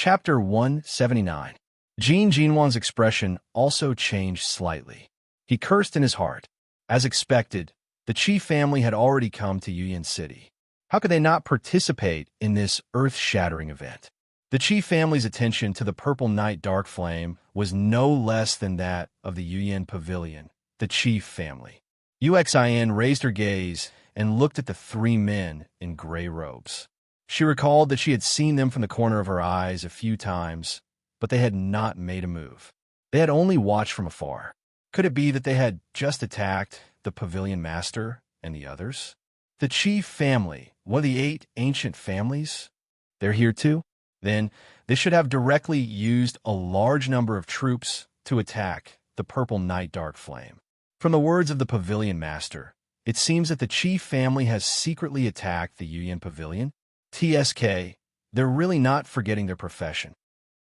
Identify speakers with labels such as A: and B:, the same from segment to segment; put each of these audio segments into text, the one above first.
A: Chapter 179. Jin Jinwang's expression also changed slightly. He cursed in his heart. As expected, the Qi family had already come to Yuyan City. How could they not participate in this earth-shattering event? The Qi family's attention to the purple night dark flame was no less than that of the Yuyan pavilion, the Qi family. Uxin raised her gaze and looked at the three men in gray robes. She recalled that she had seen them from the corner of her eyes a few times, but they had not made a move. They had only watched from afar. Could it be that they had just attacked the pavilion master and the others? The Qi family, one of the 8 ancient families? They're here too? Then they should have directly used a large number of troops to attack the purple night dark flame. From the words of the pavilion master, it seems that the Qi family has secretly attacked the Yuyan pavilion. TSK, they're really not forgetting their profession.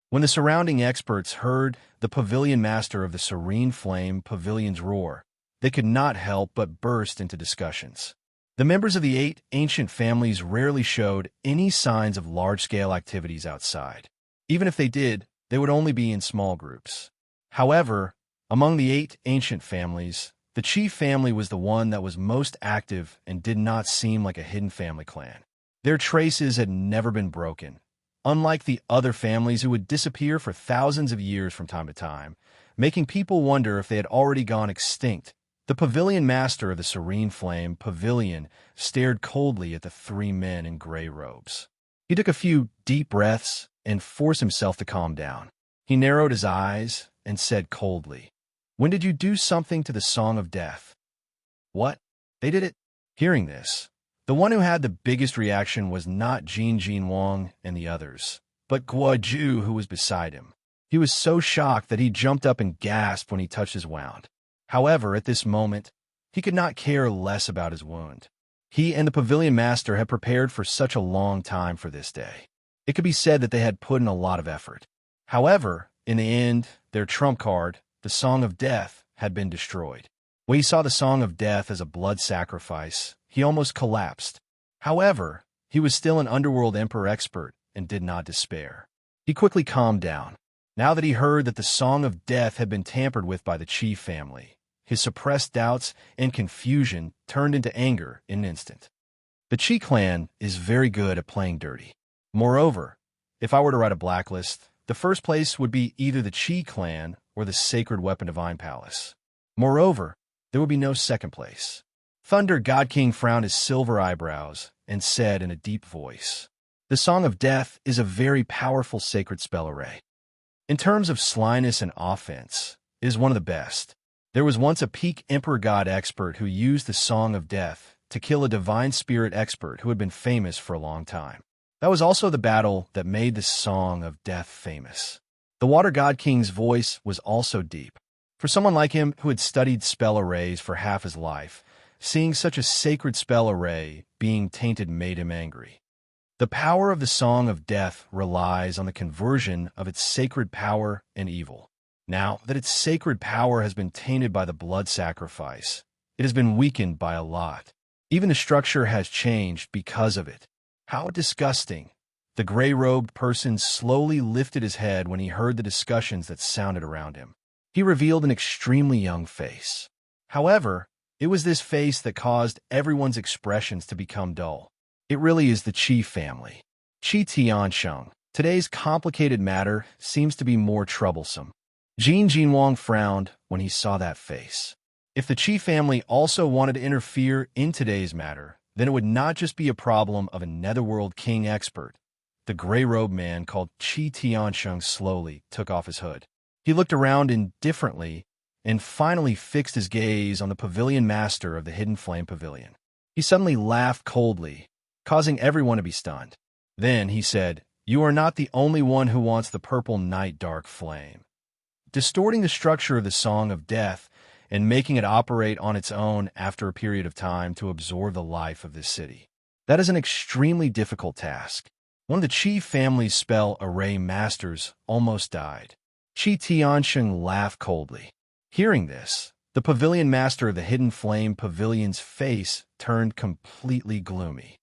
A: When the surrounding experts heard the pavilion master of the Serene Flame Pavilion's roar, they could not help but burst into discussions. The members of the 8 ancient families rarely showed any signs of large-scale activities outside. Even if they did, they would only be in small groups. However, among the 8 ancient families, the Qi family was the one that was most active and did not seem like a hidden family clan. Their traces had never been broken, unlike the other families who would disappear for thousands of years from time to time, making people wonder if they had already gone extinct. The pavilion master of the Serene Flame Pavilion stared coldly at the 3 men in gray robes. He took a few deep breaths and forced himself to calm down. He narrowed his eyes and said coldly, "When did you do something to the Song of Death?" "What? They did it?" Hearing this, the one who had the biggest reaction was not Jin Jinwang and the others, but Guoju, who was beside him. He was so shocked that he jumped up and gasped when he touched his wound. However, at this moment, he could not care less about his wound. He and the pavilion master had prepared for such a long time for this day. It could be said that they had put in a lot of effort. However, in the end, their trump card, the Song of Death, had been destroyed. When he saw the Song of Death as a blood sacrifice, he almost collapsed. However, he was still an underworld emperor expert and did not despair. He quickly calmed down. Now that he heard that the Song of Death had been tampered with by the Qi family, his suppressed doubts and confusion turned into anger in an instant. The Qi clan is very good at playing dirty. Moreover, if I were to write a blacklist, the first place would be either the Qi clan or the Sacred Weapon Divine Palace. Moreover, there would be no second place. Thunder God King frowned his silver eyebrows and said in a deep voice, "The Song of Death is a very powerful sacred spell array. In terms of slyness and offense, it is one of the best. There was once a peak Emperor God expert who used the Song of Death to kill a divine spirit expert who had been famous for a long time. That was also the battle that made the Song of Death famous." The Water God King's voice was also deep. For someone like him who had studied spell arrays for half his life, seeing such a sacred spell array being tainted made him angry. The power of the Song of Death relies on the conversion of its sacred power and evil. Now that its sacred power has been tainted by the blood sacrifice, it has been weakened by a lot. Even the structure has changed because of it. How disgusting. The gray-robed person slowly lifted his head when he heard the discussions that sounded around him. He revealed an extremely young face. However, it was this face that caused everyone's expressions to become dull. It really is the Qi family. Qi Tiansheng. Today's complicated matter seems to be more troublesome. Jin Jinwang frowned when he saw that face. If the Qi family also wanted to interfere in today's matter, then it would not just be a problem of a netherworld king expert. The gray-robed man called Qi Tiansheng slowly took off his hood. He looked around indifferently and finally fixed his gaze on the pavilion master of the Hidden Flame Pavilion. He suddenly laughed coldly, causing everyone to be stunned. Then he said, "You are not the only one who wants the purple night dark flame." Distorting the structure of the Song of Death and making it operate on its own after a period of time to absorb the life of this city. That is an extremely difficult task. One of the Qi family's spell array masters almost died. Qi Tiansheng laughed coldly. Hearing this, the pavilion master of the Hidden Flame Pavilion's face turned completely gloomy.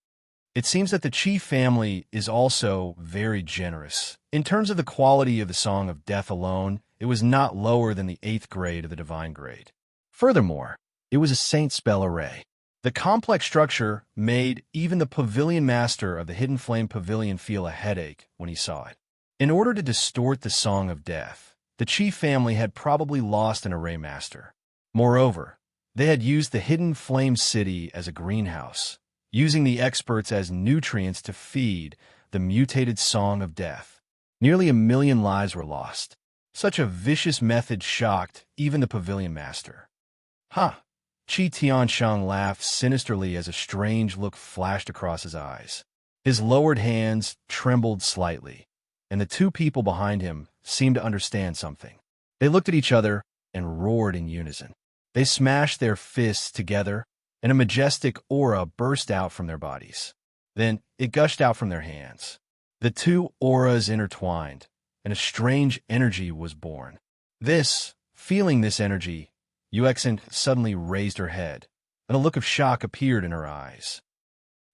A: It seems that the chief family is also very generous. In terms of the quality of the Song of Death alone, it was not lower than the 8th grade of the divine grade. Furthermore, it was a saint spell array. The complex structure made even the pavilion master of the Hidden Flame Pavilion feel a headache when he saw it. In order to distort the Song of Death, the chief family had probably lost an array master. Moreover, they had used the Hidden Flame City as a greenhouse, using the experts as nutrients to feed the mutated Song of Death. Nearly 1 million lives were lost. Such a vicious method shocked even the pavilion master. Ha! Qi Tiansheng laughed sinisterly as a strange look flashed across his eyes. His lowered hands trembled slightly, and the two people behind him seemed to understand something. They looked at each other and roared in unison. They smashed their fists together, and a majestic aura burst out from their bodies. Then it gushed out from their hands. The two auras intertwined, and a strange energy was born. Feeling this energy, Yuexin suddenly raised her head, and a look of shock appeared in her eyes.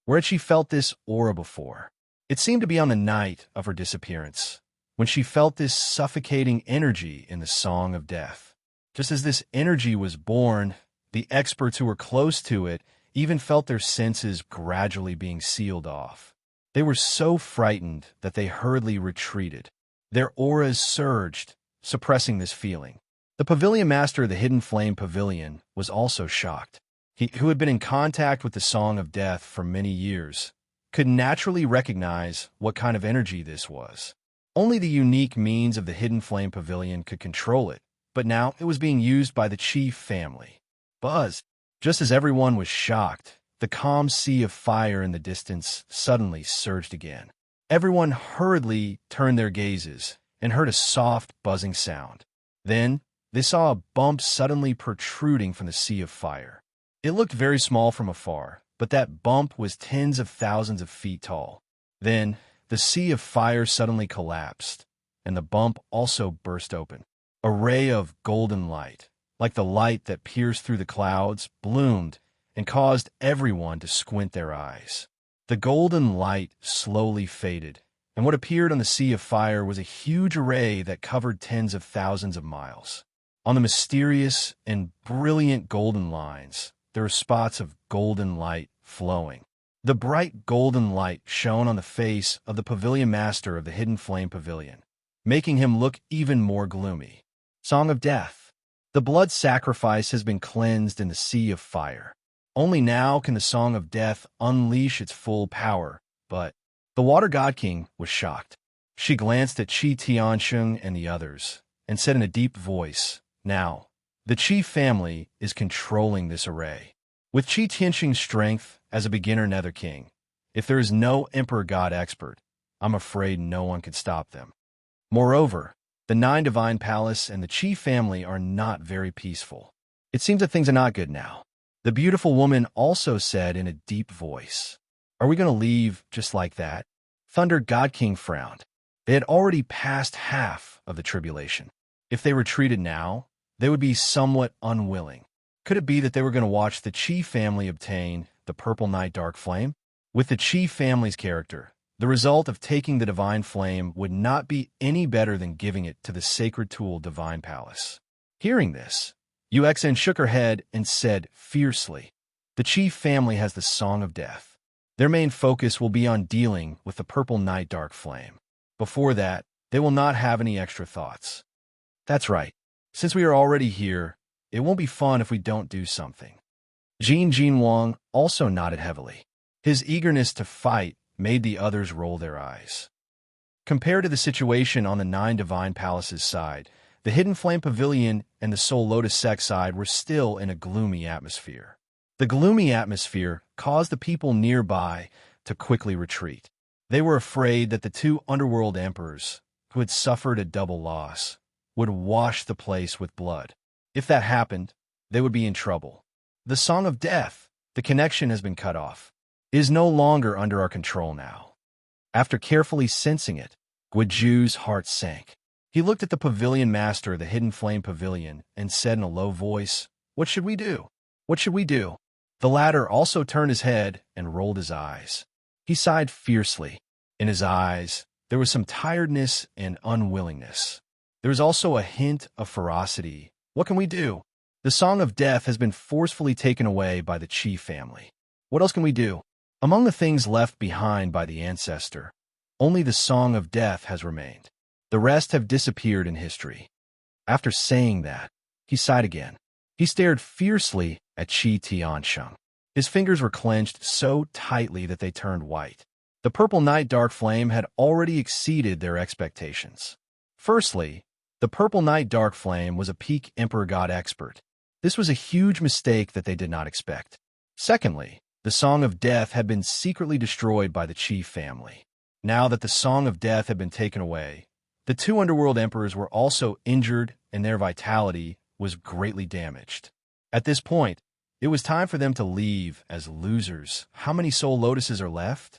A: Where had she felt this aura before? It seemed to be on the night of her disappearance, when she felt this suffocating energy in the Song of Death. Just as this energy was born, the experts who were close to it even felt their senses gradually being sealed off. They were so frightened that they hurriedly retreated. Their auras surged, suppressing this feeling. The pavilion master of the Hidden Flame Pavilion was also shocked. He, who had been in contact with the Song of Death for many years, could naturally recognize what kind of energy this was. Only the unique means of the Hidden Flame Pavilion could control it, but now it was being used by the chief family. Buzz! Just as everyone was shocked, the calm sea of fire in the distance suddenly surged again. Everyone hurriedly turned their gazes and heard a soft, buzzing sound. Then, they saw a bump suddenly protruding from the sea of fire. It looked very small from afar, but that bump was tens of thousands of feet tall. Then, the sea of fire suddenly collapsed, and the bump also burst open. A ray of golden light, like the light that pierced through the clouds, bloomed and caused everyone to squint their eyes. The golden light slowly faded, and what appeared on the sea of fire was a huge array that covered tens of thousands of miles. On the mysterious and brilliant golden lines, there were spots of golden light flowing. The bright golden light shone on the face of the pavilion master of the Hidden Flame Pavilion, making him look even more gloomy. Song of Death. The blood sacrifice has been cleansed in the sea of fire. Only now can the Song of Death unleash its full power, but the Water God King was shocked. She glanced at Qi Tiansheng and the others, and said in a deep voice, "Now, the chief family is controlling this array. With Qi Tiansheng's strength as a beginner Nether King, if there is no Emperor God expert, I'm afraid no one can stop them. Moreover, the 9 Divine Palace and the chief family are not very peaceful. It seems that things are not good now." The beautiful woman also said in a deep voice, "Are we going to leave just like that?" Thunder God King frowned. They had already passed half of the tribulation. If they retreated now, they would be somewhat unwilling. Could it be that they were going to watch the chief family obtain the Purple Night Dark Flame? With the chief family's character, the result of taking the Divine Flame would not be any better than giving it to the Sacred Tool Divine Palace. Hearing this, Yuexin shook her head and said fiercely, "The chief family has the Song of Death. Their main focus will be on dealing with the Purple Night Dark Flame. Before that, they will not have any extra thoughts." "That's right. Since we are already here, it won't be fun if we don't do something." Jin Jinwang also nodded heavily. His eagerness to fight made the others roll their eyes. Compared to the situation on the 9 Divine Palaces side, the Hidden Flame Pavilion and the Soul Lotus Sect side were still in a gloomy atmosphere. The gloomy atmosphere caused the people nearby to quickly retreat. They were afraid that the 2 underworld emperors, who had suffered a double loss, would wash the place with blood. If that happened, they would be in trouble. The Song of Death, the connection has been cut off, is no longer under our control now. After carefully sensing it, Guiju's heart sank. He looked at the pavilion master of the Hidden Flame Pavilion and said in a low voice, "What should we do? What should we do?" The latter also turned his head and rolled his eyes. He sighed fiercely. In his eyes, there was some tiredness and unwillingness. There was also a hint of ferocity. What can we do? The Song of Death has been forcefully taken away by the Chi family. What else can we do? Among the things left behind by the ancestor, only the Song of Death has remained. The rest have disappeared in history. After saying that, he sighed again. He stared fiercely at Qi Tiansheng. His fingers were clenched so tightly that they turned white. The purple night dark flame had already exceeded their expectations. Firstly, the purple night dark flame was a peak Emperor God expert. This was a huge mistake that they did not expect. Secondly, the Song of Death had been secretly destroyed by the Qi family. Now that the Song of Death had been taken away, the two underworld emperors were also injured and their vitality was greatly damaged. At this point, it was time for them to leave as losers. How many soul lotuses are left?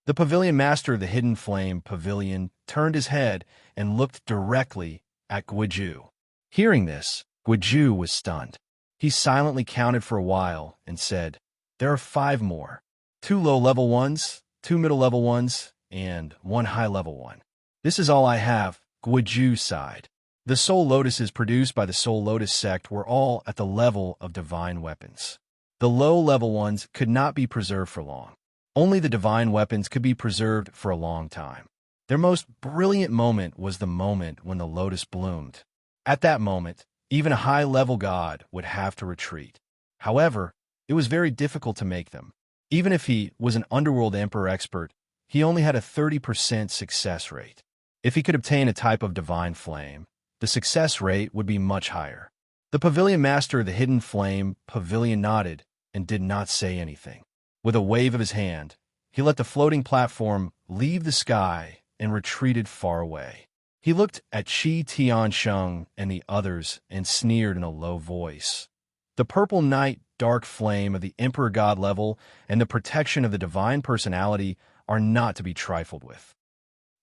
A: The pavilion master of the Hidden Flame Pavilion turned his head and looked directly at Guizhu. Hearing this, Guizhu was stunned. He silently counted for a while and said, "There are 5 more. 2 low-level ones, 2 middle-level ones, and 1 high-level one. This is all I have," Guizhu sighed. The soul lotuses produced by the Soul Lotus sect were all at the level of divine weapons. The low-level ones could not be preserved for long. Only the divine weapons could be preserved for a long time. Their most brilliant moment was the moment when the lotus bloomed. At that moment, even a high-level god would have to retreat. However, it was very difficult to make them. Even if he was an underworld emperor expert, he only had a 30% success rate. If he could obtain a type of divine flame, the success rate would be much higher. The pavilion master of the Hidden Flame Pavilion nodded and did not say anything. With a wave of his hand, he let the floating platform leave the sky and retreated far away. He looked at Qi Tiansheng and the others and sneered in a low voice. The purple night dark flame of the Emperor God level and the protection of the divine personality are not to be trifled with.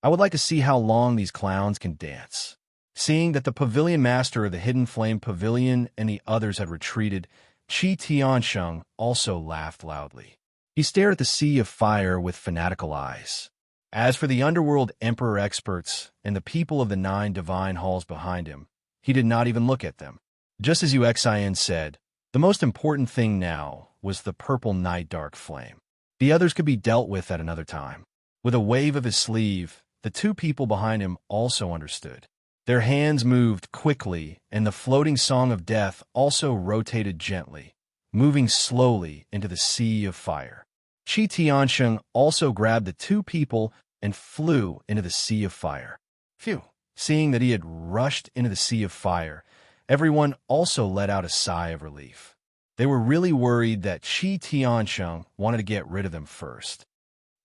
A: I would like to see how long these clowns can dance. Seeing that the pavilion master of the Hidden Flame Pavilion and the others had retreated, Qi Tiansheng also laughed loudly. He stared at the sea of fire with fanatical eyes. As for the underworld emperor experts and the people of the 9 divine halls behind him, he did not even look at them. Just as Uxian said, the most important thing now was the purple night dark flame. The others could be dealt with at another time. With a wave of his sleeve, the 2 people behind him also understood. Their hands moved quickly, and the floating Song of Death also rotated gently, moving slowly into the sea of fire. Qi Tiansheng also grabbed the 2 people and flew into the sea of fire. Phew! Seeing that he had rushed into the sea of fire, everyone also let out a sigh of relief. They were really worried that Qi Tiansheng wanted to get rid of them first.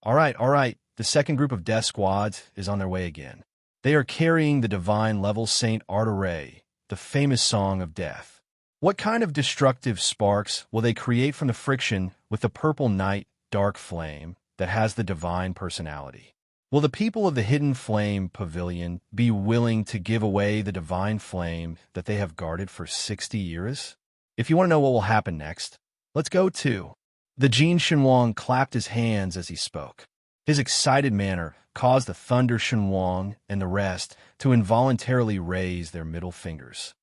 A: All right, the second group of death squads is on their way again. They are carrying the divine level Saint Arteray, the famous Song of Death. What kind of destructive sparks will they create from the friction with the purple night dark flame that has the divine personality? Will the people of the Hidden Flame Pavilion be willing to give away the divine flame that they have guarded for 60 years? If you want to know what will happen next, let's go to. The Jin Shenwang clapped his hands as he spoke. His excited manner caused the Thunder Shenwang and the rest to involuntarily raise their middle fingers.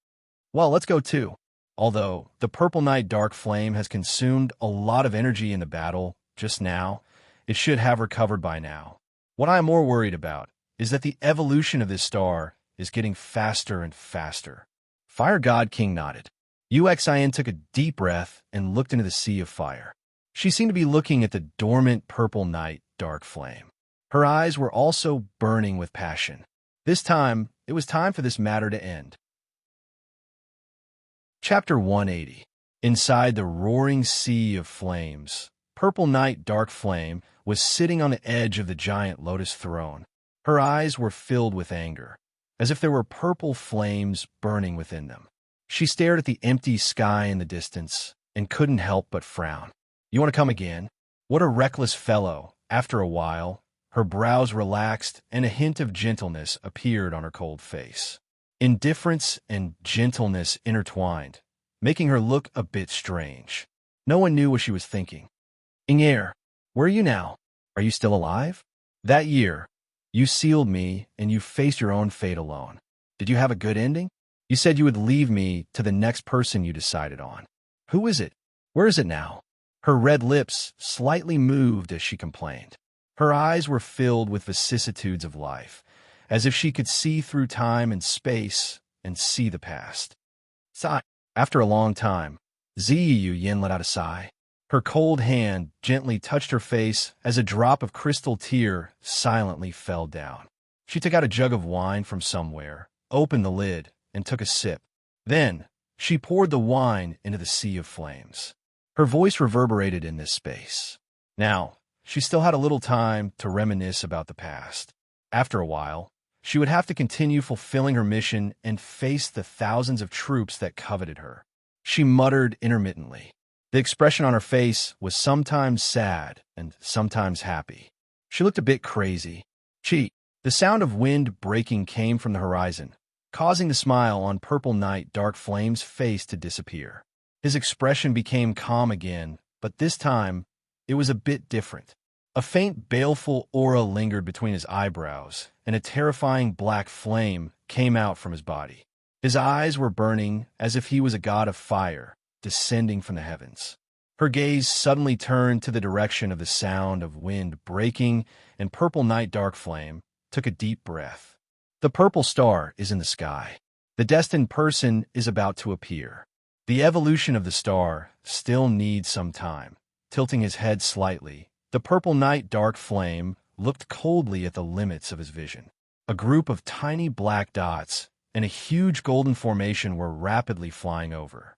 A: Well, let's go too. Although the Purple Night Dark Flame has consumed a lot of energy in the battle just now, it should have recovered by now. What I am more worried about is that the evolution of this star is getting faster and faster. Fire God King nodded. Uxian took a deep breath and looked into the sea of fire. She seemed to be looking at the dormant purple night dark flame. Her eyes were also burning with passion. This time, it was time for this matter to end. Chapter 180. Inside the roaring sea of flames, Purple Night Dark Flame was sitting on the edge of the giant lotus throne. Her eyes were filled with anger, as if there were purple flames burning within them. She stared at the empty sky in the distance and couldn't help but frown. "You want to come again?" What a reckless fellow. After a while, her brows relaxed and a hint of gentleness appeared on her cold face. Indifference and gentleness intertwined, making her look a bit strange. No one knew what she was thinking. "Inger, where are you now? Are you still alive? That year, you sealed me and you faced your own fate alone. Did you have a good ending? You said you would leave me to the next person you decided on. Who is it? Where is it now? Her red lips slightly moved as she complained. Her eyes were filled with vicissitudes of life, as if she could see through time and space and see the past. Sigh. After a long time, Ziyu Yin let out a sigh. Her cold hand gently touched her face as a drop of crystal tear silently fell down. She took out a jug of wine from somewhere, opened the lid, and took a sip. Then, she poured the wine into the sea of flames. Her voice reverberated in this space. Now, she still had a little time to reminisce about the past. After a while, she would have to continue fulfilling her mission and face the thousands of troops that coveted her. She muttered intermittently. The expression on her face was sometimes sad and sometimes happy. She looked a bit crazy. The sound of wind breaking came from the horizon, causing the smile on Purple Knight Dark Flame's face to disappear. His expression became calm again, but this time, it was a bit different. A faint baleful aura lingered between his eyebrows, and a terrifying black flame came out from his body. His eyes were burning as if he was a god of fire, descending from the heavens. Her gaze suddenly turned to the direction of the sound of wind breaking, and Purple Knight Dark Flame took a deep breath. The purple star is in the sky. The destined person is about to appear. The evolution of the star still needs some time. Tilting his head slightly, the Purple Knight Dark Flame looked coldly at the limits of his vision. A group of tiny black dots and a huge golden formation were rapidly flying over.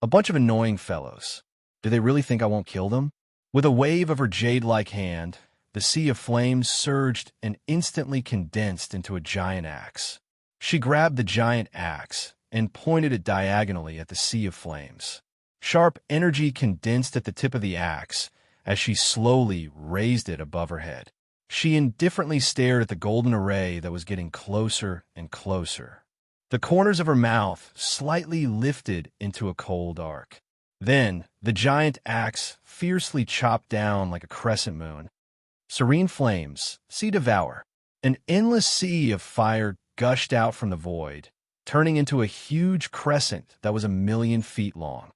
A: A bunch of annoying fellows. Do they really think I won't kill them? With a wave of her jade-like hand, the sea of flames surged and instantly condensed into a giant axe. She grabbed the giant axe and pointed it diagonally at the sea of flames. Sharp energy condensed at the tip of the axe as she slowly raised it above her head. She indifferently stared at the golden array that was getting closer and closer. The corners of her mouth slightly lifted into a cold arc. Then, the giant axe fiercely chopped down like a crescent moon. Serene flames, see devour. An endless sea of fire gushed out from the void, turning into a huge crescent that was 1,000,000 feet long.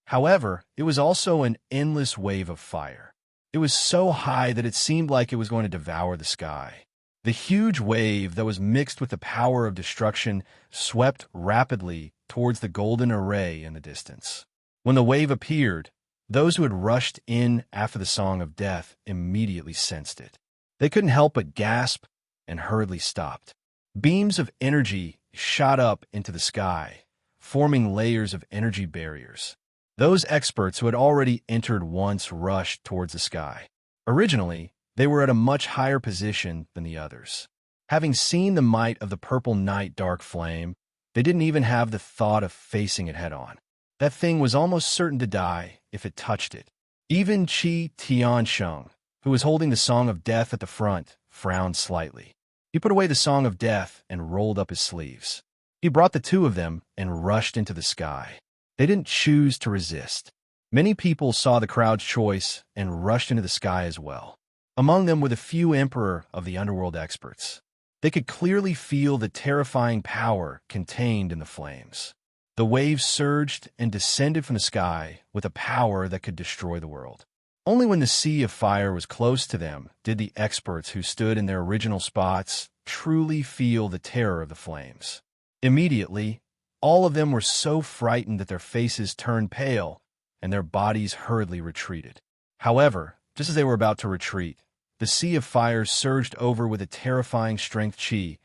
A: However, it was also an endless wave of fire. It was so high that it seemed like it was going to devour the sky. The huge wave that was mixed with the power of destruction swept rapidly towards the golden array in the distance. When the wave appeared, those who had rushed in after the Song of Death immediately sensed it. They couldn't help but gasp and hurriedly stopped. Beams of energy shot up into the sky, forming layers of energy barriers. Those experts who had already entered once rushed towards the sky. Originally, they were at a much higher position than the others. Having seen the might of the Purple Knight Dark Flame, they didn't even have the thought of facing it head-on. That thing was almost certain to die if it touched it. Even Qi Tiansheng, who was holding the Song of Death at the front, frowned slightly. He put away the Song of Death and rolled up his sleeves. He brought the two of them and rushed into the sky. They didn't choose to resist. Many people saw the crowd's choice and rushed into the sky as well. Among them were the few Emperor of the Underworld experts. They could clearly feel the terrifying power contained in the flames. The waves surged and descended from the sky with a power that could destroy the world. Only when the sea of fire was close to them did the experts who stood in their original spots truly feel the terror of the flames. Immediately, all of them were so frightened that their faces turned pale and their bodies hurriedly retreated. However, just as they were about to retreat, the sea of fire surged over with a terrifying strength chi.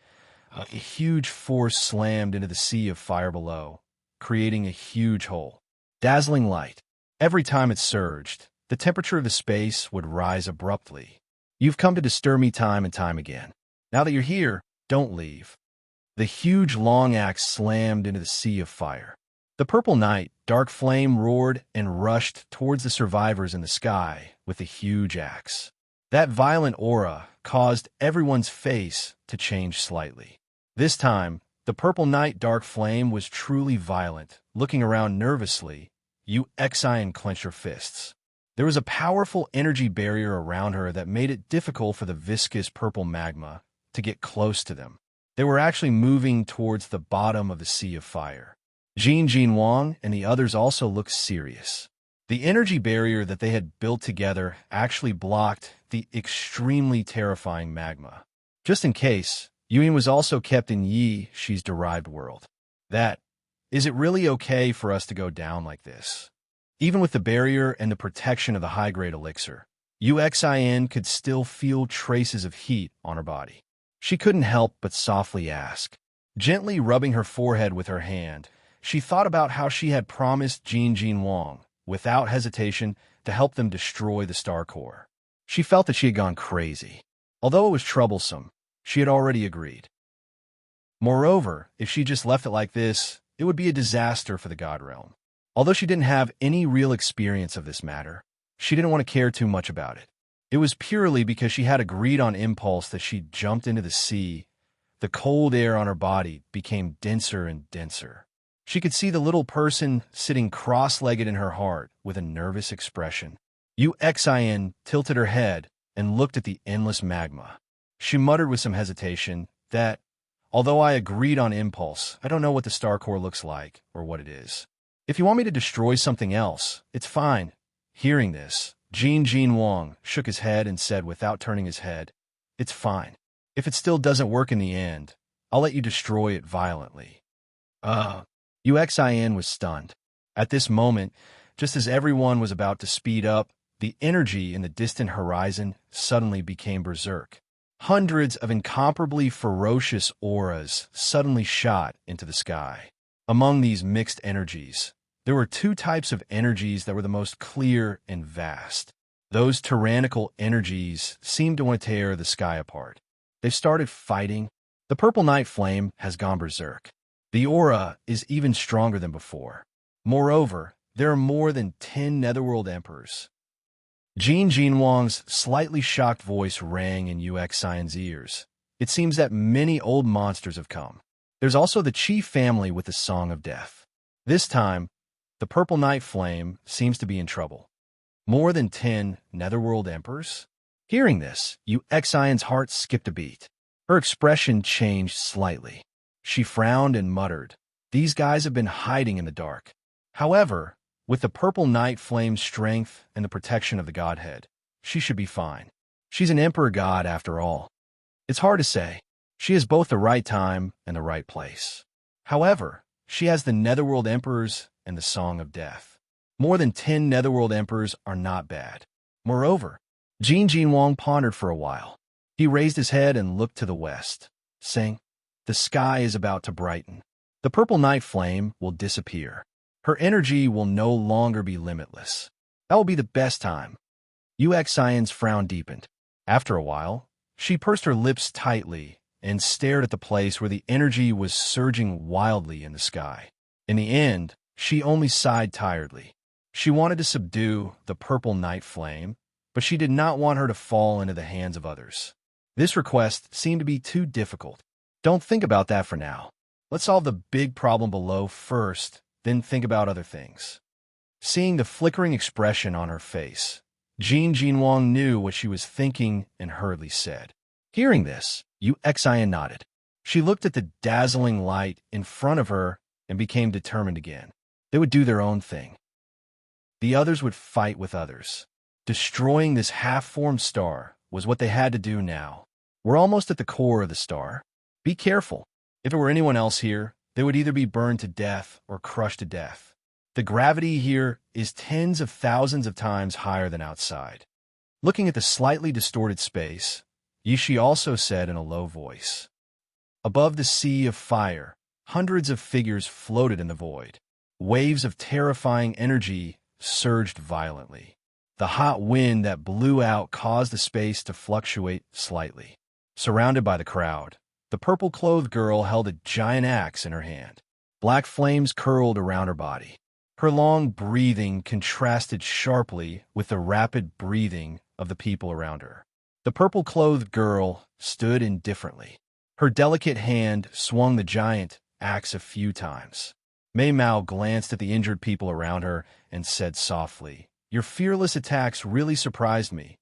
A: A huge force slammed into the sea of fire below, creating a huge hole. Dazzling light. Every time it surged, the temperature of the space would rise abruptly. You've come to disturb me time and time again. Now that you're here, don't leave. The huge long axe slammed into the sea of fire. The Purple Knight Dark Flame roared and rushed towards the survivors in the sky with the huge axe. That violent aura caused everyone's face to change slightly. This time, the Purple Knight Dark Flame was truly violent. Looking around nervously, Yu Xian clenched her fists. There was a powerful energy barrier around her that made it difficult for the viscous purple magma to get close to them. They were actually moving towards the bottom of the sea of fire. Jin Wang and the others also looked serious. The energy barrier that they had built together actually blocked the extremely terrifying magma. Just in case, Yuan was also kept in Yi Shi's derived world. Is it really okay for us to go down like this? Even with the barrier and the protection of the high-grade elixir, Uxin could still feel traces of heat on her body. She couldn't help but softly ask. Gently rubbing her forehead with her hand, she thought about how she had promised Jin Wang, without hesitation, to help them destroy the star core. She felt that she had gone crazy. Although it was troublesome, she had already agreed. Moreover, if she just left it like this, it would be a disaster for the God Realm. Although she didn't have any real experience of this matter, she didn't want to care too much about it. It was purely because she had agreed on impulse that she jumped into the sea. The cold air on her body became denser and denser. She could see the little person sitting cross-legged in her heart with a nervous expression. Uxin tilted her head and looked at the endless magma. She muttered with some hesitation that, although I agreed on impulse, I don't know what the star core looks like or what it is. If you want me to destroy something else, it's fine. Hearing this, Jin Wang shook his head and said without turning his head, "It's fine. If it still doesn't work in the end, I'll let you destroy it violently." Uxin was stunned. At this moment, just as everyone was about to speed up, the energy in the distant horizon suddenly became berserk. Hundreds of incomparably ferocious auras suddenly shot into the sky. Among these mixed energies, there were two types of energies that were the most clear and vast. Those tyrannical energies seemed to want to tear the sky apart. They started fighting. The purple night flame has gone berserk. The aura is even stronger than before. Moreover, there are more than 10 Netherworld Emperors. Jin Wang's slightly shocked voice rang in Uxin's ears. It seems that many old monsters have come. There's also the chief family with the Song of Death. This time, the purple night flame seems to be in trouble. More than 10 Netherworld Emperors? Hearing this, Uxin's heart skipped a beat. Her expression changed slightly. She frowned and muttered, "These guys have been hiding in the dark." However, with the purple night flame's strength and the protection of the Godhead, she should be fine. She's an Emperor God after all. It's hard to say. She has both the right time and the right place. However, she has the Netherworld Emperors and the Song of Death. More than 10 Netherworld Emperors are not bad. Moreover, Jin Wang pondered for a while. He raised his head and looked to the west, saying, "The sky is about to brighten. The purple night flame will disappear. Her energy will no longer be limitless. That will be the best time." Uxin's frown deepened. After a while, she pursed her lips tightly and stared at the place where the energy was surging wildly in the sky. In the end, she only sighed tiredly. She wanted to subdue the purple night flame, but she did not want her to fall into the hands of others. This request seemed to be too difficult. Don't think about that for now. Let's solve the big problem below first, then think about other things. Seeing the flickering expression on her face, Jin Wang knew what she was thinking and hurriedly said. Hearing this, Uxin nodded. She looked at the dazzling light in front of her and became determined again. They would do their own thing. The others would fight with others. Destroying this half-formed star was what they had to do now. We're almost at the core of the star. Be careful. If it were anyone else here, they would either be burned to death or crushed to death. The gravity here is tens of thousands of times higher than outside. Looking at the slightly distorted space, Yi Shi also said in a low voice. Above the sea of fire, hundreds of figures floated in the void. Waves of terrifying energy surged violently. The hot wind that blew out caused the space to fluctuate slightly. Surrounded by the crowd, the purple-clothed girl held a giant axe in her hand. Black flames curled around her body. Her long breathing contrasted sharply with the rapid breathing of the people around her. The purple-clothed girl stood indifferently. Her delicate hand swung the giant axe a few times. Mei Mao glanced at the injured people around her and said softly, Your fearless attacks really surprised me.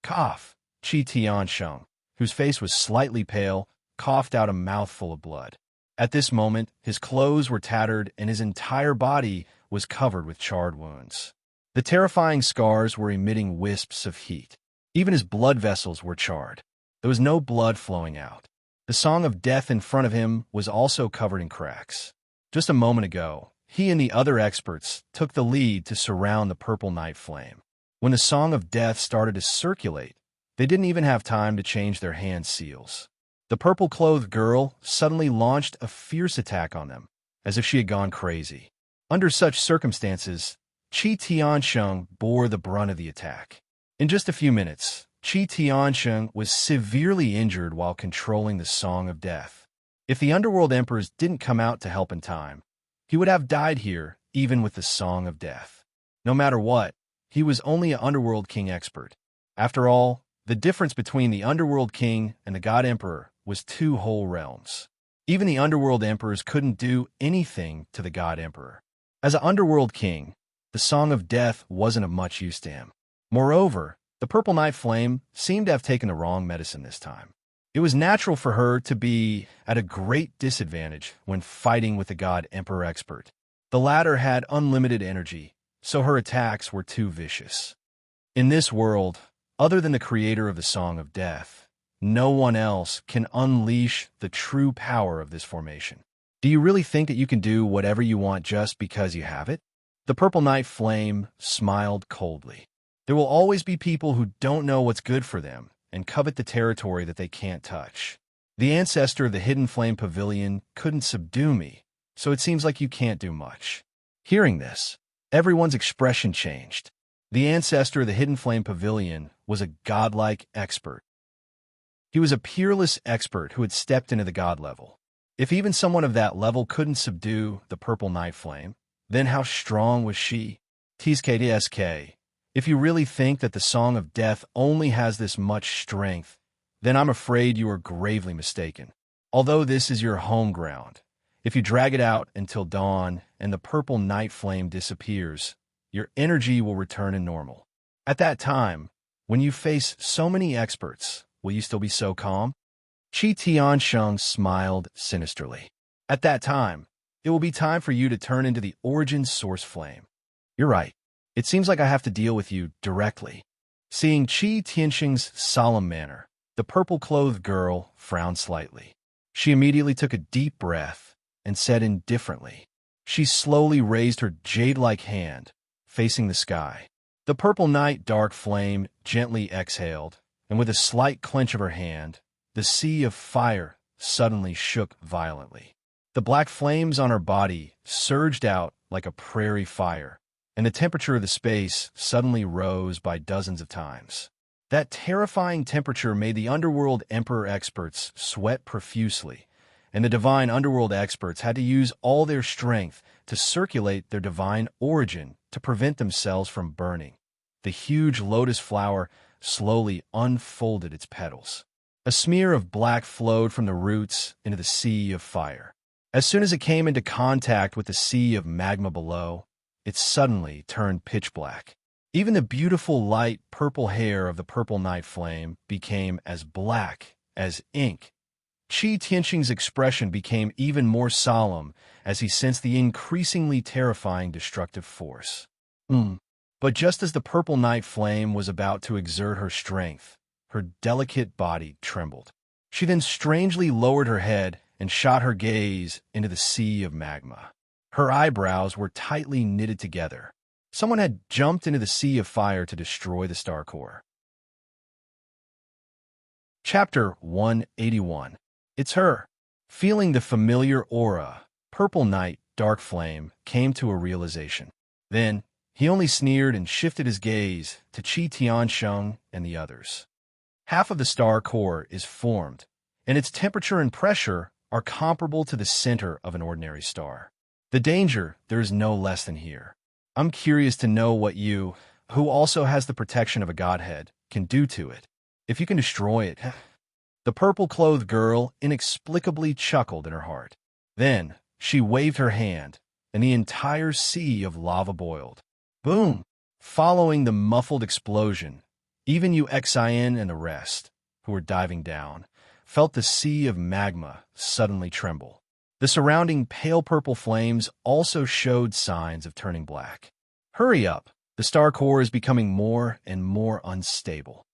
A: Cough. Qi Tiansheng, whose face was slightly pale, coughed out a mouthful of blood. At this moment, his clothes were tattered and his entire body was covered with charred wounds. The terrifying scars were emitting wisps of heat. Even his blood vessels were charred. There was no blood flowing out. The song of death in front of him was also covered in cracks. Just a moment ago, he and the other experts took the lead to surround the purple night flame. When the song of death started to circulate, they didn't even have time to change their hand seals. The purple-clothed girl suddenly launched a fierce attack on them, as if she had gone crazy. Under such circumstances, Qi Tiansheng bore the brunt of the attack. In just a few minutes, Qi Tiansheng was severely injured while controlling the Song of Death. If the Underworld Emperors didn't come out to help in time, he would have died here, even with the Song of Death. No matter what, he was only an Underworld King expert. After all, the difference between the Underworld King and the God Emperor was 2 whole realms. Even the Underworld Emperors couldn't do anything to the God Emperor. As an Underworld King, the Song of Death wasn't of much use to him. Moreover, the Purple Night Flame seemed to have taken the wrong medicine this time. It was natural for her to be at a great disadvantage when fighting with the God Emperor expert. The latter had unlimited energy, so her attacks were too vicious. In this world, other than the creator of the Song of Death, no one else can unleash the true power of this formation. Do you really think that you can do whatever you want just because you have it? The Purple Night Flame smiled coldly. There will always be people who don't know what's good for them and covet the territory that they can't touch. The ancestor of the Hidden Flame Pavilion couldn't subdue me, so it seems like you can't do much. Hearing this, everyone's expression changed. The ancestor of the Hidden Flame Pavilion was a godlike expert. He was a peerless expert who had stepped into the god level. If even someone of that level couldn't subdue the Purple Night Flame, then how strong was she? TSK. If you really think that the Song of Death only has this much strength, then I'm afraid you are gravely mistaken. Although this is your home ground, if you drag it out until dawn and the Purple Night Flame disappears, your energy will return to normal. At that time, when you face so many experts, will you still be so calm? Qi Tiansheng smiled sinisterly. At that time, it will be time for you to turn into the origin source flame. You're right. It seems like I have to deal with you directly. Seeing Qi Tiansheng's solemn manner, the purple-clothed girl frowned slightly. She immediately took a deep breath and said indifferently. She slowly raised her jade-like hand, facing the sky. The purple night dark flame gently exhaled, and with a slight clench of her hand, the sea of fire suddenly shook violently. The black flames on her body surged out like a prairie fire, and the temperature of the space suddenly rose by dozens of times. That terrifying temperature made the Underworld Emperor experts sweat profusely, and the divine Underworld experts had to use all their strength to circulate their divine origin to prevent themselves from burning. The huge lotus flower slowly unfolded its petals. A smear of black flowed from the roots into the sea of fire. As soon as it came into contact with the sea of magma below, it suddenly turned pitch black. Even the beautiful light purple hair of the Purple Night Flame became as black as ink. Qi Tiansheng's expression became even more solemn as he sensed the increasingly terrifying destructive force. But just as the Purple Night Flame was about to exert her strength, her delicate body trembled. She then strangely lowered her head and shot her gaze into the sea of magma. Her eyebrows were tightly knitted together. Someone had jumped into the sea of fire to destroy the star core. Chapter 181. It's her. Feeling the familiar aura, Purple Night, Dark Flame came to a realization. Then, he only sneered and shifted his gaze to Qi Tiansheng and the others. Half of the star core is formed, and its temperature and pressure are comparable to the center of an ordinary star. The danger, there is no less than here. I'm curious to know what you, who also has the protection of a godhead, can do to it. If you can destroy it. The purple-clothed girl inexplicably chuckled in her heart. Then, she waved her hand, and the entire sea of lava boiled. Boom! Following the muffled explosion, even UXIN and the rest, who were diving down, felt the sea of magma suddenly tremble. The surrounding pale purple flames also showed signs of turning black. Hurry up! The star core is becoming more and more unstable.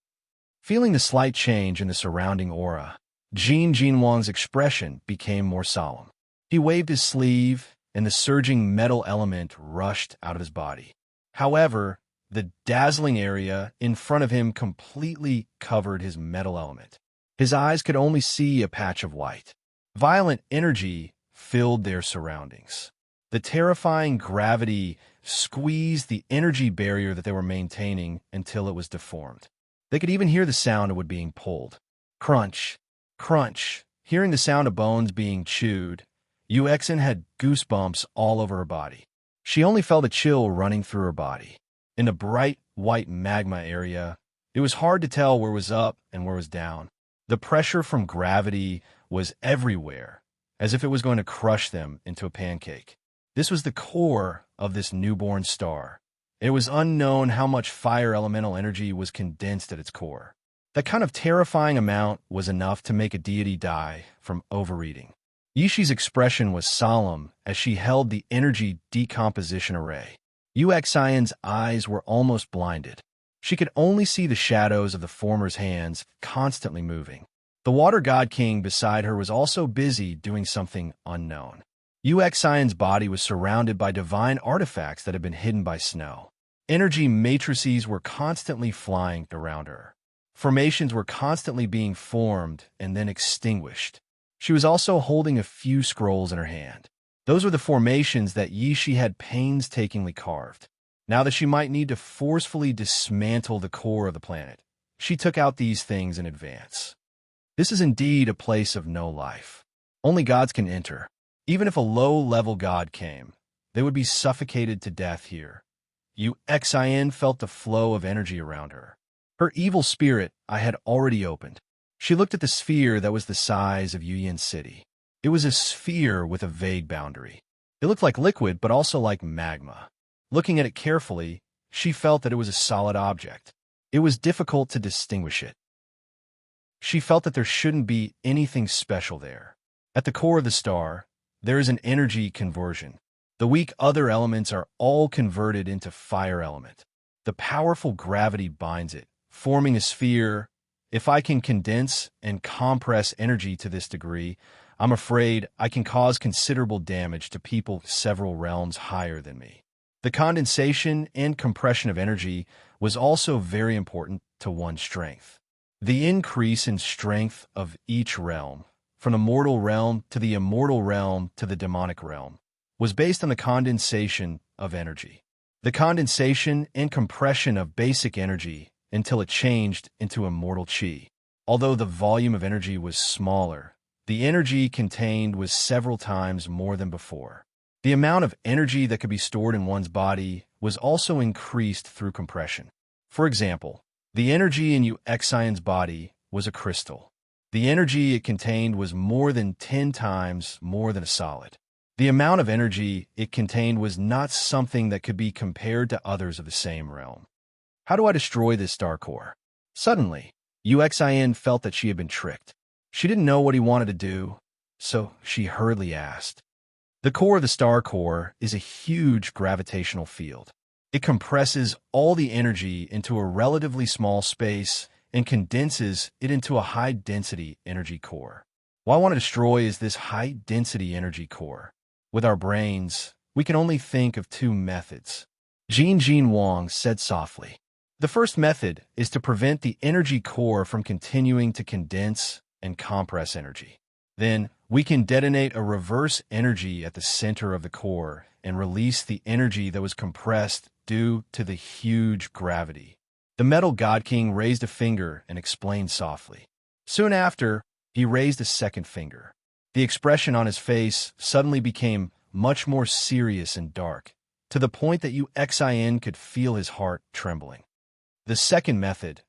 A: Feeling the slight change in the surrounding aura, Jinwang's expression became more solemn. He waved his sleeve, and the surging metal element rushed out of his body. However, the dazzling area in front of him completely covered his metal element. His eyes could only see a patch of white. Violent energy filled their surroundings. The terrifying gravity squeezed the energy barrier that they were maintaining until it was deformed. They could even hear the sound of wood being pulled. Crunch, crunch. Hearing the sound of bones being chewed, Uxin had goosebumps all over her body. She only felt a chill running through her body. In the bright white magma area, it was hard to tell where was up and where was down. The pressure from gravity was everywhere, as if it was going to crush them into a pancake. This was the core of this newborn star. It was unknown how much fire elemental energy was condensed at its core. That kind of terrifying amount was enough to make a deity die from overeating. Yishi's expression was solemn as she held the energy decomposition array. Uxion's eyes were almost blinded. She could only see the shadows of the former's hands constantly moving. The Water God King beside her was also busy doing something unknown. Uxion's body was surrounded by divine artifacts that had been hidden by snow. Energy matrices were constantly flying around her. Formations were constantly being formed and then extinguished. She was also holding a few scrolls in her hand. Those were the formations that Yishi had painstakingly carved. Now that she might need to forcefully dismantle the core of the planet, she took out these things in advance. This is indeed a place of no life. Only gods can enter. Even if a low-level god came, they would be suffocated to death here. Uxin felt the flow of energy around her. Her evil spirit I had already opened. She looked at the sphere that was the size of Yuyan City. It was a sphere with a vague boundary. It looked like liquid, but also like magma. Looking at it carefully, she felt that it was a solid object. It was difficult to distinguish it. She felt that there shouldn't be anything special there. At the core of the star, there is an energy conversion. The weak other elements are all converted into fire element. The powerful gravity binds it, forming a sphere. If I can condense and compress energy to this degree, I'm afraid I can cause considerable damage to people several realms higher than me. The condensation and compression of energy was also very important to one's strength. The increase in strength of each realm, from the mortal realm to the immortal realm to the demonic realm, was based on the condensation of energy. The condensation and compression of basic energy until it changed into immortal chi. Although the volume of energy was smaller, the energy contained was several times more than before. The amount of energy that could be stored in one's body was also increased through compression. For example, the energy in Uxion's body was a crystal. The energy it contained was more than 10 times more than a solid. The amount of energy it contained was not something that could be compared to others of the same realm. How do I destroy this star core? Suddenly, Uxion felt that she had been tricked. She didn't know what he wanted to do, so she hurriedly asked. The core of the star core is a huge gravitational field. It compresses all the energy into a relatively small space and condenses it into a high-density energy core. What I want to destroy is this high-density energy core. With our brains, we can only think of two methods. Jinwang said softly. The first method is to prevent the energy core from continuing to condense and compress energy. Then, we can detonate a reverse energy at the center of the core and release the energy that was compressed due to the huge gravity. The Metal God King raised a finger and explained softly. Soon after, he raised a second finger. The expression on his face suddenly became much more serious and dark, to the point that Uxin could feel his heart trembling. The second method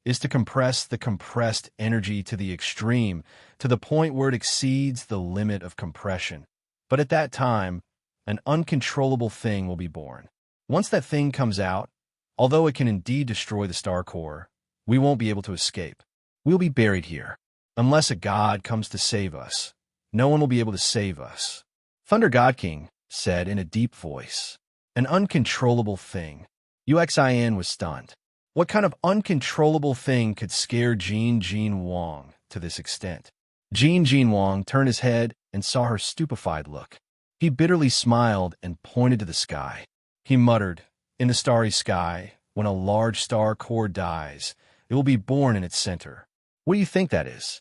A: is to compress the compressed energy to the extreme, to the point where it exceeds the limit of compression. But at that time, an uncontrollable thing will be born. Once that thing comes out, Although it can indeed destroy the star core, we won't be able to escape. We'll be buried here. Unless a god comes to save us, no one will be able to save us. Thunder God King said in a deep voice. An uncontrollable thing. Uxin was stunned. What kind of uncontrollable thing could scare Jin Wang to this extent? Jin Wang turned his head and saw her stupefied look. He bitterly smiled and pointed to the sky. He muttered, "In the starry sky, when a large star core dies, it will be born in its center. What do you think that is?"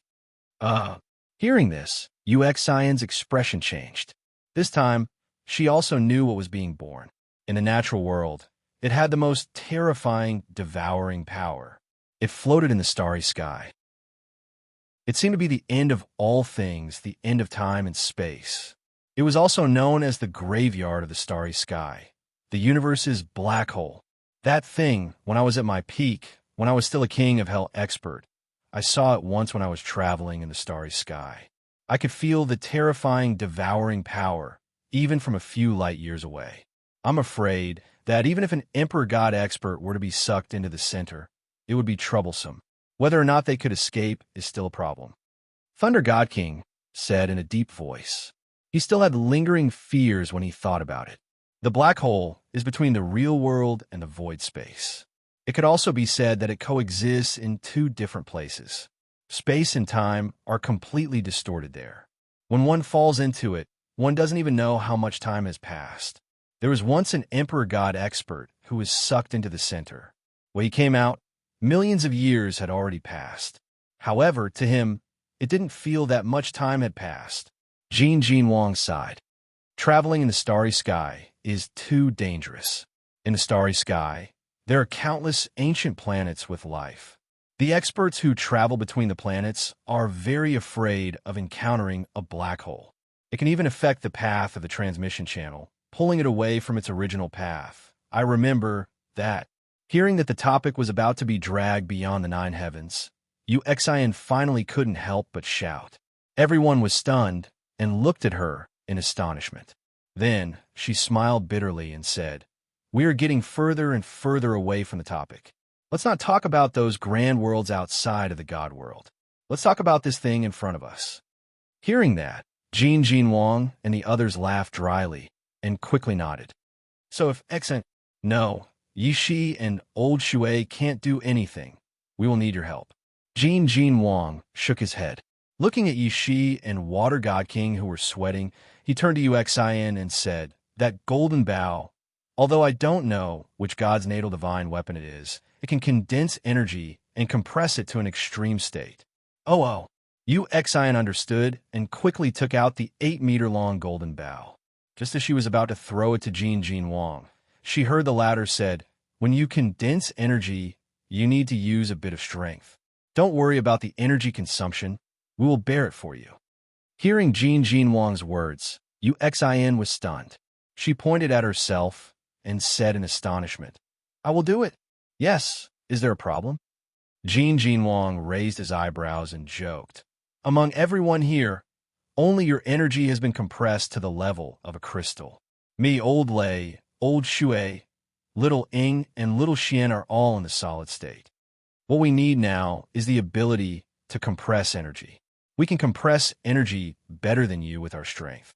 A: Hearing this, Uxin's expression changed. This time, she also knew what was being born. In the natural world, it had the most terrifying, devouring power. It floated in the starry sky. It seemed to be the end of all things, the end of time and space. It was also known as the graveyard of the starry sky, the universe's black hole. That thing, when I was at my peak, when I was still a king of hell expert, I saw it once when I was traveling in the starry sky. I could feel the terrifying, devouring power, even from a few light years away. I'm afraid that even if an emperor god expert were to be sucked into the center, it would be troublesome. Whether or not they could escape is still a problem. Thunder God King said in a deep voice. He still had lingering fears when he thought about it. The black hole is between the real world and the void space. It could also be said that it coexists in two different places. Space and time are completely distorted there. When one falls into it, one doesn't even know how much time has passed. There was once an emperor god expert who was sucked into the center. When he came out, millions of years had already passed. However, to him, it didn't feel that much time had passed. Jin Wang sighed. Traveling in the starry sky is too dangerous. In the starry sky, there are countless ancient planets with life. The experts who travel between the planets are very afraid of encountering a black hole. It can even affect the path of the transmission channel, pulling it away from its original path. I remember that. Hearing that the topic was about to be dragged beyond the nine heavens, Uxin finally couldn't help but shout. Everyone was stunned and looked at her in astonishment. Then she smiled bitterly and said, "We are getting further and further away from the topic. Let's not talk about those grand worlds outside of the god world. Let's talk about this thing in front of us." Hearing that, Jin Wang and the others laughed dryly and quickly nodded. "So if Xen, no, Yishi and old Shui can't do anything, we will need your help." Jin Wang shook his head. Looking at Yishi and Water God King who were sweating, he turned to Uxin and said, "That golden bow, although I don't know which god's natal divine weapon it is, it can condense energy and compress it to an extreme state." Oh, Uxin understood and quickly took out the 8-meter-long golden bow. Just as she was about to throw it to Jin Wang, she heard the latter said, "When you condense energy, you need to use a bit of strength. Don't worry about the energy consumption. We will bear it for you." Hearing Jin Wang's words, Uxin was stunned. She pointed at herself and said in astonishment, "I will do it." "Yes, is there a problem?" Jin Wang raised his eyebrows and joked. "Among everyone here, only your energy has been compressed to the level of a crystal. Me, Old Lei, Old Shui, Little Ing, and Little Xian are all in the solid state. What we need now is the ability to compress energy. We can compress energy better than you with our strength.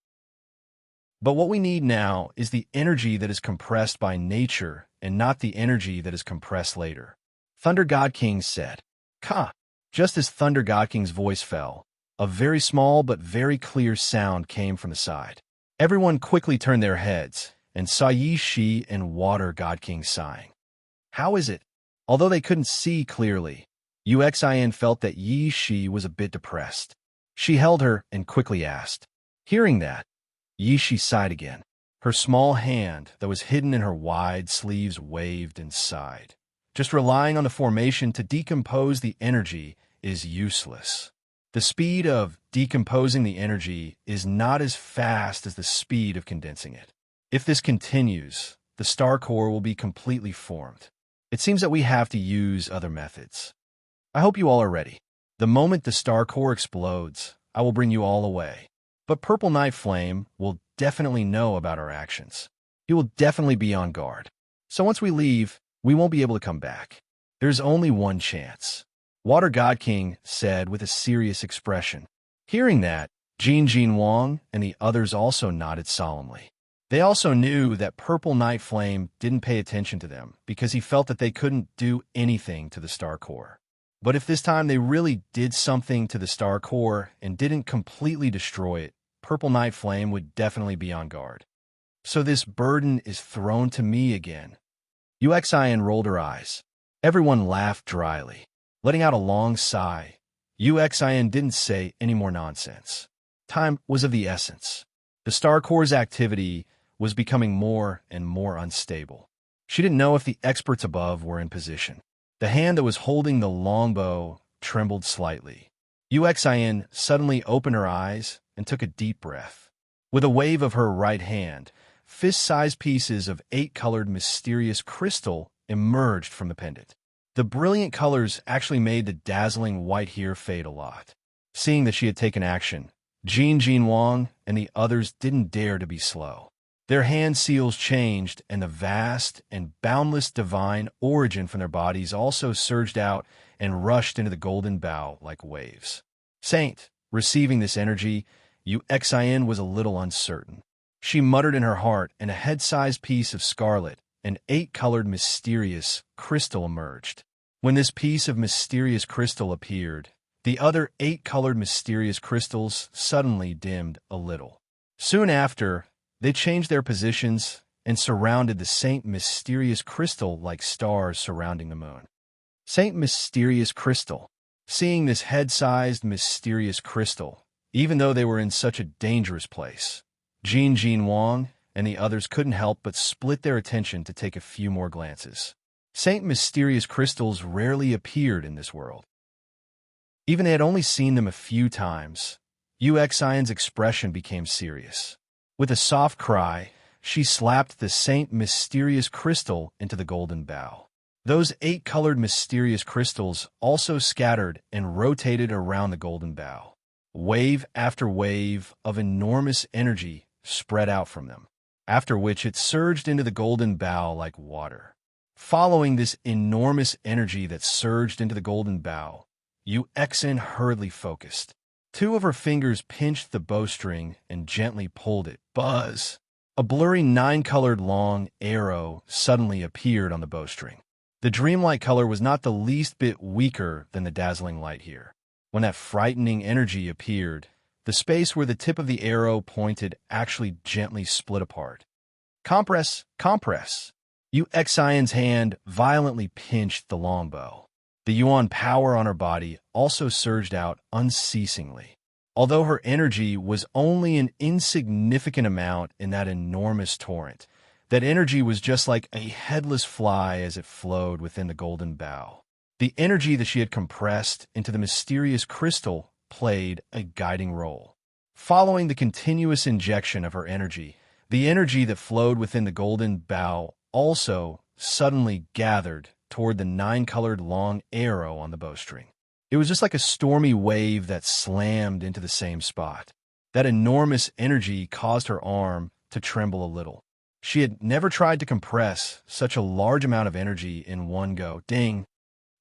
A: But what we need now is the energy that is compressed by nature and not the energy that is compressed later." Thunder God King said. "Ka!" Just as Thunder God King's voice fell, a very small but very clear sound came from the side. Everyone quickly turned their heads and saw Yi Shi and Water God King sighing. How is it? Although they couldn't see clearly, Uxin felt that Yi Shi was a bit depressed. She held her and quickly asked. Hearing that, Yi Shi sighed again. Her small hand that was hidden in her wide sleeves waved and sighed. Just relying on the formation to decompose the energy is useless. The speed of decomposing the energy is not as fast as the speed of condensing it. If this continues, the star core will be completely formed. It seems that we have to use other methods. I hope you all are ready. The moment the star core explodes, I will bring you all away. But Purple Night Flame will definitely know about our actions. He will definitely be on guard. So once we leave, We won't be able to come back. There's only one chance. Water God King said with a serious expression. Hearing that, Jin Wang and the others also nodded solemnly. They also knew that Purple Night Flame didn't pay attention to them because he felt that they couldn't do anything to the Star Core. But if this time they really did something to the Star Core and didn't completely destroy it, Purple Night Flame would definitely be on guard. So this burden is thrown to me again. Uxian rolled her eyes. Everyone laughed dryly. Letting out a long sigh, Uxian didn't say any more nonsense. Time was of the essence. The Star Core's activity was becoming more and more unstable. She didn't know if the experts above were in position. The hand that was holding the longbow trembled slightly. Uxian suddenly opened her eyes and took a deep breath. With a wave of her right hand, fist-sized pieces of 8-colored mysterious crystal emerged from the pendant. The brilliant colors actually made the dazzling white hair fade a lot. Seeing that she had taken action, Jin Wang and the others didn't dare to be slow. Their hand seals changed, and the vast and boundless divine origin from their bodies also surged out and rushed into the golden bow like waves. Saint, receiving this energy, Uxian was a little uncertain. She muttered in her heart, and a head-sized piece of scarlet, an 8-colored mysterious crystal emerged. When this piece of mysterious crystal appeared, the other 8-colored mysterious crystals suddenly dimmed a little. Soon after, they changed their positions and surrounded the Saint Mysterious Crystal like stars surrounding the moon. Saint Mysterious Crystal. Seeing this head-sized mysterious crystal, even though they were in such a dangerous place, Jin Wang and the others couldn't help but split their attention to take a few more glances. Saint Mysterious Crystals rarely appeared in this world. Even they had only seen them a few times, Uxian's expression became serious. With a soft cry, she slapped the Saint Mysterious Crystal into the golden bow. Those 8-colored mysterious crystals also scattered and rotated around the golden bow. Wave after wave of enormous energy spread out from them, after which it surged into the golden bow like water. Following this enormous energy that surged into the golden bow, Uxian hurriedly focused. 2 of her fingers pinched the bowstring and gently pulled it. Buzz! A blurry 9-colored long arrow suddenly appeared on the bowstring. The dreamlight color was not the least bit weaker than the dazzling light here. When that frightening energy appeared, the space where the tip of the arrow pointed actually gently split apart. Compress! Compress! Uxian's hand violently pinched the longbow. The Yuan power on her body also surged out unceasingly. Although her energy was only an insignificant amount in that enormous torrent, that energy was just like a headless fly as it flowed within the golden bow. The energy that she had compressed into the mysterious crystal played a guiding role. Following the continuous injection of her energy, the energy that flowed within the golden bow also suddenly gathered toward the 9-colored long arrow on the bowstring. It was just like a stormy wave that slammed into the same spot. That enormous energy caused her arm to tremble a little. She had never tried to compress such a large amount of energy in one go. Ding!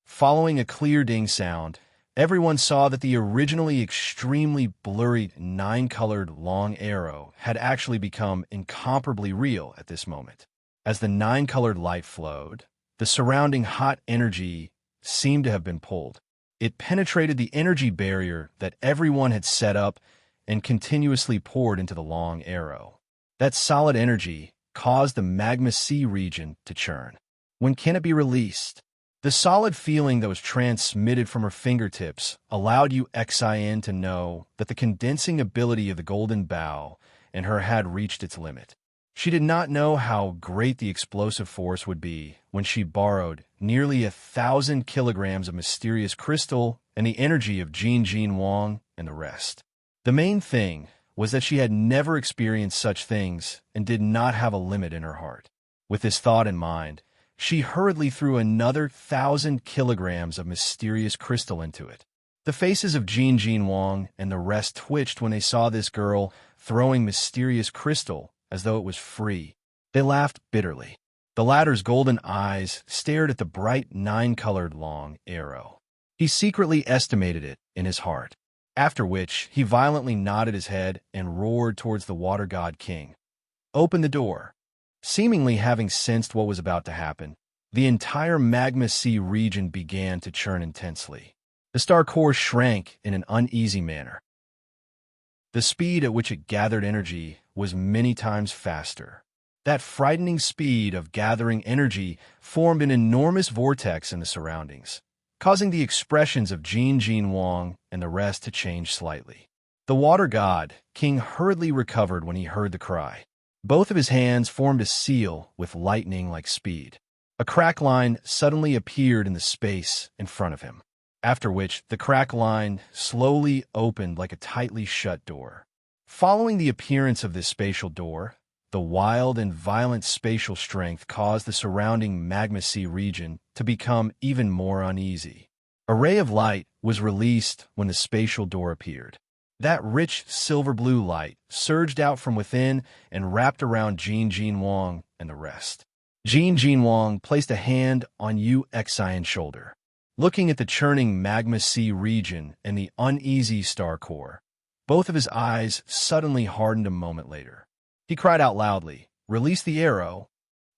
A: Following a clear ding sound, everyone saw that the originally extremely blurry 9-colored long arrow had actually become incomparably real at this moment. As the 9-colored light flowed, the surrounding hot energy seemed to have been pulled. It penetrated the energy barrier that everyone had set up and continuously poured into the long arrow. That solid energy caused the magma sea region to churn. When can it be released? The solid feeling that was transmitted from her fingertips allowed Uxian to know that the condensing ability of the golden bow in her had reached its limit. She did not know how great the explosive force would be when she borrowed nearly 1,000 kilograms of mysterious crystal and the energy of Jin Wang and the rest. The main thing was that she had never experienced such things and did not have a limit in her heart. With this thought in mind, she hurriedly threw another 1,000 kilograms of mysterious crystal into it. The faces of Jin Wang and the rest twitched when they saw this girl throwing mysterious crystal as though it was free. They laughed bitterly. The latter's golden eyes stared at the bright nine-colored long arrow. He secretly estimated it in his heart, after which he violently nodded his head and roared towards the water god king. "Open the door." Seemingly having sensed what was about to happen, the entire magma sea region began to churn intensely. The star core shrank in an uneasy manner. The speed at which it gathered energy was many times faster. That frightening speed of gathering energy formed an enormous vortex in the surroundings, causing the expressions of Jin Wang and the rest to change slightly. The water god, King, hurriedly recovered when he heard the cry. Both of his hands formed a seal with lightning-like speed. A crack line suddenly appeared in the space in front of him, after which the crack line slowly opened like a tightly shut door. Following the appearance of this spatial door, the wild and violent spatial strength caused the surrounding magma sea region to become even more uneasy. A ray of light was released when the spatial door appeared. That rich silver-blue light surged out from within and wrapped around Jin Wang and the rest. Jin Wang placed a hand on Yu Xian's shoulder. Looking at the churning magma sea region and the uneasy star core, both of his eyes suddenly hardened a moment later. He cried out loudly, "Release the arrow!"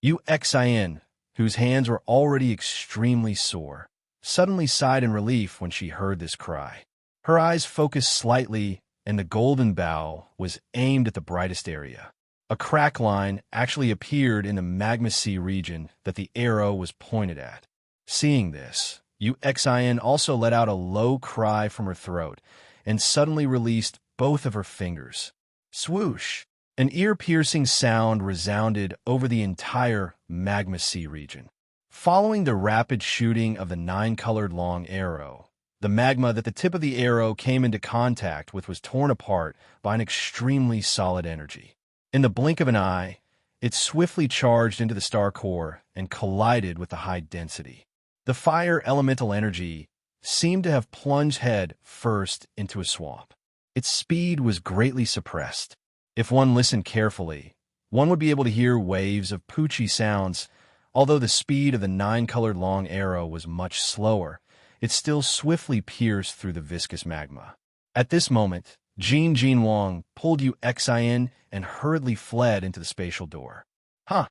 A: Yu Xian, whose hands were already extremely sore, suddenly sighed in relief when she heard this cry. Her eyes focused slightly, and the golden bow was aimed at the brightest area. A crack line actually appeared in the magma sea region that the arrow was pointed at. Seeing this, Yu Xian also let out a low cry from her throat and suddenly released both of her fingers. Swoosh! An ear-piercing sound resounded over the entire magma sea region. Following the rapid shooting of the nine-colored long arrow, the magma that the tip of the arrow came into contact with was torn apart by an extremely solid energy. In the blink of an eye, it swiftly charged into the star core and collided with the high density. The fire elemental energy seemed to have plunged head first into a swamp. Its speed was greatly suppressed. If one listened carefully, one would be able to hear waves of poochie sounds. Although the speed of the nine-colored long arrow was much slower, it still swiftly pierced through the viscous magma. At this moment, Jin Wang pulled Yu Xian and hurriedly fled into the spatial door. The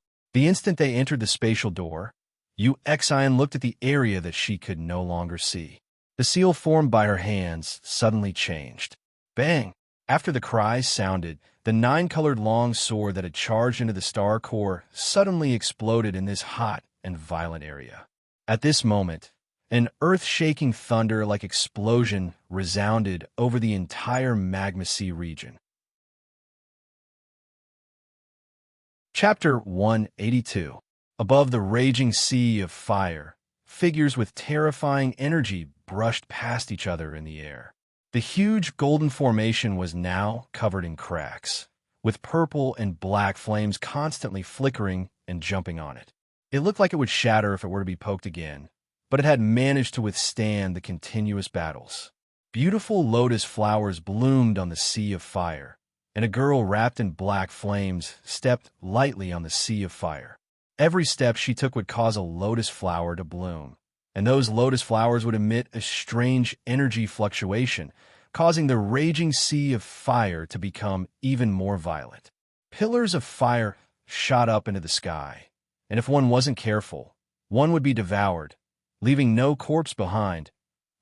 A: instant they entered the spatial door, Yu Xian looked at the area that she could no longer see. The seal formed by her hands suddenly changed. Bang! After the cries sounded, the nine-colored long sword that had charged into the star core suddenly exploded in this hot and violent area. At this moment, an earth-shaking thunder-like explosion resounded over the entire magma sea region. Chapter 182. Above the raging sea of fire, figures with terrifying energy brushed past each other in the air. The huge golden formation was now covered in cracks, with purple and black flames constantly flickering and jumping on it. It looked like it would shatter if it were to be poked again, but it had managed to withstand the continuous battles. Beautiful lotus flowers bloomed on the sea of fire, and a girl wrapped in black flames stepped lightly on the sea of fire. Every step she took would cause a lotus flower to bloom, and those lotus flowers would emit a strange energy fluctuation, causing the raging sea of fire to become even more violent. Pillars of fire shot up into the sky, and if one wasn't careful, one would be devoured, leaving no corpse behind.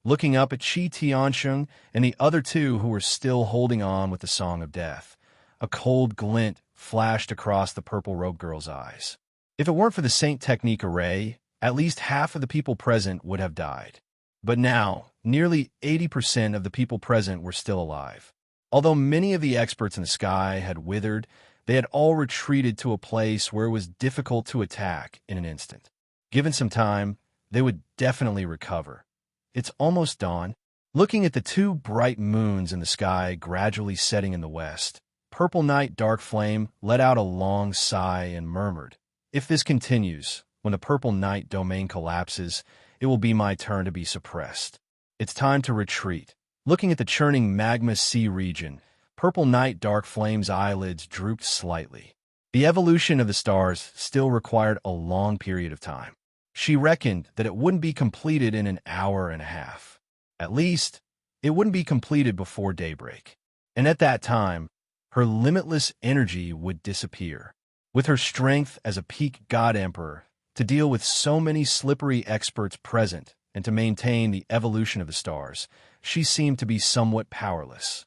A: Looking up at Qi Tiansheng and the other two who were still holding on with the Song of Death, a cold glint flashed across the purple-robed girl's eyes. If it weren't for the Saint Technique array, at least half of the people present would have died. But now, nearly 80% of the people present were still alive. Although many of the experts in the sky had withered, they had all retreated to a place where it was difficult to attack in an instant. Given some time, they would definitely recover. It's almost dawn. Looking at the two bright moons in the sky gradually setting in the west, Purple Knight Dark Flame let out a long sigh and murmured, "If this continues, when the Purple Knight domain collapses, it will be my turn to be suppressed. It's time to retreat." Looking at the churning magma sea region, Purple Knight Dark Flame's eyelids drooped slightly. The evolution of the stars still required a long period of time. She reckoned that it wouldn't be completed in an hour and a half. At least, it wouldn't be completed before daybreak. And at that time, her limitless energy would disappear. With her strength as a peak god emperor, to deal with so many slippery experts present and to maintain the evolution of the stars, she seemed to be somewhat powerless.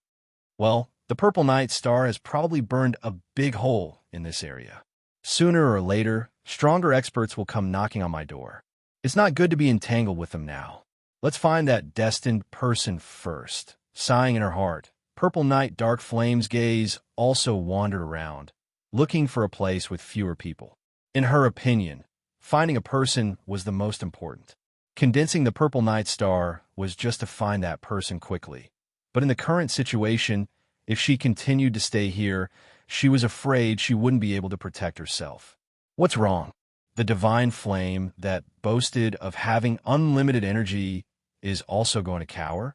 A: Well, the purple night star has probably burned a big hole in this area. Sooner or later, stronger experts will come knocking on my door. It's not good to be entangled with them now. Let's find that destined person first. Sighing in her heart, Purple Night Dark Flame's gaze also wandered around, looking for a place with fewer people. In her opinion, finding a person was the most important. Condensing the Purple Night Star was just to find that person quickly. But in the current situation, if she continued to stay here, she was afraid she wouldn't be able to protect herself. What's wrong? The divine flame that boasted of having unlimited energy is also going to cower?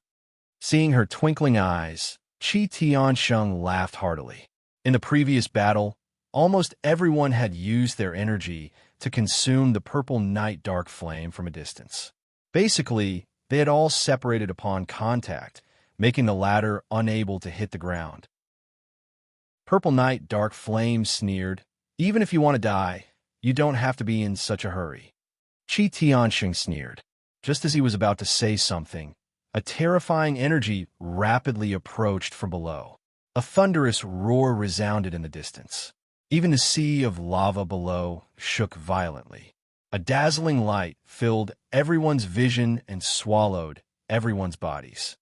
A: Seeing her twinkling eyes, Qi Tiansheng laughed heartily. In the previous battle, almost everyone had used their energy to consume the purple night dark flame from a distance. Basically, they had all separated upon contact, making the latter unable to hit the ground. Purple Night Dark Flame sneered, "Even if you want to die, you don't have to be in such a hurry." Qi Tianxing sneered. Just as he was about to say something, a terrifying energy rapidly approached from below. A thunderous roar resounded in the distance. Even the sea of lava below shook violently. A dazzling light filled everyone's vision and swallowed everyone's bodies.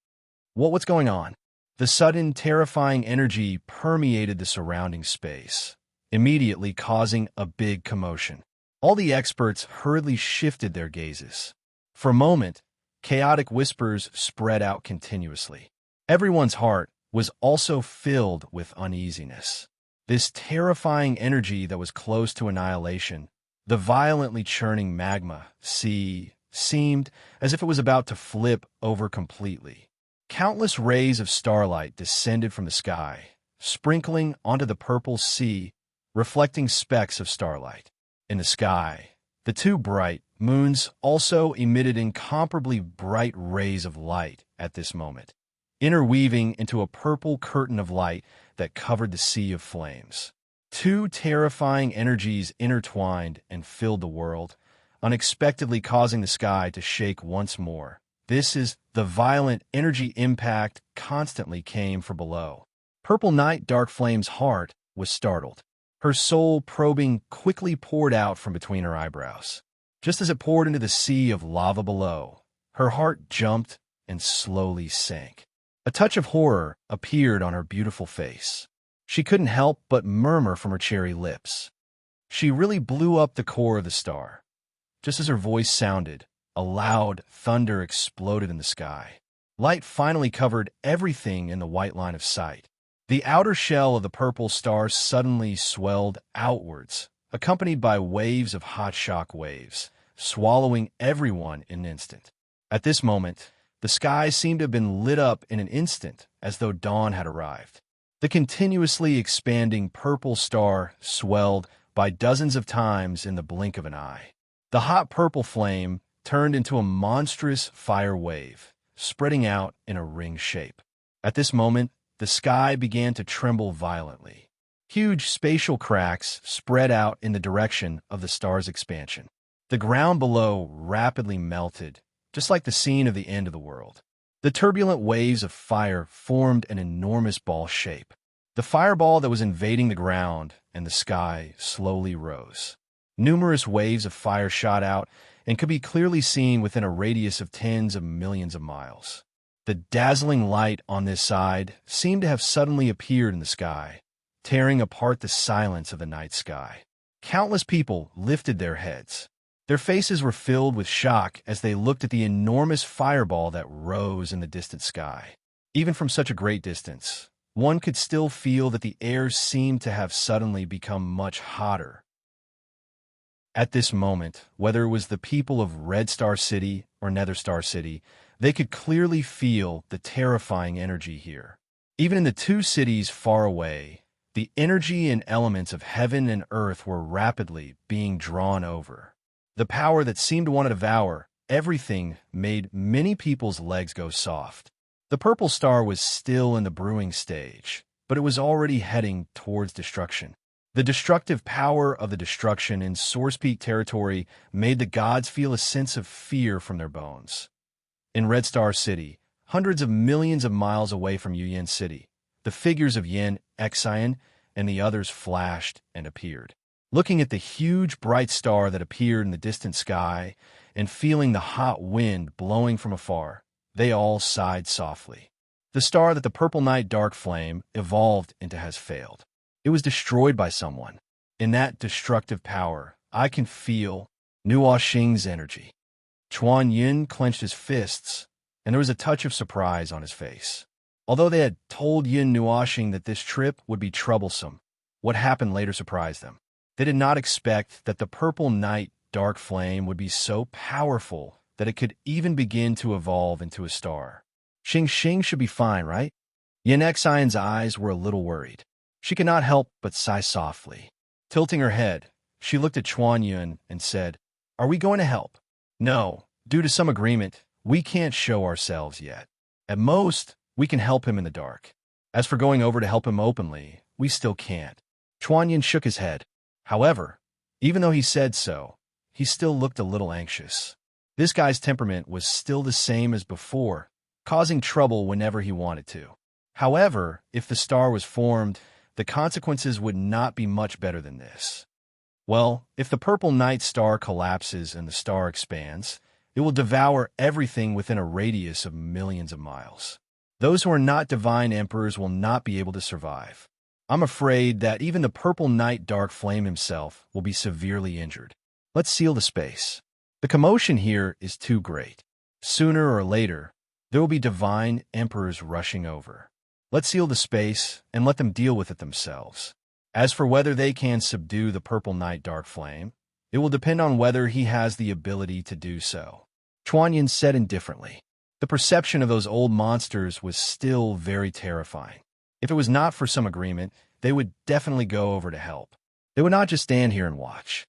A: What's going on? The sudden, terrifying energy permeated the surrounding space, immediately causing a big commotion. All the experts hurriedly shifted their gazes. For a moment, chaotic whispers spread out continuously. Everyone's heart was also filled with uneasiness. This terrifying energy that was close to annihilation, the violently churning magma sea, seemed as if it was about to flip over completely. Countless rays of starlight descended from the sky, sprinkling onto the purple sea, reflecting specks of starlight. In the sky, the two bright moons also emitted incomparably bright rays of light at this moment, interweaving into a purple curtain of light that covered the sea of flames. Two terrifying energies intertwined and filled the world, unexpectedly causing the sky to shake once more. This is the violent energy impact constantly came from below. Purple Night Dark Flame's heart was startled. Her soul probing quickly poured out from between her eyebrows. Just as it poured into the sea of lava below, her heart jumped and slowly sank. A touch of horror appeared on her beautiful face. She couldn't help but murmur from her cherry lips. She really blew up the core of the star. Just as her voice sounded, a loud thunder exploded in the sky. Light finally covered everything in the white line of sight. The outer shell of the purple star suddenly swelled outwards, accompanied by waves of hot shock waves, swallowing everyone in an instant. At this moment, the sky seemed to have been lit up in an instant, as though dawn had arrived. The continuously expanding purple star swelled by dozens of times in the blink of an eye. The hot purple flame turned into a monstrous fire wave, spreading out in a ring shape. At this moment, the sky began to tremble violently. Huge spatial cracks spread out in the direction of the star's expansion. The ground below rapidly melted, just like the scene of the end of the world. The turbulent waves of fire formed an enormous ball shape. The fireball that was invading the ground and the sky slowly rose. Numerous waves of fire shot out and could be clearly seen within a radius of tens of millions of miles. The dazzling light on this side seemed to have suddenly appeared in the sky, tearing apart the silence of the night sky. Countless people lifted their heads. Their faces were filled with shock as they looked at the enormous fireball that rose in the distant sky. Even from such a great distance, one could still feel that the air seemed to have suddenly become much hotter. At this moment, whether it was the people of Red Star City or Nether Star City, they could clearly feel the terrifying energy here. Even in the two cities far away, The energy and elements of heaven and earth were rapidly being drawn over. The power that seemed to want to devour everything made many people's legs go soft. The purple star was still in the brewing stage, but it was already heading towards destruction. The destructive power of the destruction in Source Peak territory made the gods feel a sense of fear from their bones. In Red Star City, hundreds of millions of miles away from Yuyan City, the figures of Yin, Exion, and the others flashed and appeared. Looking at the huge bright star that appeared in the distant sky and feeling the hot wind blowing from afar, they all sighed softly. The star that the purple night dark flame evolved into has failed. It was destroyed by someone. In that destructive power, I can feel Nuo Xing's energy. Chuan Yin clenched his fists, and there was a touch of surprise on his face. Although they had told Yin Nuoxing that this trip would be troublesome, what happened later surprised them. They did not expect that the purple night dark flame would be so powerful that it could even begin to evolve into a star. Xing should be fine, right? Yin Exion's eyes were a little worried. She could not help but sigh softly. Tilting her head, she looked at Chuan Yun and said, "Are we going to help?" "No, due to some agreement, we can't show ourselves yet. At most, we can help him in the dark. As for going over to help him openly, we still can't." Chuan Yin shook his head. However, even though he said so, he still looked a little anxious. This guy's temperament was still the same as before, causing trouble whenever he wanted to. However, if the star was formed, the consequences would not be much better than this. Well, if the purple night star collapses and the star expands, it will devour everything within a radius of millions of miles. Those who are not divine emperors will not be able to survive. I'm afraid that even the purple night dark flame himself will be severely injured. Let's seal the space. The commotion here is too great. Sooner or later, there will be divine emperors rushing over. Let's seal the space and let them deal with it themselves. As for whether they can subdue the purple night dark flame, it will depend on whether he has the ability to do so. Chuan Yin said indifferently. The perception of those old monsters was still very terrifying. If it was not for some agreement, they would definitely go over to help. They would not just stand here and watch.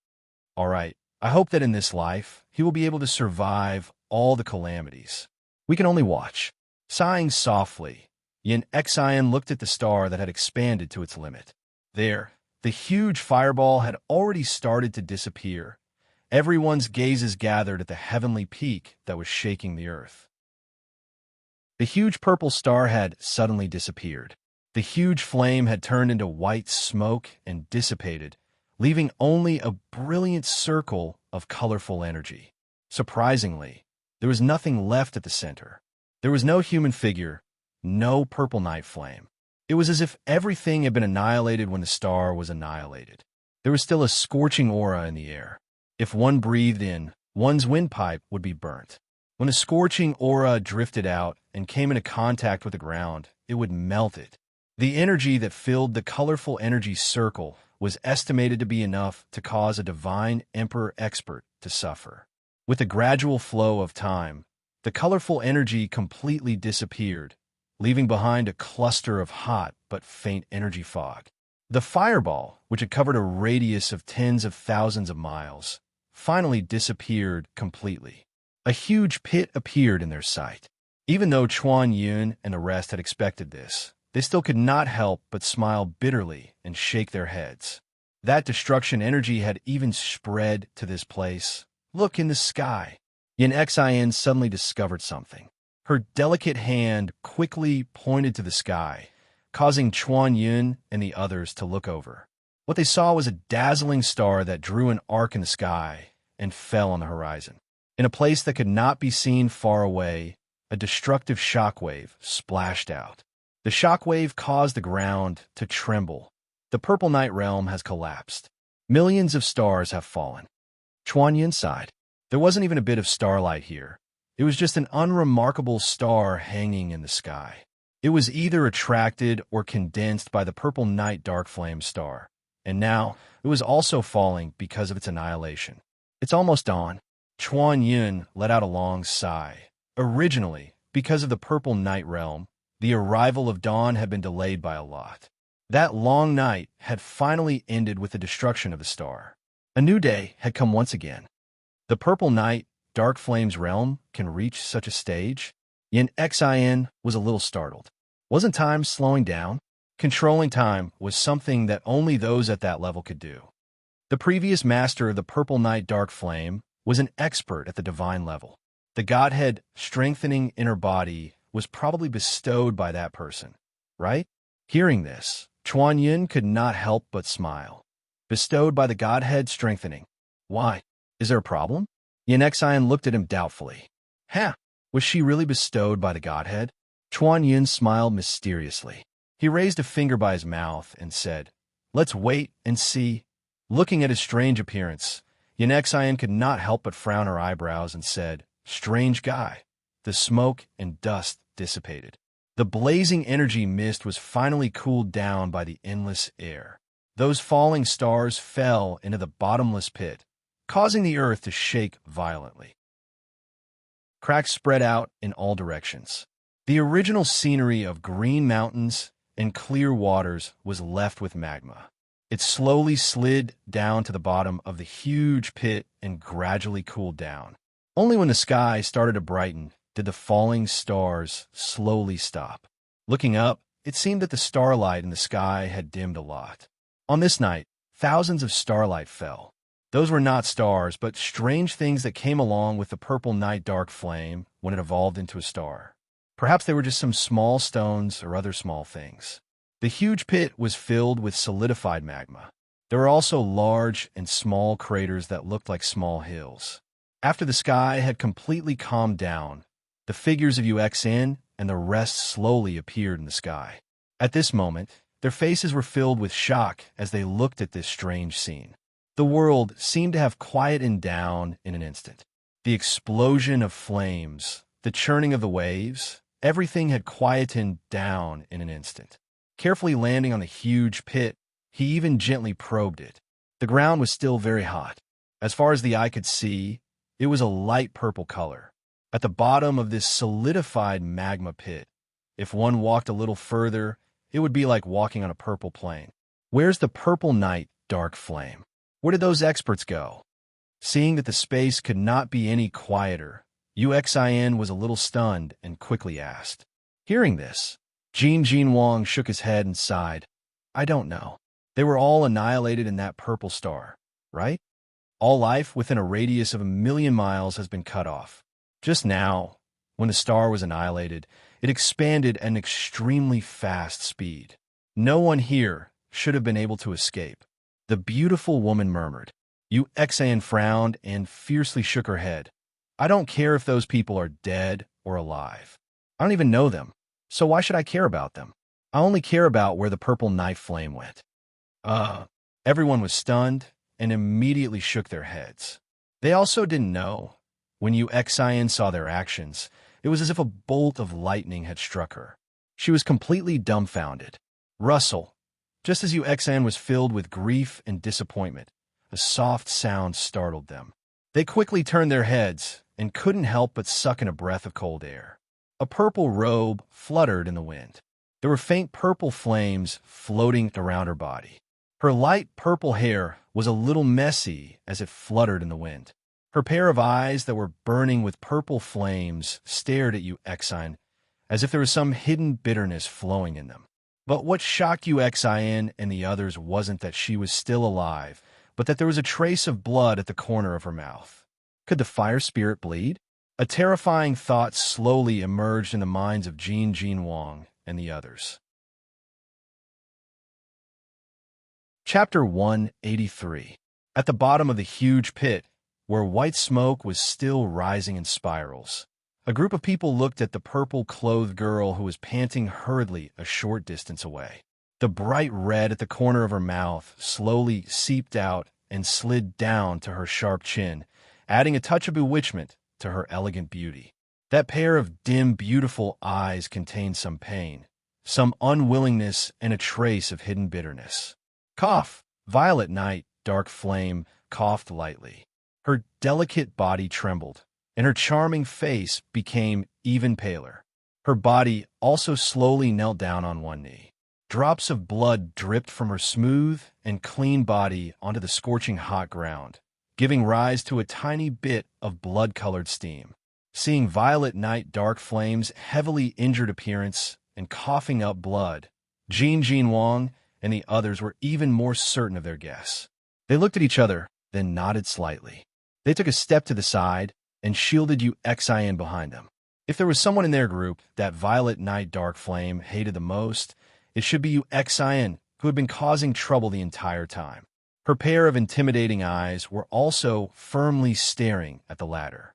A: All right, I hope that in this life, he will be able to survive all the calamities. We can only watch. Sighing softly, Yin Exion looked at the star that had expanded to its limit. There, the huge fireball had already started to disappear. Everyone's gazes gathered at the heavenly peak that was shaking the earth. The huge purple star had suddenly disappeared. The huge flame had turned into white smoke and dissipated, leaving only a brilliant circle of colorful energy. Surprisingly, there was nothing left at the center. There was no human figure, no purple night flame. It was as if everything had been annihilated when the star was annihilated. There was still a scorching aura in the air. If one breathed in, one's windpipe would be burnt. When the scorching aura drifted out and came into contact with the ground, it would melt it. The energy that filled the colorful energy circle was estimated to be enough to cause a divine emperor expert to suffer. With the gradual flow of time, the colorful energy completely disappeared, leaving behind a cluster of hot but faint energy fog. The fireball, which had covered a radius of tens of thousands of miles, finally disappeared completely. A huge pit appeared in their sight. Even though Chuan Yun and the rest had expected this, they still could not help but smile bitterly and shake their heads. That destruction energy had even spread to this place. Look in the sky. Yin Exion suddenly discovered something. Her delicate hand quickly pointed to the sky, causing Chuan Yun and the others to look over. What they saw was a dazzling star that drew an arc in the sky and fell on the horizon. In a place that could not be seen far away, a destructive shockwave splashed out. The shockwave caused the ground to tremble. The purple night realm has collapsed. Millions of stars have fallen. Chuan Yin sighed. There wasn't even a bit of starlight here. It was just an unremarkable star hanging in the sky. It was either attracted or condensed by the purple night dark flame star, and now it was also falling because of its annihilation. It's almost dawn. Chuan Yin let out a long sigh. Originally, because of the purple night realm, the arrival of dawn had been delayed by a lot. That long night had finally ended with the destruction of the star. A new day had come once again. The purple night, dark flame's realm, can reach such a stage? Yin Xin was a little startled. Wasn't time slowing down? Controlling time was something that only those at that level could do. The previous master of the purple night dark flame was an expert at the divine level. The godhead strengthening inner body was probably bestowed by that person, right? Hearing this, Chuan Yin could not help but smile. Bestowed by the godhead strengthening. Why? Is there a problem? Yin Xin looked at him doubtfully. Ha! Was she really bestowed by the godhead? Chuan Yin smiled mysteriously. He raised a finger by his mouth and said, "Let's wait and see." Looking at his strange appearance, Yin Xin could not help but frown her eyebrows and said, "Strange guy." The smoke and dust dissipated. The blazing energy mist was finally cooled down by the endless air. Those falling stars fell into the bottomless pit, causing the earth to shake violently. Cracks spread out in all directions. The original scenery of green mountains and clear waters was left with magma. It slowly slid down to the bottom of the huge pit and gradually cooled down. Only when the sky started to brighten did the falling stars slowly stop. Looking up, it seemed that the starlight in the sky had dimmed a lot. On this night, thousands of starlight fell. Those were not stars, but strange things that came along with the purple night dark flame when it evolved into a star. Perhaps they were just some small stones or other small things. The huge pit was filled with solidified magma. There were also large and small craters that looked like small hills. After the sky had completely calmed down, the figures of UXN and the rest slowly appeared in the sky. At this moment, their faces were filled with shock as they looked at this strange scene. The world seemed to have quietened down in an instant. The explosion of flames, the churning of the waves, everything had quietened down in an instant. Carefully landing on the huge pit, he even gently probed it. The ground was still very hot. As far as the eye could see, it was a light purple color. At the bottom of this solidified magma pit, if one walked a little further, it would be like walking on a purple plain. Where's the purple night dark flame? Where did those experts go? Seeing that the space could not be any quieter, UXIN was a little stunned and quickly asked. Hearing this, Jin Wang shook his head and sighed. I don't know. They were all annihilated in that purple star, right? All life within a radius of 1,000,000 miles has been cut off. Just now, when the star was annihilated, it expanded at an extremely fast speed. No one here should have been able to escape. The beautiful woman murmured. UXIN frowned and fiercely shook her head. I don't care if those people are dead or alive. I don't even know them, so why should I care about them? I only care about where the purple night flame went. Everyone was stunned and immediately shook their heads. They also didn't know. When UXIN saw their actions, it was as if a bolt of lightning had struck her. She was completely dumbfounded. Russell, just as UXIN was filled with grief and disappointment, a soft sound startled them. They quickly turned their heads and couldn't help but suck in a breath of cold air. A purple robe fluttered in the wind. There were faint purple flames floating around her body. Her light purple hair was a little messy as it fluttered in the wind. Her pair of eyes that were burning with purple flames stared at UXIN as if there was some hidden bitterness flowing in them. But what shocked UXIN and the others wasn't that she was still alive, but that there was a trace of blood at the corner of her mouth. Could the fire spirit bleed? A terrifying thought slowly emerged in the minds of Jin Wang and the others. Chapter 183. At the bottom of the huge pit, where white smoke was still rising in spirals, a group of people looked at the purple-clothed girl who was panting hurriedly a short distance away. The bright red at the corner of her mouth slowly seeped out and slid down to her sharp chin, adding a touch of bewitchment to her elegant beauty. That pair of dim, beautiful eyes contained some pain, some unwillingness, and a trace of hidden bitterness. Cough! Violet Night, dark flame, coughed lightly. Her delicate body trembled, and her charming face became even paler. Her body also slowly knelt down on one knee. Drops of blood dripped from her smooth and clean body onto the scorching hot ground, giving rise to a tiny bit of blood-colored steam. Seeing Violet Night Dark Flame's heavily injured appearance and coughing up blood, Jin Wang and the others were even more certain of their guess. They looked at each other, then nodded slightly. They took a step to the side and shielded Xin behind them. If there was someone in their group that Violet Night Dark Flame hated the most, it should be Xin, who had been causing trouble the entire time. Her pair of intimidating eyes were also firmly staring at the latter.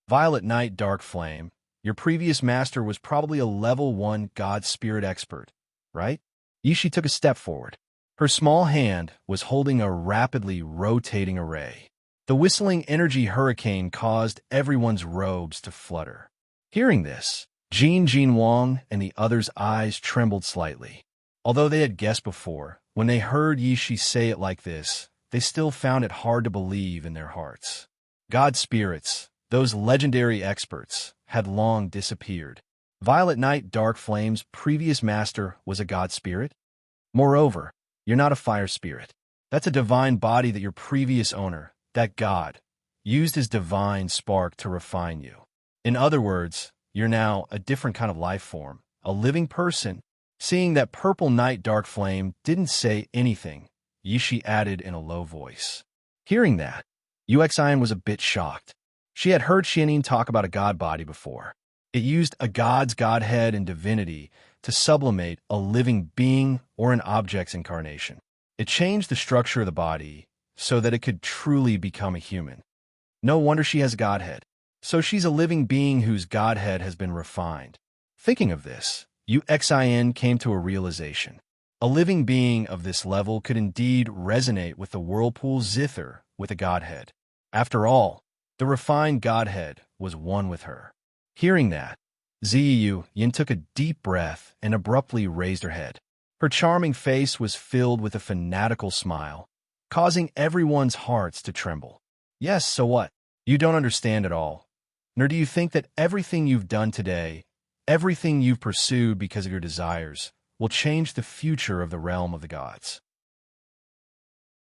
A: Violet Night Dark Flame, your previous master was probably a level 1 God Spirit expert, right? Yishi took a step forward. Her small hand was holding a rapidly rotating array. The whistling energy hurricane caused everyone's robes to flutter. Hearing this, Jin Wang and the others' eyes trembled slightly. Although they had guessed before, when they heard Yishi say it like this, they still found it hard to believe in their hearts. God spirits, those legendary experts, had long disappeared. Violet Night Dark Flame's previous master was a god spirit? Moreover, you're not a fire spirit. That's a divine body that your previous owner, that god, used his divine spark to refine you. In other words, you're now a different kind of life form, a living person. Seeing that Purple Night Dark Flame didn't say anything, Yishi added in a low voice. Hearing that, Xin was a bit shocked. She had heard Xianyin talk about a god body before. It used a god's godhead and divinity to sublimate a living being or an object's incarnation. It changed the structure of the body so that it could truly become a human. No wonder she has godhead. So she's a living being whose godhead has been refined. Thinking of this, Xin came to a realization. A living being of this level could indeed resonate with the whirlpool zither with a godhead. After all, the refined godhead was one with her. Hearing that, Ziyu Yin took a deep breath and abruptly raised her head. Her charming face was filled with a fanatical smile, causing everyone's hearts to tremble. Yes, so what? You don't understand at all. Nor do you think that everything you've done today, everything you've pursued because of your desires, will change the future of the realm of the gods.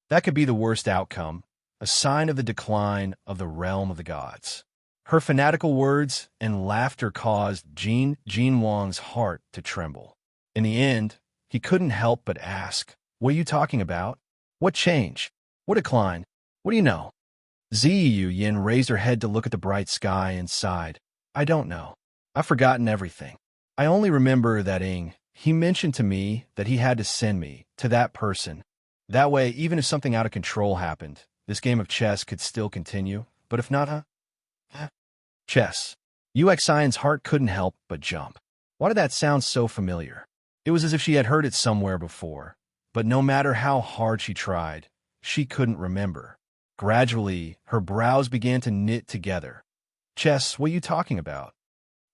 A: That could be the worst outcome, a sign of the decline of the realm of the gods. Her fanatical words and laughter caused Jin Wang's heart to tremble. In the end, he couldn't help but ask, "What are you talking about? What change? What decline? What do you know?" Ziyu Yin raised her head to look at the bright sky and sighed. "I don't know. I've forgotten everything. I only remember that he mentioned to me that he had to send me to that person. That way, even if something out of control happened, this game of chess could still continue. But if not, Chess. Xion's heart couldn't help but jump. Why did that sound so familiar? It was as if she had heard it somewhere before, but no matter how hard she tried, she couldn't remember. Gradually, her brows began to knit together. "Chess, what are you talking about?"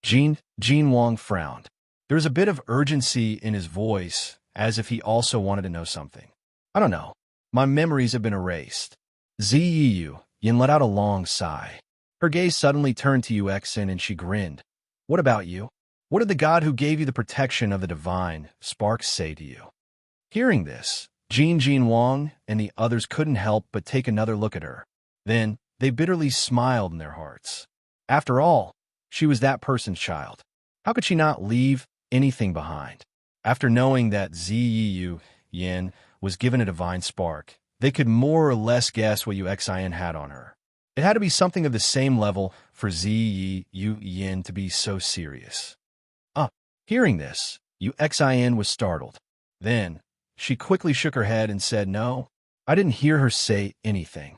A: Jin Wang frowned. There was a bit of urgency in his voice, as if he also wanted to know something. "I don't know. My memories have been erased." Ziyu Yin let out a long sigh. Her gaze suddenly turned to Xin and she grinned. "What about you? What did the god who gave you the protection of the divine sparks say to you?" Hearing this, Jin Wang and the others couldn't help but take another look at her. Then, they bitterly smiled in their hearts. After all, she was that person's child. How could she not leave anything behind? After knowing that Ziyu Yin was given a divine spark, they could more or less guess what Xin had on her. It had to be something of the same level for Ziyu Yin to be so serious. Hearing this, Xin was startled. Then, she quickly shook her head and said, "No, I didn't hear her say anything."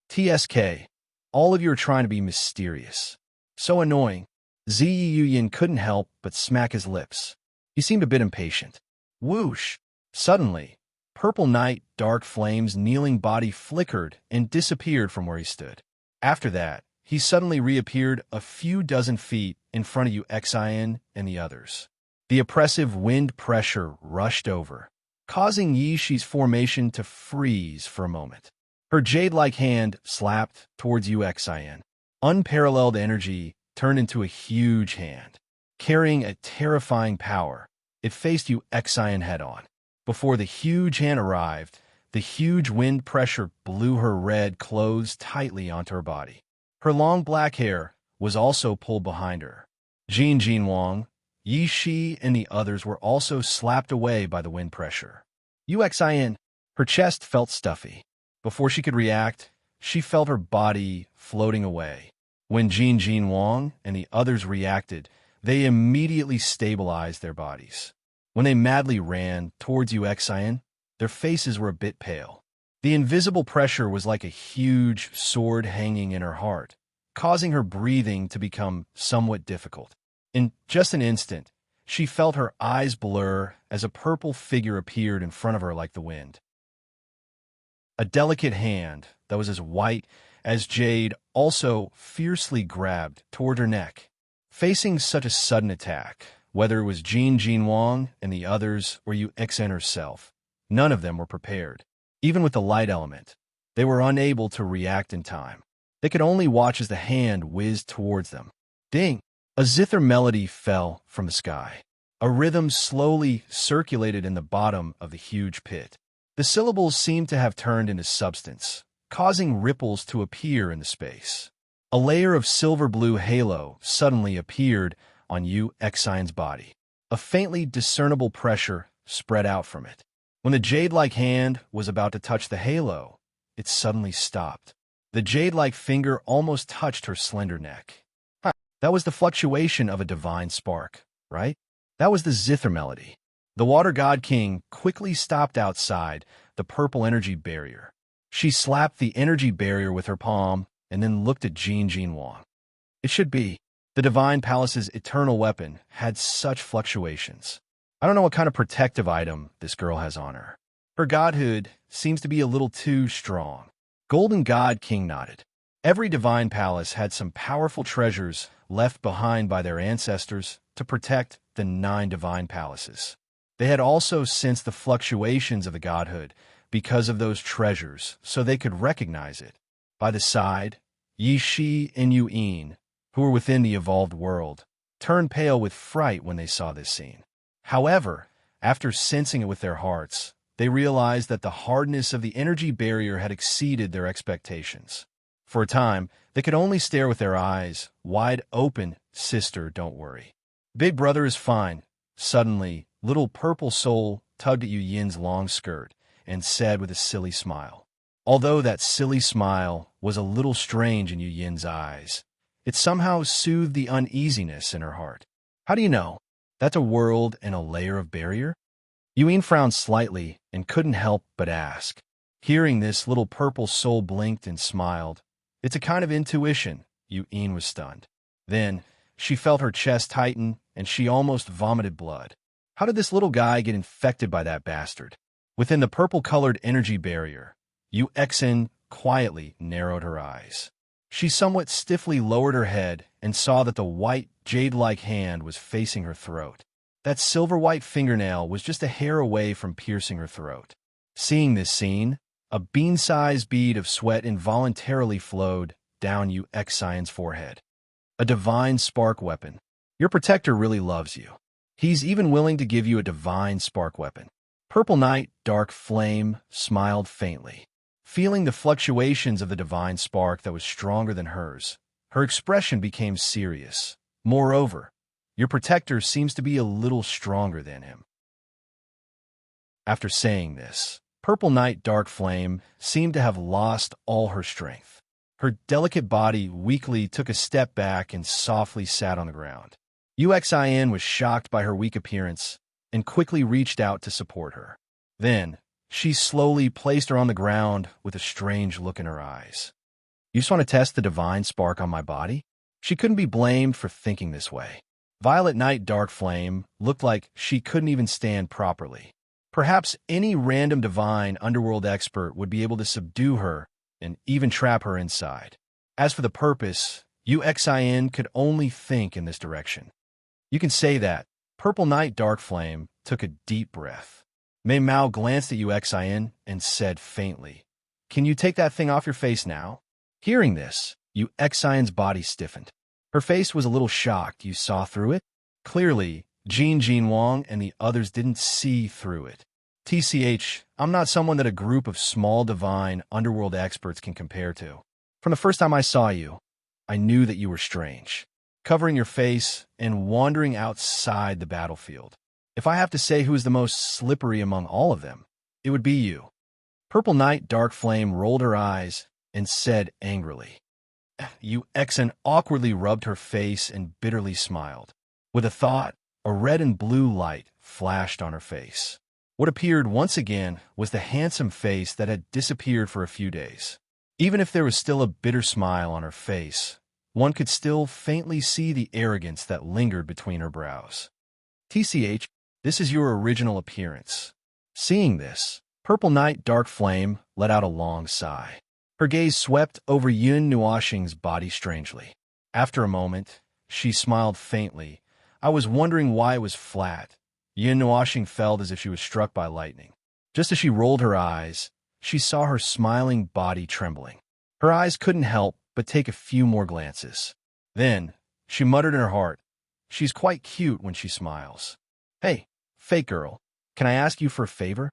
A: "TSK, all of you are trying to be mysterious. So annoying." Ziyu Yin couldn't help but smack his lips. He seemed a bit impatient. Whoosh! Suddenly, Purple Night Dark Flame's kneeling body flickered and disappeared from where he stood. After that, he suddenly reappeared a few dozen feet in front of Xin and the others. The oppressive wind pressure rushed over, causing Yishi's formation to freeze for a moment. Her jade-like hand slapped towards Xin. Unparalleled energy turned into a huge hand, carrying a terrifying power, It faced Xian head-on. Before the huge hand arrived, the huge wind pressure blew her red clothes tightly onto her body. Her long black hair was also pulled behind her. Jin Wang, Yi Shi, and the others were also slapped away by the wind pressure. Xian, her chest felt stuffy. Before she could react, she felt her body floating away. When Jin Wang and the others reacted, they immediately stabilized their bodies. When they madly ran towards Xian, their faces were a bit pale. The invisible pressure was like a huge sword hanging in her heart, causing her breathing to become somewhat difficult. In just an instant, she felt her eyes blur as a purple figure appeared in front of her like the wind. A delicate hand that was as white as jade also fiercely grabbed toward her neck. Facing such a sudden attack, whether it was Jin Wang and the others or Xian herself, none of them were prepared. Even with the light element, they were unable to react in time. They could only watch as the hand whizzed towards them. Ding! A zither melody fell from the sky. A rhythm slowly circulated in the bottom of the huge pit. The syllables seemed to have turned into substance, causing ripples to appear in the space. A layer of silver-blue halo suddenly appeared on Xian's body. A faintly discernible pressure spread out from it. When the jade-like hand was about to touch the halo, it suddenly stopped. The jade-like finger almost touched her slender neck. That was the fluctuation of a divine spark, right? That was the zither melody. The Water God King quickly stopped outside the purple energy barrier. She slapped the energy barrier with her palm and then looked at Jin Wang. It should be. The Divine Palace's eternal weapon had such fluctuations. I don't know what kind of protective item this girl has on her. Her godhood seems to be a little too strong. Golden God King nodded. Every Divine Palace had some powerful treasures left behind by their ancestors to protect the 9 Divine Palaces. They had also sensed the fluctuations of the godhood because of those treasures, so they could recognize it. By the side, Yi Shi and Yin, who were within the evolved world, turned pale with fright when they saw this scene. However, after sensing it with their hearts, they realized that the hardness of the energy barrier had exceeded their expectations. For a time, they could only stare with their eyes wide open. Sister, don't worry. Big brother is fine. Suddenly, little purple soul tugged at Yin's long skirt and said with a silly smile. Although that silly smile was a little strange in Yin's eyes, it somehow soothed the uneasiness in her heart. How do you know? That's a world and a layer of barrier? Yin frowned slightly and couldn't help but ask. Hearing this, little purple soul blinked and smiled. It's a kind of intuition. Yin was stunned. Then, she felt her chest tighten and she almost vomited blood. How did this little guy get infected by that bastard? Within the purple-colored energy barrier, Xian quietly narrowed her eyes. She somewhat stiffly lowered her head and saw that the white, jade-like hand was facing her throat. That silver-white fingernail was just a hair away from piercing her throat. Seeing this scene, a bean-sized bead of sweat involuntarily flowed down Xian's forehead. A divine spark weapon. Your protector really loves you. He's even willing to give you a divine spark weapon. Purple Knight, Dark Flame, smiled faintly. Feeling the fluctuations of the divine spark that was stronger than hers, her expression became serious. Moreover, your protector seems to be a little stronger than him. After saying this, Purple Knight Dark Flame seemed to have lost all her strength. Her delicate body weakly took a step back and softly sat on the ground. Xian was shocked by her weak appearance and quickly reached out to support her. Then, she slowly placed her on the ground with a strange look in her eyes. You just want to test the divine spark on my body? She couldn't be blamed for thinking this way. Violet Knight Dark Flame looked like she couldn't even stand properly. Perhaps any random divine underworld expert would be able to subdue her and even trap her inside. As for the purpose, Xian could only think in this direction. You can say that. Purple Knight Dark Flame took a deep breath. Mei Mao glanced at Xian and said faintly, "Can you take that thing off your face now?" Hearing this, Xian's body stiffened. Her face was a little shocked. You saw through it? Clearly, Jin Wang and the others didn't see through it. I'm not someone that a group of small divine underworld experts can compare to. From the first time I saw you, I knew that you were strange, covering your face and wandering outside the battlefield. If I have to say who is the most slippery among all of them, it would be you. Purple Knight Dark Flame rolled her eyes and said angrily, "You ex," and awkwardly rubbed her face and bitterly smiled. With a thought, a red and blue light flashed on her face. What appeared once again was the handsome face that had disappeared for a few days. Even if there was still a bitter smile on her face, one could still faintly see the arrogance that lingered between her brows. This is your original appearance." Seeing this, Purple Knight Dark Flame let out a long sigh. Her gaze swept over Yun Nuoxing's body strangely. After a moment, she smiled faintly. I was wondering why it was flat. Yun Nuoxing felt as if she was struck by lightning. Just as she rolled her eyes, she saw her smiling body trembling. Her eyes couldn't help but take a few more glances. Then, she muttered in her heart, "She's quite cute when she smiles." "Hey, fake girl, can I ask you for a favor?"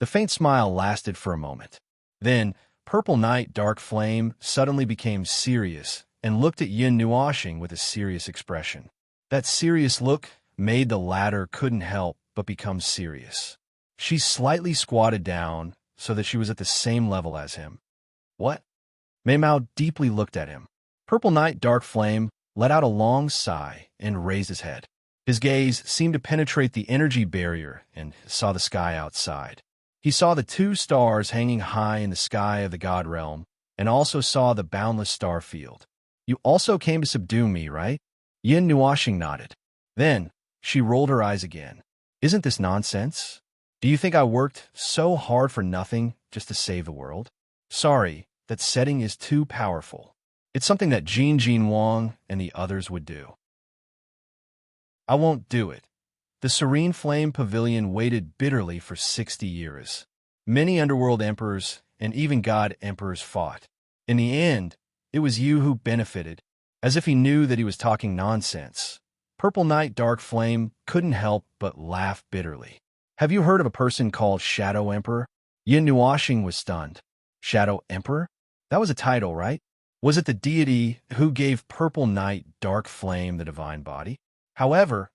A: The faint smile lasted for a moment. Then, Purple Knight Dark Flame suddenly became serious and looked at Yun Nuoxing with a serious expression. That serious look made the latter couldn't help but become serious. She slightly squatted down so that she was at the same level as him. "What?" Mei Mao deeply looked at him. Purple Knight Dark Flame let out a long sigh and raised his head. His gaze seemed to penetrate the energy barrier and saw the sky outside. He saw the 2 stars hanging high in the sky of the God Realm, and also saw the boundless star field. "You also came to subdue me, right?" Yun Nuoxing nodded. Then, she rolled her eyes again. "Isn't this nonsense? Do you think I worked so hard for nothing just to save the world? Sorry, that setting is too powerful. It's something that Jin Wang and the others would do. I won't do it." The Serene Flame Pavilion waited bitterly for 60 years. Many underworld emperors and even god emperors fought. In the end, it was you who benefited. As if he knew that he was talking nonsense, Purple Knight Dark Flame couldn't help but laugh bitterly. "Have you heard of a person called Shadow Emperor?" Yun Nuoxing was stunned. Shadow Emperor? That was a title, right? Was it the deity who gave Purple Knight Dark Flame the divine body? However,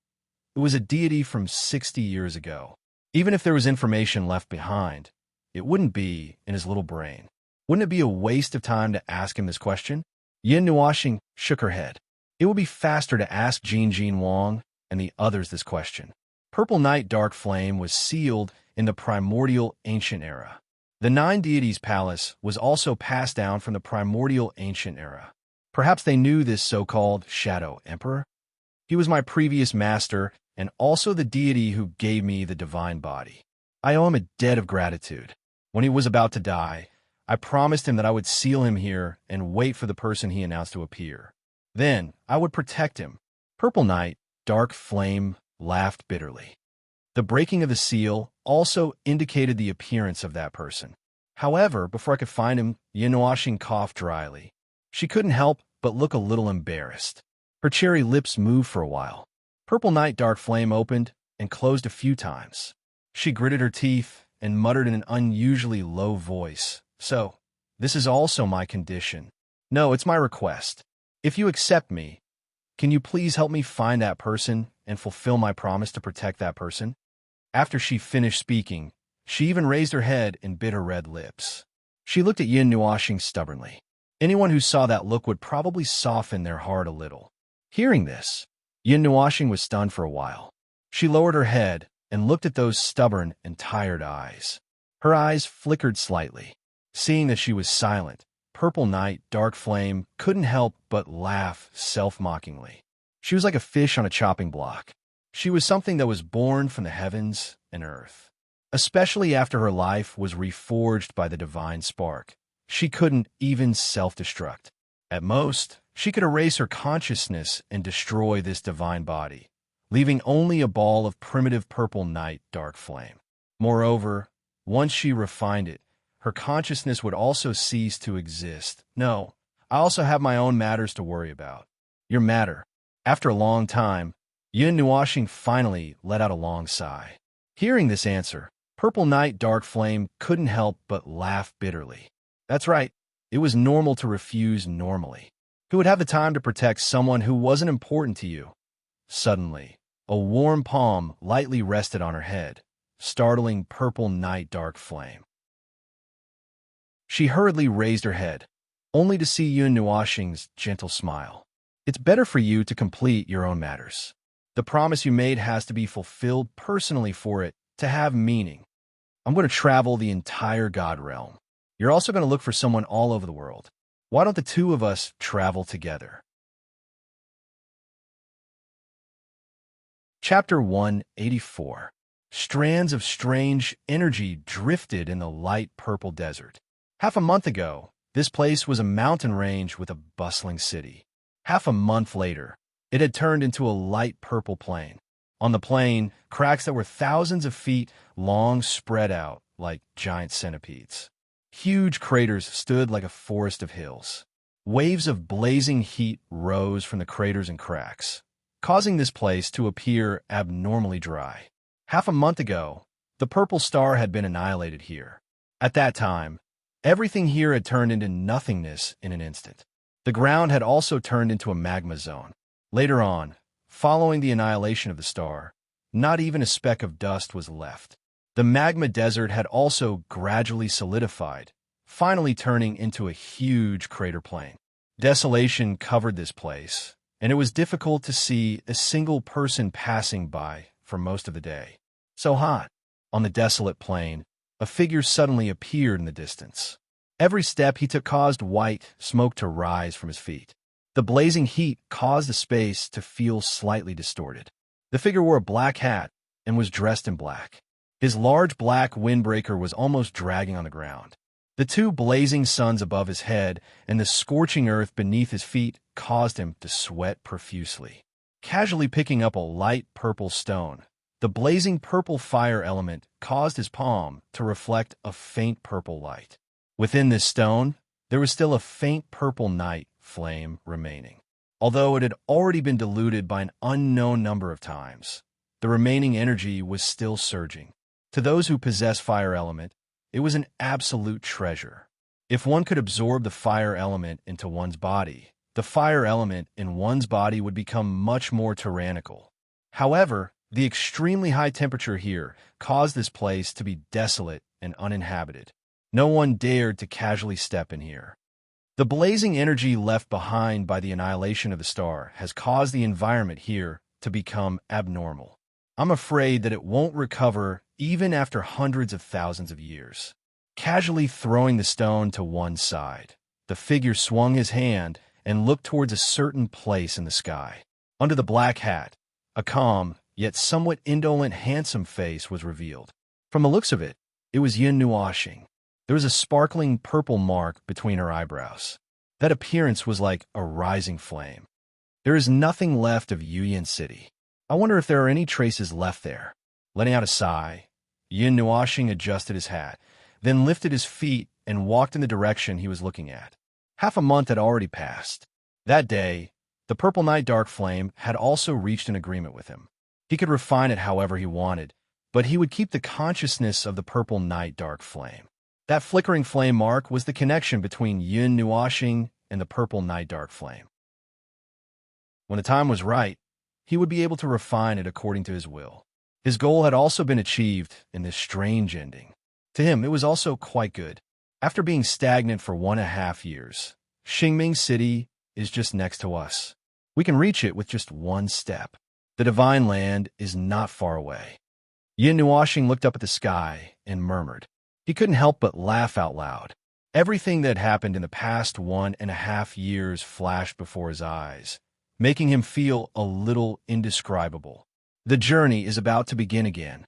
A: it was a deity from 60 years ago. Even if there was information left behind, it wouldn't be in his little brain. Wouldn't it be a waste of time to ask him this question? Yun Nuoxing shook her head. It would be faster to ask Jin Wang and the others this question. Purple Knight Dark Flame was sealed in the primordial ancient era. The 9 deities' palace was also passed down from the primordial ancient era. Perhaps they knew this so-called Shadow Emperor. He was my previous master and also the deity who gave me the divine body. I owe him a debt of gratitude. When he was about to die, I promised him that I would seal him here and wait for the person he announced to appear. Then I would protect him. Purple Knight Dark Flame laughed bitterly. The breaking of the seal also indicated the appearance of that person. However, before I could find him, Yun Nuoxing coughed dryly. She couldn't help but look a little embarrassed. Her cherry lips moved for a while. Purple Knight Dark Flame opened and closed a few times. She gritted her teeth and muttered in an unusually low voice. "So, this is also my condition. No, it's my request. If you accept me, can you please help me find that person and fulfill my promise to protect that person?" After she finished speaking, she even raised her head and bit her red lips. She looked at Yun Nuoxing stubbornly. Anyone who saw that look would probably soften their heart a little. Hearing this, Yun Nuoxing was stunned for a while. She lowered her head and looked at those stubborn and tired eyes. Her eyes flickered slightly. Seeing that she was silent, Purple Knight Dark Flame couldn't help but laugh self-mockingly. She was like a fish on a chopping block. She was something that was born from the heavens and earth. Especially after her life was reforged by the divine spark, she couldn't even self-destruct. At most, she could erase her consciousness and destroy this divine body, leaving only a ball of primitive Purple Knight Dark Flame. Moreover, once she refined it, her consciousness would also cease to exist. No, I also have my own matters to worry about. Your matter. After a long time, Yun Nuashing finally let out a long sigh. Hearing this answer, Purple Night Dark Flame couldn't help but laugh bitterly. That's right, it was normal to refuse normally. Who would have the time to protect someone who wasn't important to you? Suddenly, a warm palm lightly rested on her head, startling Purple Night Dark Flame. She hurriedly raised her head, only to see Yun Nuashing's gentle smile. It's better for you to complete your own matters. The promise you made has to be fulfilled personally for it to have meaning. I'm going to travel the entire God realm. You're also going to look for someone all over the world. Why don't the two of us travel together? Chapter 184. Strands of strange energy drifted in the light purple desert. Half a month ago, this place was a mountain range with a bustling city. Half a month later, it had turned into a light purple plain. On the plain, cracks that were thousands of feet long spread out like giant centipedes. Huge craters stood like a forest of hills. Waves of blazing heat rose from the craters and cracks, causing this place to appear abnormally dry. Half a month ago, the purple star had been annihilated here. At that time, everything here had turned into nothingness in an instant. The ground had also turned into a magma zone. Later on, following the annihilation of the star, not even a speck of dust was left. The magma desert had also gradually solidified, finally turning into a huge crater plain. Desolation covered this place, and it was difficult to see a single person passing by for most of the day. So hot. On the desolate plain, a figure suddenly appeared in the distance. Every step he took caused white smoke to rise from his feet. The blazing heat caused the space to feel slightly distorted. The figure wore a black hat and was dressed in black. His large black windbreaker was almost dragging on the ground. The two blazing suns above his head and the scorching earth beneath his feet caused him to sweat profusely. Casually picking up a light purple stone, the blazing purple fire element caused his palm to reflect a faint purple light. Within this stone, there was still a faint purple night flame remaining. Although it had already been diluted by an unknown number of times, the remaining energy was still surging. To those who possess fire element, it was an absolute treasure. If one could absorb the fire element into one's body, the fire element in one's body would become much more tyrannical. However, the extremely high temperature here caused this place to be desolate and uninhabited. No one dared to casually step in here. The blazing energy left behind by the annihilation of the star has caused the environment here to become abnormal. I'm afraid that it won't recover even after hundreds of thousands of years. Casually throwing the stone to one side, the figure swung his hand and looked towards a certain place in the sky. Under the black hat, a calm, yet somewhat indolent, handsome face was revealed. From the looks of it, it was Yun Nuashing. There was a sparkling purple mark between her eyebrows. That appearance was like a rising flame. There is nothing left of Yuyan City. I wonder if there are any traces left there. Letting out a sigh, Yun Nuashing adjusted his hat, then lifted his feet and walked in the direction he was looking at. Half a month had already passed. That day, the Purple Night Dark Flame had also reached an agreement with him. He could refine it however he wanted, but he would keep the consciousness of the Purple Night Dark Flame. That flickering flame mark was the connection between Yun Nuashing and the Purple Night Dark Flame. When the time was right, he would be able to refine it according to his will. His goal had also been achieved in this strange ending. To him, it was also quite good. After being stagnant for 1.5 years, Xingming City is just next to us. We can reach it with just one step. The Divine Land is not far away. Yun Nuashing looked up at the sky and murmured. He couldn't help but laugh out loud. Everything that happened in the past 1.5 years flashed before his eyes, making him feel a little indescribable. The journey is about to begin again.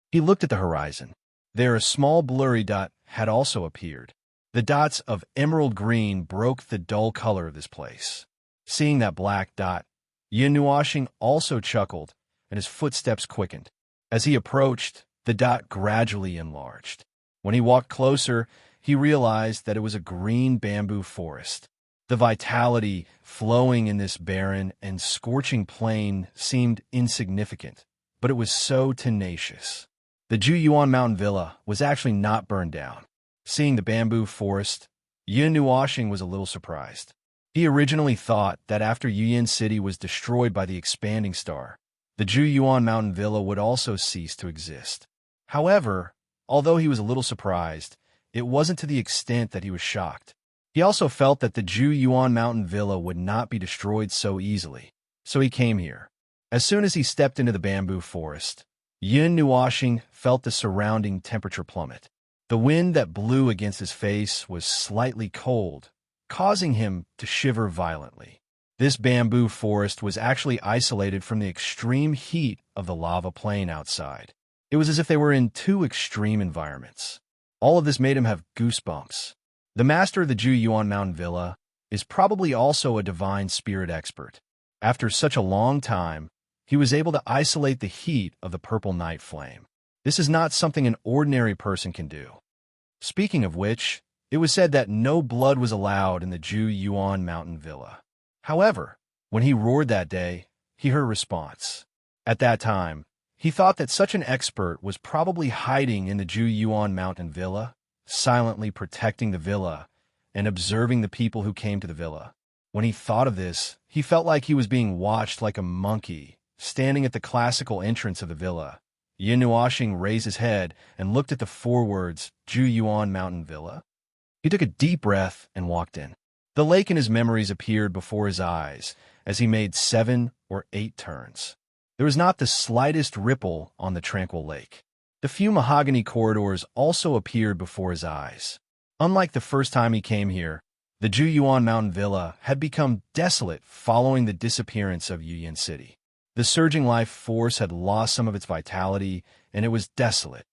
A: He looked at the horizon. There a small blurry dot had also appeared. The dots of emerald green broke the dull color of this place. Seeing that black dot, Yun Nuashing also chuckled, and his footsteps quickened. As he approached, the dot gradually enlarged. When he walked closer, he realized that it was a green bamboo forest. The vitality flowing in this barren and scorching plain seemed insignificant, but it was so tenacious. The Juyuan Mountain Villa was actually not burned down. Seeing the bamboo forest, Yin Nuoxing was a little surprised. He originally thought that after Yuyan City was destroyed by the expanding star, the Juyuan Mountain Villa would also cease to exist. However, although he was a little surprised, it wasn't to the extent that he was shocked. He also felt that the Juyuan Mountain Villa would not be destroyed so easily, so he came here. As soon as he stepped into the bamboo forest, Yin Nuoxing felt the surrounding temperature plummet. The wind that blew against his face was slightly cold, causing him to shiver violently. This bamboo forest was actually isolated from the extreme heat of the lava plain outside. It was as if they were in two extreme environments. All of this made him have goosebumps. The master of the Juyuan Mountain Villa is probably also a divine spirit expert. After such a long time, he was able to isolate the heat of the purple night flame. This is not something an ordinary person can do. Speaking of which, it was said that no blood was allowed in the Juyuan Mountain Villa. However, when he roared that day, he heard a response. At that time, he thought that such an expert was probably hiding in the Juyuan Mountain Villa, silently protecting the villa and observing the people who came to the villa. When he thought of this, he felt like he was being watched like a monkey, standing at the classical entrance of the villa. Yin Nuoxing raised his head and looked at the four words, Juyuan Mountain Villa. He took a deep breath and walked in. The lake in his memories appeared before his eyes as he made 7 or 8 turns. There was not the slightest ripple on the tranquil lake. The few mahogany corridors also appeared before his eyes. Unlike the first time he came here, the Juyuan Mountain Villa had become desolate following the disappearance of Yuyan City. The surging life force had lost some of its vitality, and it was desolate.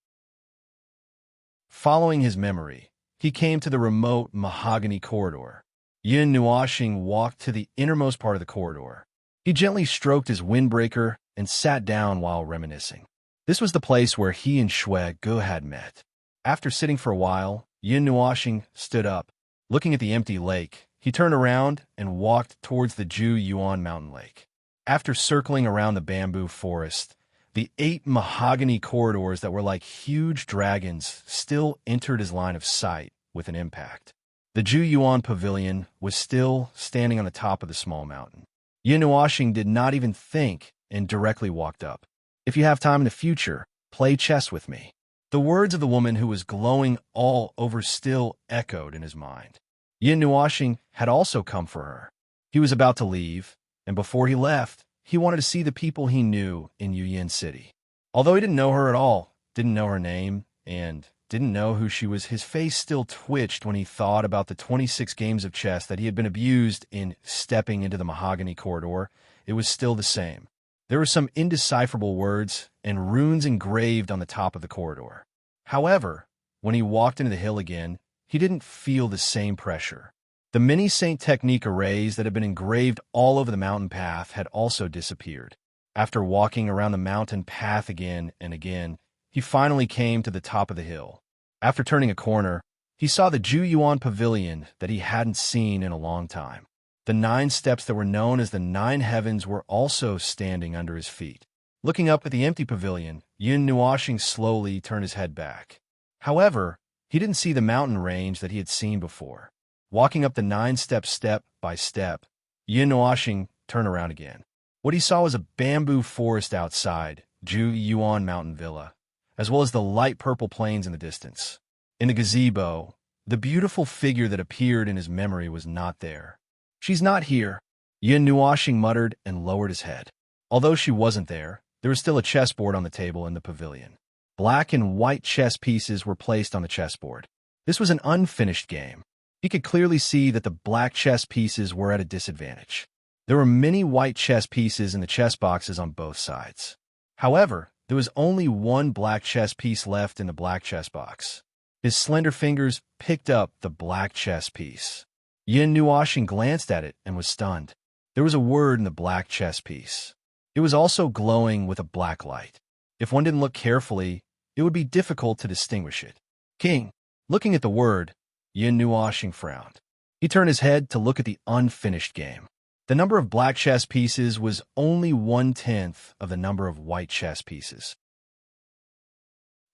A: Following his memory, he came to the remote mahogany corridor. Yin Nuoxing walked to the innermost part of the corridor. He gently stroked his windbreaker and sat down while reminiscing. This was the place where he and Shui Ge had met. After sitting for a while, Yin Nuoxing stood up. Looking at the empty lake, he turned around and walked towards the Juyuan Mountain Lake. After circling around the bamboo forest, the 8 mahogany corridors that were like huge dragons still entered his line of sight with an impact. The Juyuan Pavilion was still standing on the top of the small mountain. Yin Nuoxing did not even think and directly walked up. If you have time in the future, play chess with me. The words of the woman who was glowing all over still echoed in his mind. Yin Nuoxing had also come for her. He was about to leave, and before he left, he wanted to see the people he knew in Yuyan City. Although he didn't know her at all, didn't know her name, and didn't know who she was, his face still twitched when he thought about the 26 games of chess that he had been abused in stepping into the mahogany corridor. It was still the same. There were some indecipherable words and runes engraved on the top of the corridor. However, when he walked into the hill again, he didn't feel the same pressure. The many Saint technique arrays that had been engraved all over the mountain path had also disappeared. After walking around the mountain path again and again, he finally came to the top of the hill. After turning a corner, he saw the Juyuan Pavilion that he hadn't seen in a long time. The 9 steps that were known as the 9 heavens were also standing under his feet. Looking up at the empty pavilion, Yin Nuoxing slowly turned his head back. However, he didn't see the mountain range that he had seen before. Walking up the 9 steps step by step, Yin Nuoxing turned around again. What he saw was a bamboo forest outside Juyuan Mountain Villa, as well as the light purple plains in the distance. In the gazebo, the beautiful figure that appeared in his memory was not there. She's not here, Yin Nuoxing muttered and lowered his head. Although she wasn't there was still a chessboard on the table in the pavilion. Black and white chess pieces were placed on the chessboard. This was an unfinished game. He could clearly see that the black chess pieces were at a disadvantage. There were many white chess pieces in the chess boxes on both sides. However, there was only one black chess piece left in the black chess box. His slender fingers picked up the black chess piece. Yin Nuoxing glanced at it and was stunned. There was a word in the black chess piece. It was also glowing with a black light. If one didn't look carefully, it would be difficult to distinguish it. King. Looking at the word, Yin Nuoxing frowned. He turned his head to look at the unfinished game. The number of black chess pieces was only 1/10 of the number of white chess pieces.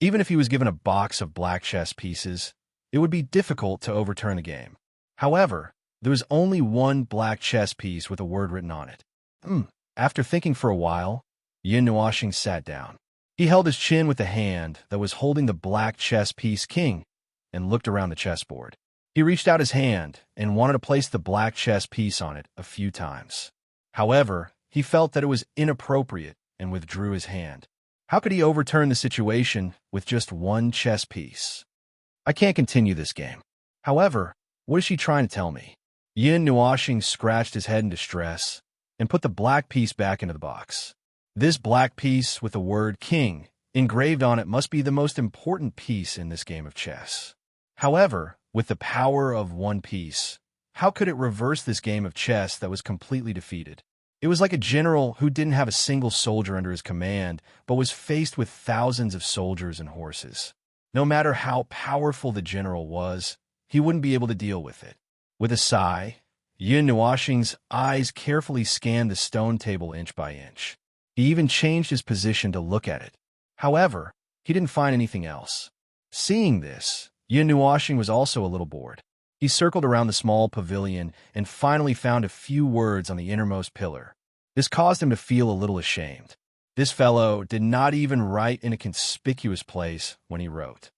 A: Even if he was given a box of black chess pieces, it would be difficult to overturn the game. However, there was only one black chess piece with a word written on it. After thinking for a while, Yin Nuoxing sat down. He held his chin with the hand that was holding the black chess piece king and looked around the chessboard. He reached out his hand and wanted to place the black chess piece on it a few times. However, he felt that it was inappropriate and withdrew his hand. How could he overturn the situation with just one chess piece? I can't continue this game. However, what is she trying to tell me? Yin Nuoxing scratched his head in distress and put the black piece back into the box. This black piece with the word king engraved on it must be the most important piece in this game of chess. However, with the power of one piece, how could it reverse this game of chess that was completely defeated? It was like a general who didn't have a single soldier under his command, but was faced with thousands of soldiers and horses. No matter how powerful the general was, he wouldn't be able to deal with it. With a sigh, Yin Nuoxing's eyes carefully scanned the stone table inch by inch. He even changed his position to look at it. However, he didn't find anything else. Seeing this, Yin Nuoxing was also a little bored. He circled around the small pavilion and finally found a few words on the innermost pillar. This caused him to feel a little ashamed. This fellow did not even write in a conspicuous place when he wrote.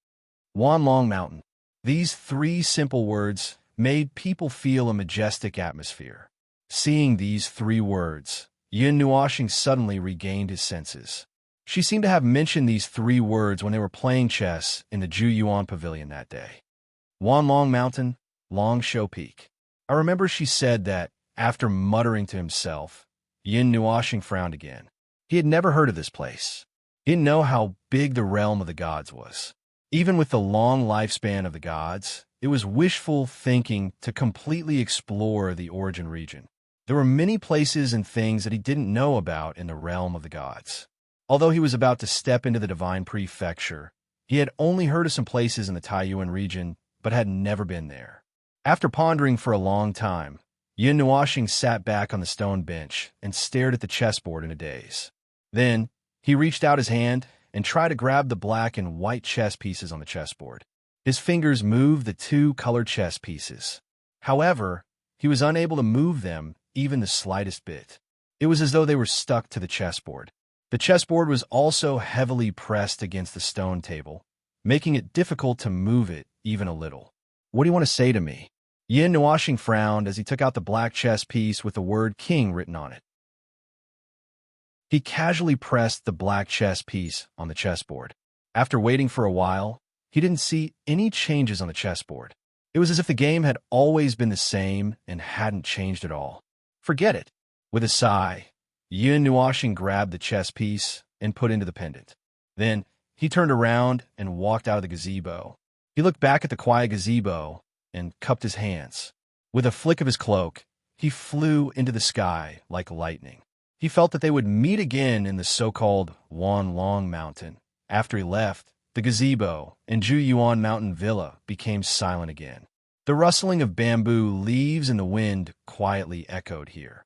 A: Wanlong Mountain. These three simple words made people feel a majestic atmosphere. Seeing these three words, Yin Nuoxing suddenly regained his senses. She seemed to have mentioned these three words when they were playing chess in the Juyuan Pavilion that day. Wanlong Mountain, Long Shou Peak. I remember she said that, after muttering to himself, Yin Nuoxing frowned again. He had never heard of this place. He didn't know how big the realm of the gods was. Even with the long lifespan of the gods, it was wishful thinking to completely explore the origin region. There were many places and things that he didn't know about in the realm of the gods. Although he was about to step into the divine prefecture, he had only heard of some places in the Taiyuan region, but had never been there. After pondering for a long time, Yin Nuoxing sat back on the stone bench and stared at the chessboard in a daze. Then, he reached out his hand and tried to grab the black and white chess pieces on the chessboard. His fingers moved the two colored chess pieces. However, he was unable to move them even the slightest bit. It was as though they were stuck to the chessboard. The chessboard was also heavily pressed against the stone table, making it difficult to move it even a little. What do you want to say to me? Yin Nuoxing frowned as he took out the black chess piece with the word king written on it. He casually pressed the black chess piece on the chessboard. After waiting for a while, he didn't see any changes on the chessboard. It was as if the game had always been the same and hadn't changed at all. Forget it. With a sigh, Yin Nuoxing grabbed the chess piece and put into the pendant. Then, he turned around and walked out of the gazebo. He looked back at the quiet gazebo and cupped his hands. With a flick of his cloak, he flew into the sky like lightning. He felt that they would meet again in the so-called Wanlong Mountain. After he left, the gazebo and Juyuan Mountain Villa became silent again. The rustling of bamboo leaves in the wind quietly echoed here.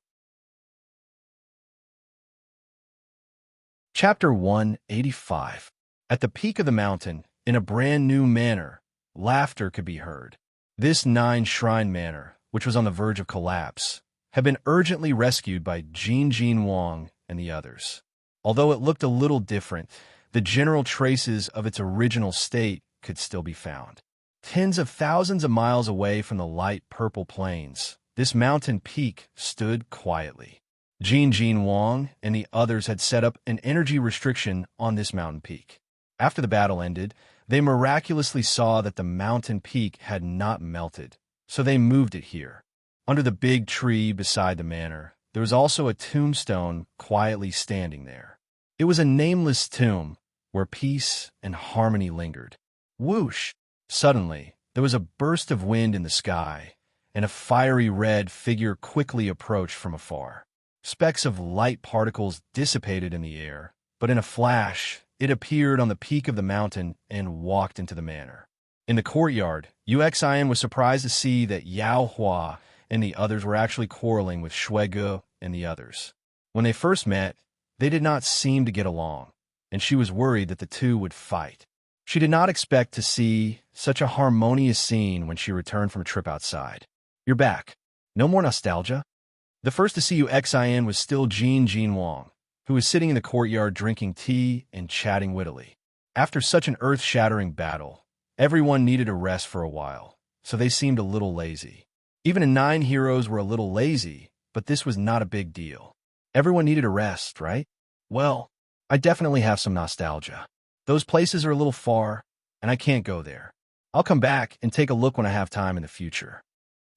A: Chapter 185. At the peak of the mountain, in a brand new manor, laughter could be heard. This 9-shrine manor, which was on the verge of collapse, had been urgently rescued by Jin Wang and the others. Although it looked a little different, the general traces of its original state could still be found. Tens of thousands of miles away from the light purple plains, this mountain peak stood quietly. Jin Wang and the others had set up an energy restriction on this mountain peak. After the battle ended, they miraculously saw that the mountain peak had not melted, so they moved it here. Under the big tree beside the manor, there was also a tombstone quietly standing there. It was a nameless tomb where peace and harmony lingered. Whoosh! Suddenly, there was a burst of wind in the sky, and a fiery red figure quickly approached from afar. Specks of light particles dissipated in the air, but in a flash, it appeared on the peak of the mountain and walked into the manor. In the courtyard, Uxian was surprised to see that Yao Hua and the others were actually quarreling with Shuige and the others. When they first met, they did not seem to get along, and she was worried that the two would fight. She did not expect to see such a harmonious scene when she returned from a trip outside. "You're back. No more nostalgia?" The first to see Uxian was still Jin Wang, who was sitting in the courtyard drinking tea and chatting wittily. After such an earth-shattering battle, everyone needed a rest for a while, so they seemed a little lazy. Even the 9 heroes were a little lazy, but this was not a big deal. Everyone needed a rest, right? "Well, I definitely have some nostalgia. Those places are a little far, and I can't go there. I'll come back and take a look when I have time in the future."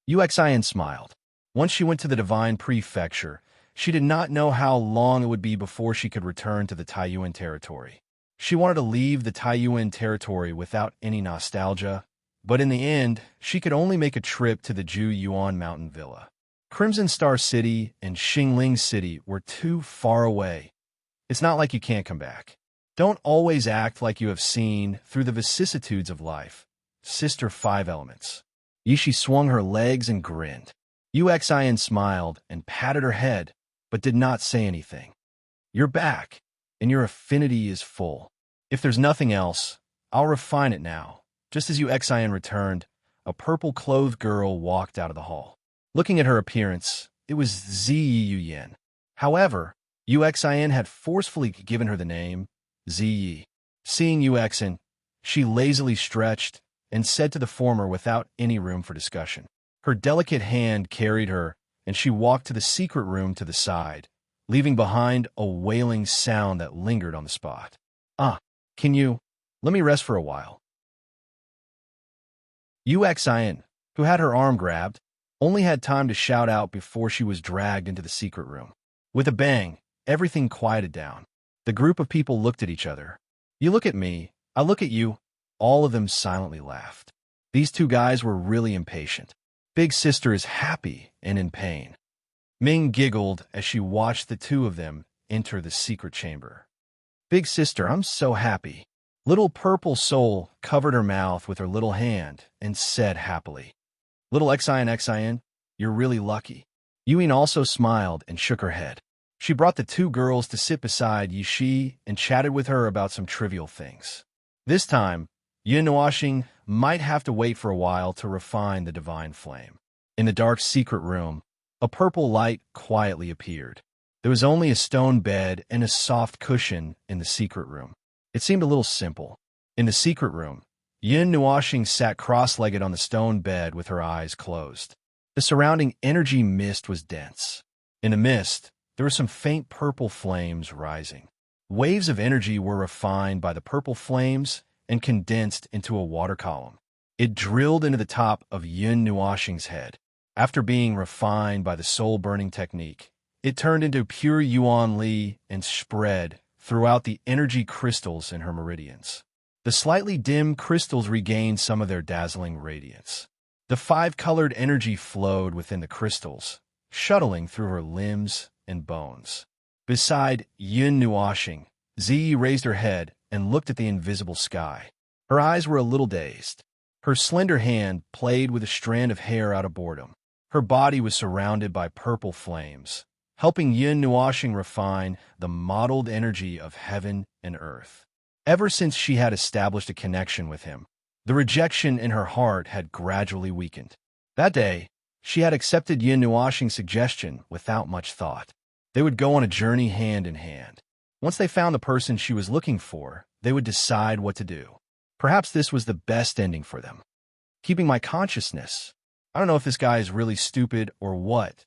A: Uxian smiled. Once she went to the Divine Prefecture, she did not know how long it would be before she could return to the Taiyuan territory. She wanted to leave the Taiyuan territory without any nostalgia, but in the end, she could only make a trip to the Ju Yuan Mountain Villa. Crimson Star City and Xingling City were too far away. It's not like you can't come back. Don't always act like you have seen through the vicissitudes of life. Sister 5 Elements. Yishi swung her legs and grinned. Uxian smiled and patted her head, but did not say anything. "You're back, and your affinity is full. If there's nothing else, I'll refine it now." Just as Uxian returned, a purple-clothed girl walked out of the hall. Looking at her appearance, it was Ziyi Yuyan. However, Uxian had forcefully given her the name Ziyi. Seeing Uxian, she lazily stretched and said to the former without any room for discussion. Her delicate hand carried her, and she walked to the secret room to the side, leaving behind a wailing sound that lingered on the spot. Can you let me rest for a while?" Uxian, who had her arm grabbed, only had time to shout out before she was dragged into the secret room. With a bang, everything quieted down. The group of people looked at each other. "You look at me, I look at you." All of them silently laughed. These two guys were really impatient. Big Sister is happy and in pain. Ming giggled as she watched the two of them enter the secret chamber. "Big Sister, I'm so happy." Little Purple Soul covered her mouth with her little hand and said happily, "Little Xian, you're really lucky." Yuyin also smiled and shook her head. She brought the two girls to sit beside Yishi and chatted with her about some trivial things. This time, Yin Nuoxing might have to wait for a while to refine the divine flame. In the dark secret room, a purple light quietly appeared. There was only a stone bed and a soft cushion in the secret room. It seemed a little simple. In the secret room, Yin Nuoxing sat cross-legged on the stone bed with her eyes closed. The surrounding energy mist was dense. In the mist, there were some faint purple flames rising. Waves of energy were refined by the purple flames and condensed into a water column. It drilled into the top of Yin Nuoxing's head. After being refined by the soul-burning technique, it turned into pure Yuan Li and spread throughout the energy crystals in her meridians. The slightly dim crystals regained some of their dazzling radiance. The 5-colored energy flowed within the crystals, shuttling through her limbs and bones. Beside Yin Nuoxing, Ziyi raised her head and looked at the invisible sky. Her eyes were a little dazed. Her slender hand played with a strand of hair out of boredom. Her body was surrounded by purple flames, helping Yin Nuoxing refine the modeled energy of heaven and earth. Ever since she had established a connection with him, the rejection in her heart had gradually weakened. That day, she had accepted Yin Nuoxing's suggestion without much thought. They would go on a journey hand in hand. Once they found the person she was looking for, they would decide what to do. Perhaps this was the best ending for them. Keeping my consciousness. I don't know if this guy is really stupid or what.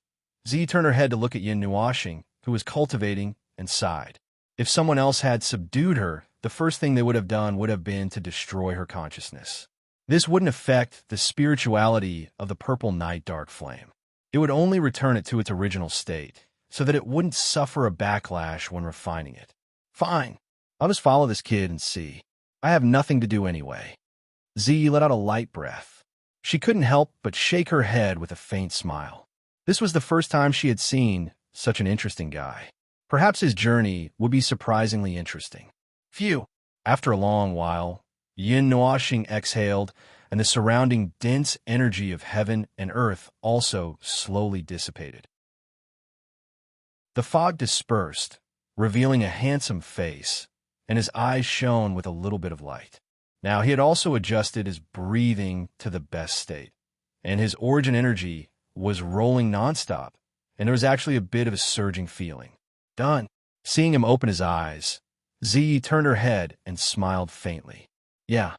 A: Z turned her head to look at Yin Nuoxing, who was cultivating, and sighed. If someone else had subdued her, the first thing they would have done would have been to destroy her consciousness. This wouldn't affect the spirituality of the purple night dark flame. It would only return it to its original state, so that it wouldn't suffer a backlash when refining it. Fine, I'll just follow this kid and see. I have nothing to do anyway. Z let out a light breath. She couldn't help but shake her head with a faint smile. This was the first time she had seen such an interesting guy. Perhaps his journey would be surprisingly interesting. Phew! After a long while, Yin Nuoxing exhaled, and the surrounding dense energy of heaven and earth also slowly dissipated. The fog dispersed, revealing a handsome face, and his eyes shone with a little bit of light. Now, he had also adjusted his breathing to the best state, and his origin energy was rolling nonstop, and there was actually a bit of a surging feeling. Done. Seeing him open his eyes, Ziyi turned her head and smiled faintly. Yeah.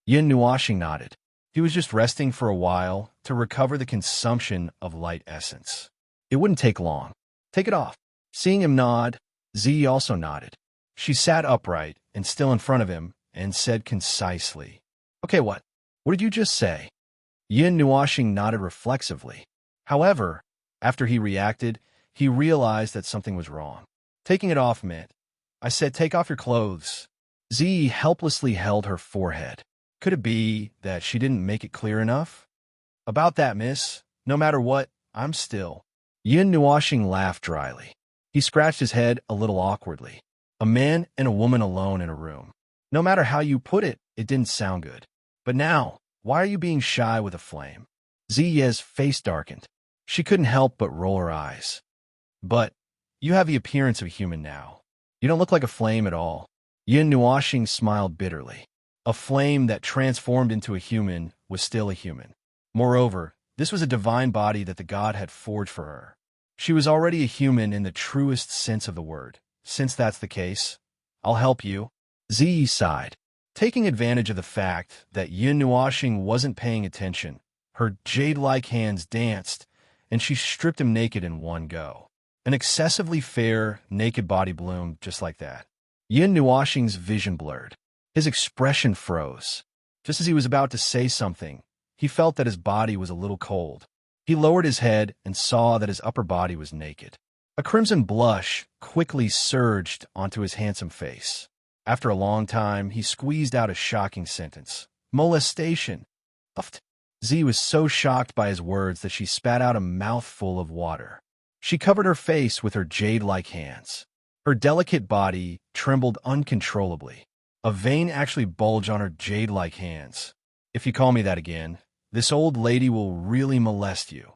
A: Yin Nuashing nodded. He was just resting for a while to recover the consumption of light essence. It wouldn't take long. Take it off. Seeing him nod, Ziyi also nodded. She sat upright and still in front of him and said concisely, "Okay, what? What did you just say?" Yin Nuashing nodded reflexively. However, after he reacted, he realized that something was wrong. Taking it off meant, "I said take off your clothes." Ziyi helplessly held her forehead. Could it be that she didn't make it clear enough? "About that, miss. No matter what, I'm still." Yin Nuashing laughed dryly. He scratched his head a little awkwardly. A man and a woman alone in a room. No matter how you put it, it didn't sound good. But now, why are you being shy with a flame? Ziyi's face darkened. She couldn't help but roll her eyes. "But you have the appearance of a human now. You don't look like a flame at all." Yin Nuashing smiled bitterly. A flame that transformed into a human was still a human. Moreover, this was a divine body that the god had forged for her. She was already a human in the truest sense of the word. Since that's the case, I'll help you. Ziyi sighed. Taking advantage of the fact that Yin Nuashing wasn't paying attention, her jade-like hands danced, and she stripped him naked in one go. An excessively fair, naked body bloomed just like that. Yin Nuashing's vision blurred. His expression froze. Just as he was about to say something, he felt that his body was a little cold. He lowered his head and saw that his upper body was naked. A crimson blush quickly surged onto his handsome face. After a long time, he squeezed out a shocking sentence. "Molestation." Z was so shocked by his words that she spat out a mouthful of water. She covered her face with her jade-like hands. Her delicate body trembled uncontrollably. A vein actually bulged on her jade-like hands. "If you call me that again, this old lady will really molest you."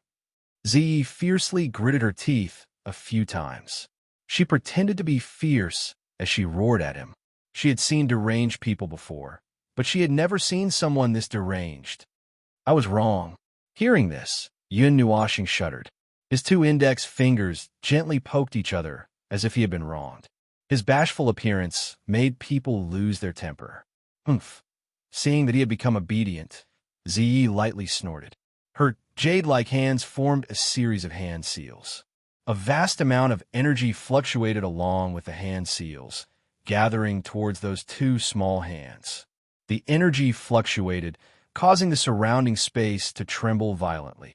A: Z fiercely gritted her teeth a few times. She pretended to be fierce as she roared at him. She had seen deranged people before, but she had never seen someone this deranged. "I was wrong." Hearing this, Yun Nuashing shuddered. His two index fingers gently poked each other as if he had been wronged. His bashful appearance made people lose their temper. "Humph." Seeing that he had become obedient, Ziyi lightly snorted. Her jade-like hands formed a series of hand seals. A vast amount of energy fluctuated along with the hand seals, gathering towards those two small hands. The energy fluctuated, causing the surrounding space to tremble violently.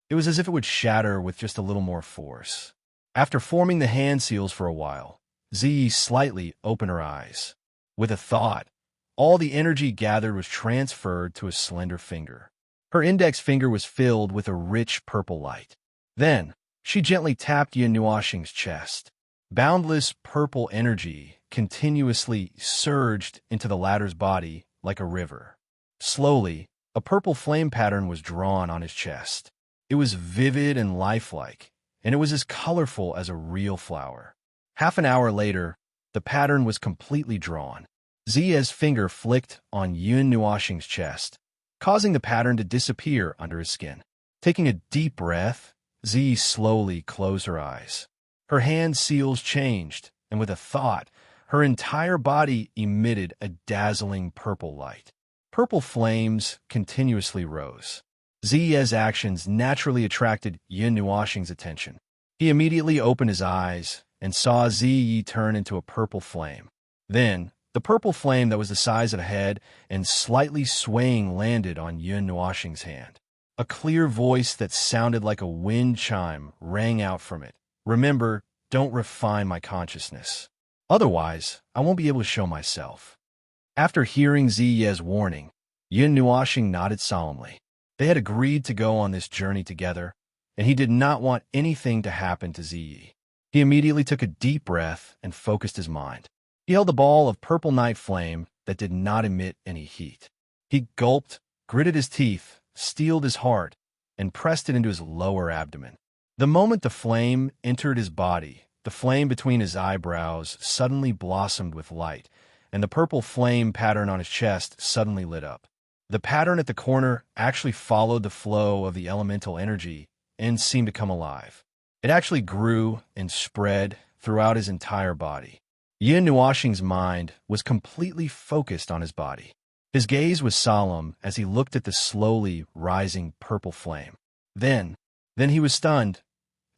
A: It was as if it would shatter with just a little more force. After forming the hand seals for a while, Ziyi slightly opened her eyes. With a thought, all the energy gathered was transferred to a slender finger. Her index finger was filled with a rich purple light. Then, she gently tapped Yin Nuashing's chest. Boundless purple energy continuously surged into the latter's body like a river. Slowly, a purple flame pattern was drawn on his chest. It was vivid and lifelike, and it was as colorful as a real flower. Half an hour later, the pattern was completely drawn. Ziya's finger flicked on Yun Nuashing's chest, causing the pattern to disappear under his skin. Taking a deep breath, Ziyi slowly closed her eyes. Her hand seals changed, and with a thought, her entire body emitted a dazzling purple light. Purple flames continuously rose. Ziya's actions naturally attracted Yin Nuashing's attention. He immediately opened his eyes and saw Ziyi turn into a purple flame. Then, the purple flame that was the size of a head and slightly swaying landed on Yin Nuashing's hand. A clear voice that sounded like a wind chime rang out from it. "Remember, don't refine my consciousness. Otherwise, I won't be able to show myself." After hearing Ziya's warning, Yin Nuashing nodded solemnly. They had agreed to go on this journey together, and he did not want anything to happen to Ziyi. He immediately took a deep breath and focused his mind. He held a ball of purple night flame that did not emit any heat. He gulped, gritted his teeth, steeled his heart, and pressed it into his lower abdomen. The moment the flame entered his body, the flame between his eyebrows suddenly blossomed with light, and the purple flame pattern on his chest suddenly lit up. The pattern at the corner actually followed the flow of the elemental energy and seemed to come alive. It actually grew and spread throughout his entire body. Yin Nuoxing's mind was completely focused on his body. His gaze was solemn as he looked at the slowly rising purple flame. Then he was stunned.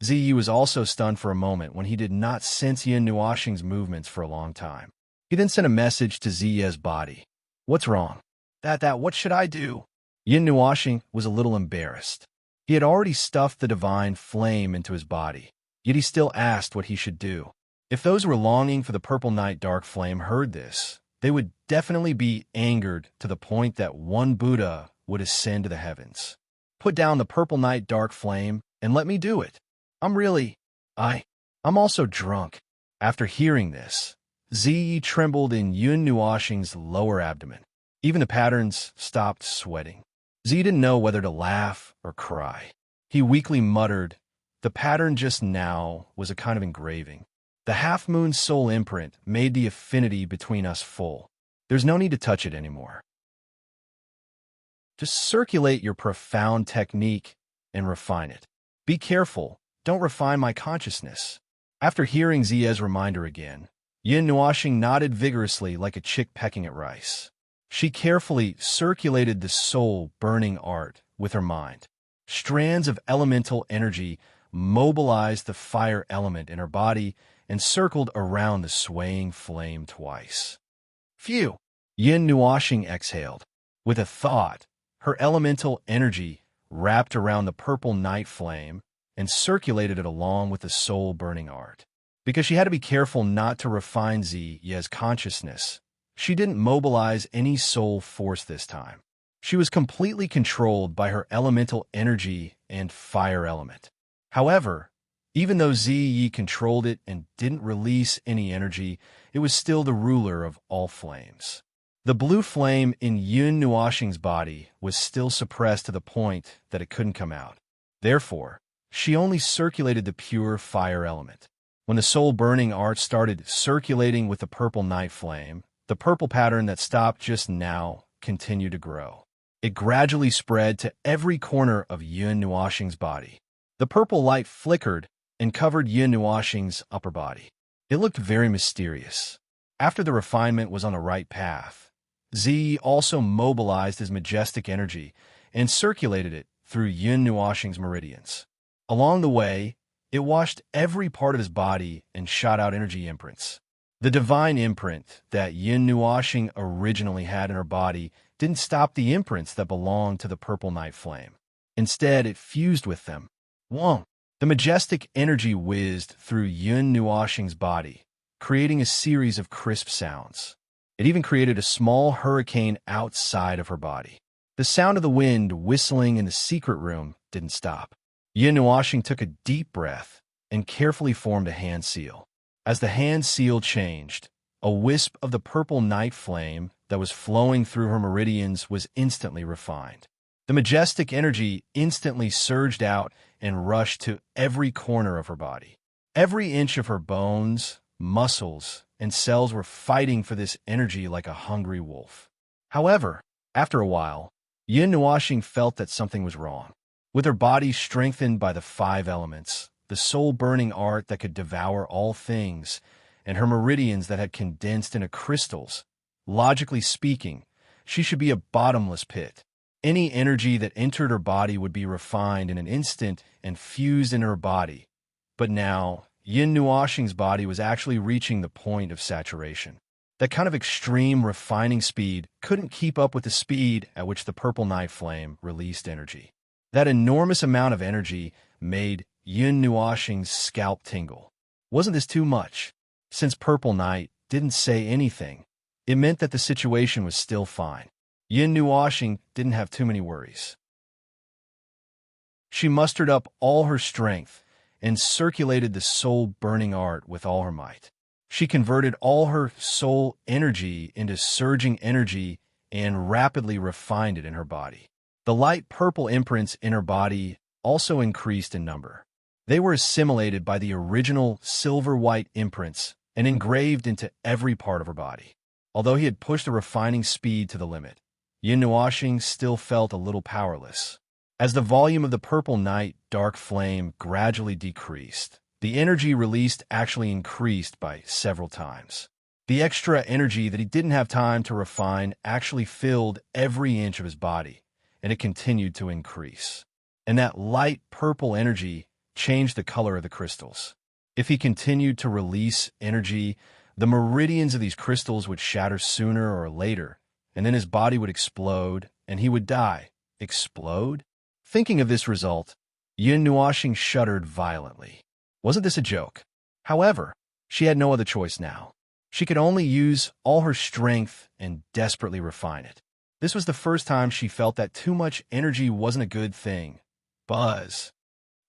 A: Ziyi was also stunned for a moment when he did not sense Yin Nuoxing's movements for a long time. He then sent a message to Ziyi's body. "What's wrong?" What should I do?" Yin Nuoxing was a little embarrassed. He had already stuffed the divine flame into his body, yet he still asked what he should do. If those who were longing for the purple night dark flame heard this, they would definitely be angered to the point that one Buddha would ascend to the heavens. "Put down the purple night dark flame and let me do it. I'm also drunk." After hearing this, Ziyi trembled in Yin Nuoxing's lower abdomen. Even the patterns stopped sweating. Ziyi didn't know whether to laugh or cry. He weakly muttered, "The pattern just now was a kind of engraving. The half-moon soul imprint made the affinity between us full. There's no need to touch it anymore. Just circulate your profound technique and refine it. Be careful, don't refine my consciousness." After hearing Ziya's reminder again, Yin Nuoxing nodded vigorously like a chick pecking at rice. She carefully circulated the soul-burning art with her mind. Strands of elemental energy mobilized the fire element in her body and circled around the swaying flame twice. Phew! Yin Nuoxing exhaled. With a thought, her elemental energy wrapped around the purple night flame and circulated it along with the soul-burning art. Because she had to be careful not to refine Ziya's consciousness, she didn't mobilize any soul force this time. She was completely controlled by her elemental energy and fire element. However, even though Ziyi controlled it and didn't release any energy, it was still the ruler of all flames. The blue flame in Yin Nuoxing's body was still suppressed to the point that it couldn't come out. Therefore, she only circulated the pure fire element. When the soul-burning art started circulating with the purple night flame, the purple pattern that stopped just now continued to grow. It gradually spread to every corner of Yin Nuoxing's body. The purple light flickered and covered Yin Nuoxing's upper body. It looked very mysterious. After the refinement was on the right path, Ziyi also mobilized his majestic energy and circulated it through Yin Nuoxing's meridians. Along the way, it washed every part of his body and shot out energy imprints. The divine imprint that Yin Nuoxing originally had in her body didn't stop the imprints that belonged to the purple night flame. Instead, it fused with them. Whoa! The majestic energy whizzed through Yin Nuoxing's body, creating a series of crisp sounds. It even created a small hurricane outside of her body. The sound of the wind whistling in the secret room didn't stop. Yin Nuoxing took a deep breath and carefully formed a hand seal. As the hand seal changed, a wisp of the purple night flame that was flowing through her meridians was instantly refined. The majestic energy instantly surged out and rushed to every corner of her body. Every inch of her bones, muscles, and cells were fighting for this energy like a hungry wolf. However, after a while, Yin Nuoxing felt that something was wrong. With her body strengthened by the 5 elements, the soul-burning art that could devour all things, and her meridians that had condensed into crystals, logically speaking, she should be a bottomless pit. Any energy that entered her body would be refined in an instant and fused into her body. But now, Yin Nuoxing's body was actually reaching the point of saturation. That kind of extreme refining speed couldn't keep up with the speed at which the purple night flame released energy. That enormous amount of energy made Yin Nuoxing's scalp tingle. Wasn't this too much? Since Purple Night didn't say anything, it meant that the situation was still fine. Yin Nuoxing didn't have too many worries. She mustered up all her strength and circulated the soul-burning art with all her might. She converted all her soul energy into surging energy and rapidly refined it in her body. The light purple imprints in her body also increased in number. They were assimilated by the original silver-white imprints and engraved into every part of her body. Although he had pushed the refining speed to the limit, Yin Nuoxing still felt a little powerless. As the volume of the purple night dark flame gradually decreased, the energy released actually increased by several times. The extra energy that he didn't have time to refine actually filled every inch of his body, and it continued to increase. And that light purple energy changed the color of the crystals. If he continued to release energy, the meridians of these crystals would shatter sooner or later, and then his body would explode, and he would die. Explode? Thinking of this result, Yin Nuoxing shuddered violently. Wasn't this a joke? However, she had no other choice now. She could only use all her strength and desperately refine it. This was the first time she felt that too much energy wasn't a good thing. Buzz.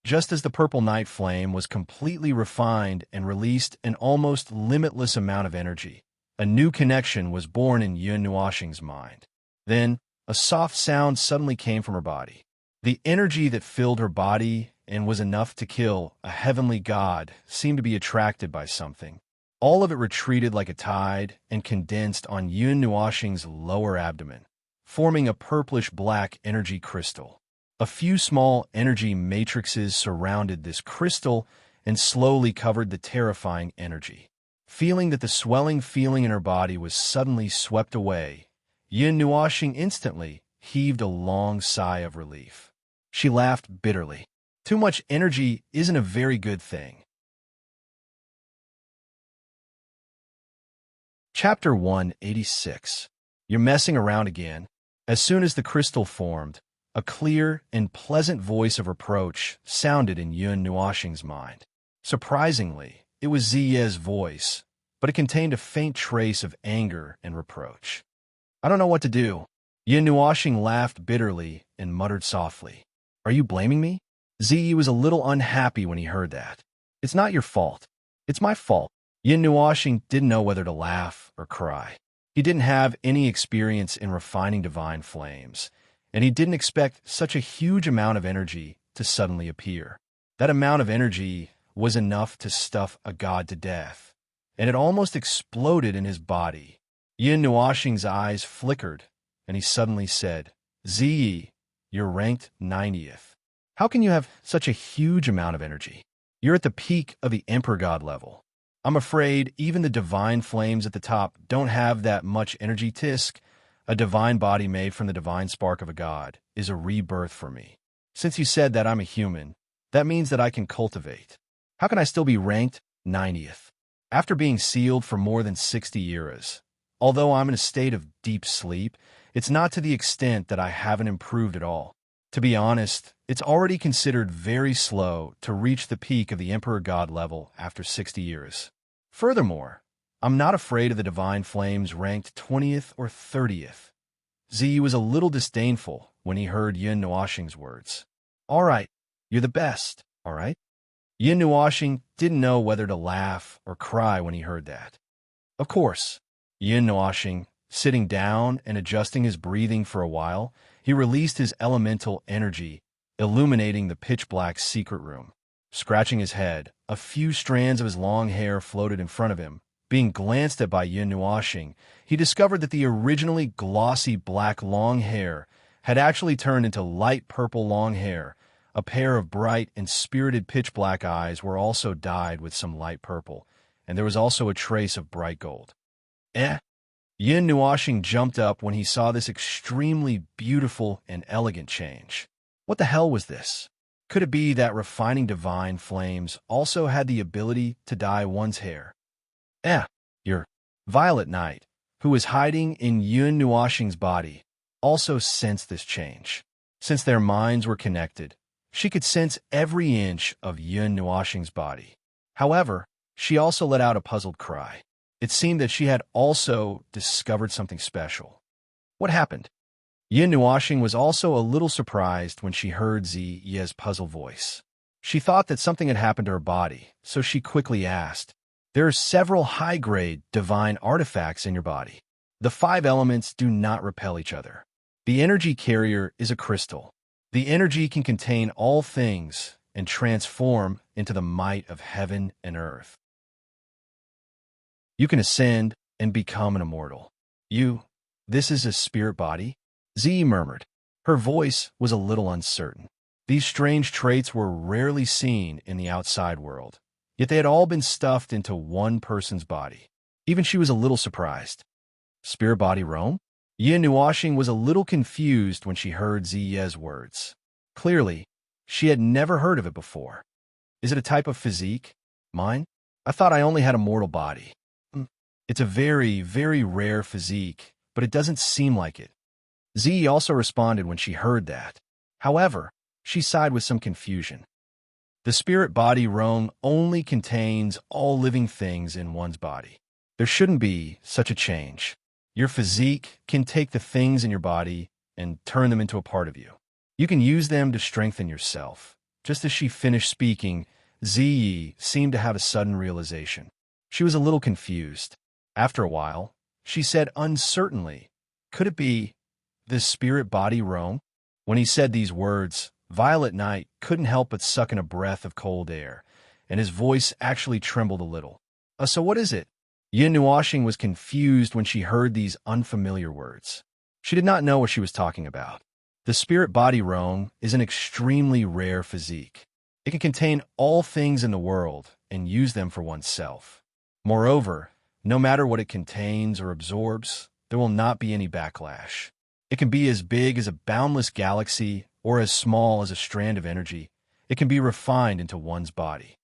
A: Just as the purple night flame was completely refined and released an almost limitless amount of energy, a new connection was born in Yin Nuoxing's mind. Then, a soft sound suddenly came from her body. The energy that filled her body and was enough to kill a heavenly god seemed to be attracted by something. All of it retreated like a tide and condensed on Yin Nuoxing's lower abdomen, forming a purplish-black energy crystal. A few small energy matrices surrounded this crystal and slowly covered the terrifying energy. Feeling that the swelling feeling in her body was suddenly swept away, Yin Nuoxing instantly heaved a long sigh of relief. She laughed bitterly. Too much energy isn't a very good thing. Chapter 186. You're messing around again. As soon as the crystal formed, a clear and pleasant voice of reproach sounded in Yin Nuoxing's mind. Surprisingly, it was Ziye's voice, but it contained a faint trace of anger and reproach. I don't know what to do. Yin Nuoxing laughed bitterly and muttered softly. Are you blaming me? Ziyi was a little unhappy when he heard that. It's not your fault. It's my fault. Yin Nuoxing didn't know whether to laugh or cry. He didn't have any experience in refining divine flames, and he didn't expect such a huge amount of energy to suddenly appear. That amount of energy was enough to stuff a god to death, and it almost exploded in his body. Yin Nuoxing's eyes flickered, and he suddenly said, Ziyi, you're ranked 90th. How can you have such a huge amount of energy? You're at the peak of the Emperor God level. I'm afraid even the divine flames at the top don't have that much energy. Tisk, a divine body made from the divine spark of a god, is a rebirth for me. Since you said that I'm a human, that means that I can cultivate. How can I still be ranked 90th? After being sealed for more than 60 years, although I'm in a state of deep sleep, it's not to the extent that I haven't improved at all. To be honest, it's already considered very slow to reach the peak of the Emperor God level after 60 years. Furthermore, I'm not afraid of the divine flames ranked 20th or 30th. Ziyi was a little disdainful when he heard Yin Nuoxing's words. All right, you're the best, all right? Yin Nuoxing didn't know whether to laugh or cry when he heard that. Of course, Yin Nuoxing, sitting down and adjusting his breathing for a while, he released his elemental energy, illuminating the pitch-black secret room. Scratching his head, a few strands of his long hair floated in front of him. Being glanced at by Yin Nuoxing, he discovered that the originally glossy black long hair had actually turned into light purple long hair. A pair of bright and spirited pitch-black eyes were also dyed with some light purple, and there was also a trace of bright gold. Yin Nuoxing jumped up when he saw this extremely beautiful and elegant change. What the hell was this? Could it be that refining divine flames also had the ability to dye one's hair? Your Violet Knight, who was hiding in Yin Nuoxing's body, also sensed this change. Since their minds were connected, she could sense every inch of Yin Nuoxing's body. However, she also let out a puzzled cry. It seemed that she had also discovered something special. What happened? Yin Nuoxing was also a little surprised when she heard Ziye's puzzled voice. She thought that something had happened to her body, so she quickly asked, There are several high-grade divine artifacts in your body. The five elements do not repel each other. The energy carrier is a crystal. The energy can contain all things and transform into the might of heaven and earth. You can ascend and become an immortal. This is a spirit body? Z murmured. Her voice was a little uncertain. These strange traits were rarely seen in the outside world, yet they had all been stuffed into one person's body. Even she was a little surprised. Spirit body Rome? Yin Nuashing was a little confused when she heard Ziye's words. Clearly, she had never heard of it before. Is it a type of physique? Mine? I thought I only had a mortal body. It's a very, very rare physique, but it doesn't seem like it. Ziyi also responded when she heard that. However, she sighed with some confusion. The spirit body Rome only contains all living things in one's body. There shouldn't be such a change. Your physique can take the things in your body and turn them into a part of you. You can use them to strengthen yourself. Just as she finished speaking, Ziyi seemed to have a sudden realization. She was a little confused. After a while, she said uncertainly, "Could it be this spirit body Rome?" When he said these words, Violet Knight couldn't help but suck in a breath of cold air, and his voice actually trembled a little. So what is it?" Yin Nuashing was confused when she heard these unfamiliar words. She did not know what she was talking about. The spirit body Rome is an extremely rare physique. It can contain all things in the world and use them for oneself. Moreover, no matter what it contains or absorbs, there will not be any backlash. It can be as big as a boundless galaxy or as small as a strand of energy. It can be refined into one's body.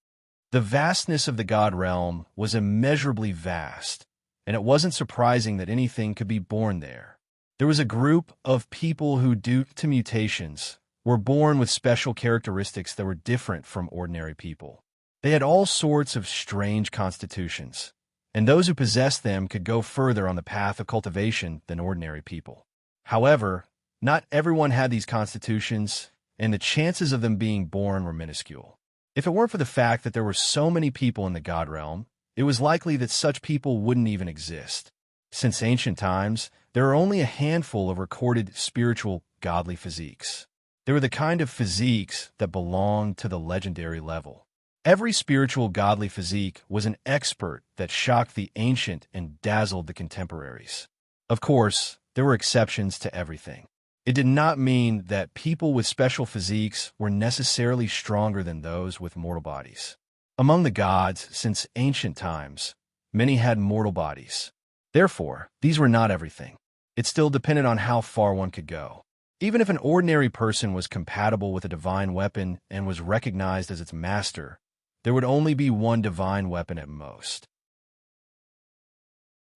A: The vastness of the God realm was immeasurably vast, and it wasn't surprising that anything could be born there. There was a group of people who, due to mutations, were born with special characteristics that were different from ordinary people. They had all sorts of strange constitutions, and those who possessed them could go further on the path of cultivation than ordinary people. However, not everyone had these constitutions, and the chances of them being born were minuscule. If it weren't for the fact that there were so many people in the God realm, it was likely that such people wouldn't even exist. Since ancient times, there are only a handful of recorded spiritual godly physiques. They were the kind of physiques that belonged to the legendary level. Every spiritual godly physique was an expert that shocked the ancient and dazzled the contemporaries. Of course, there were exceptions to everything. It did not mean that people with special physiques were necessarily stronger than those with mortal bodies. Among the gods, since ancient times, many had mortal bodies. Therefore, these were not everything. It still depended on how far one could go. Even if an ordinary person was compatible with a divine weapon and was recognized as its master, there would only be one divine weapon at most.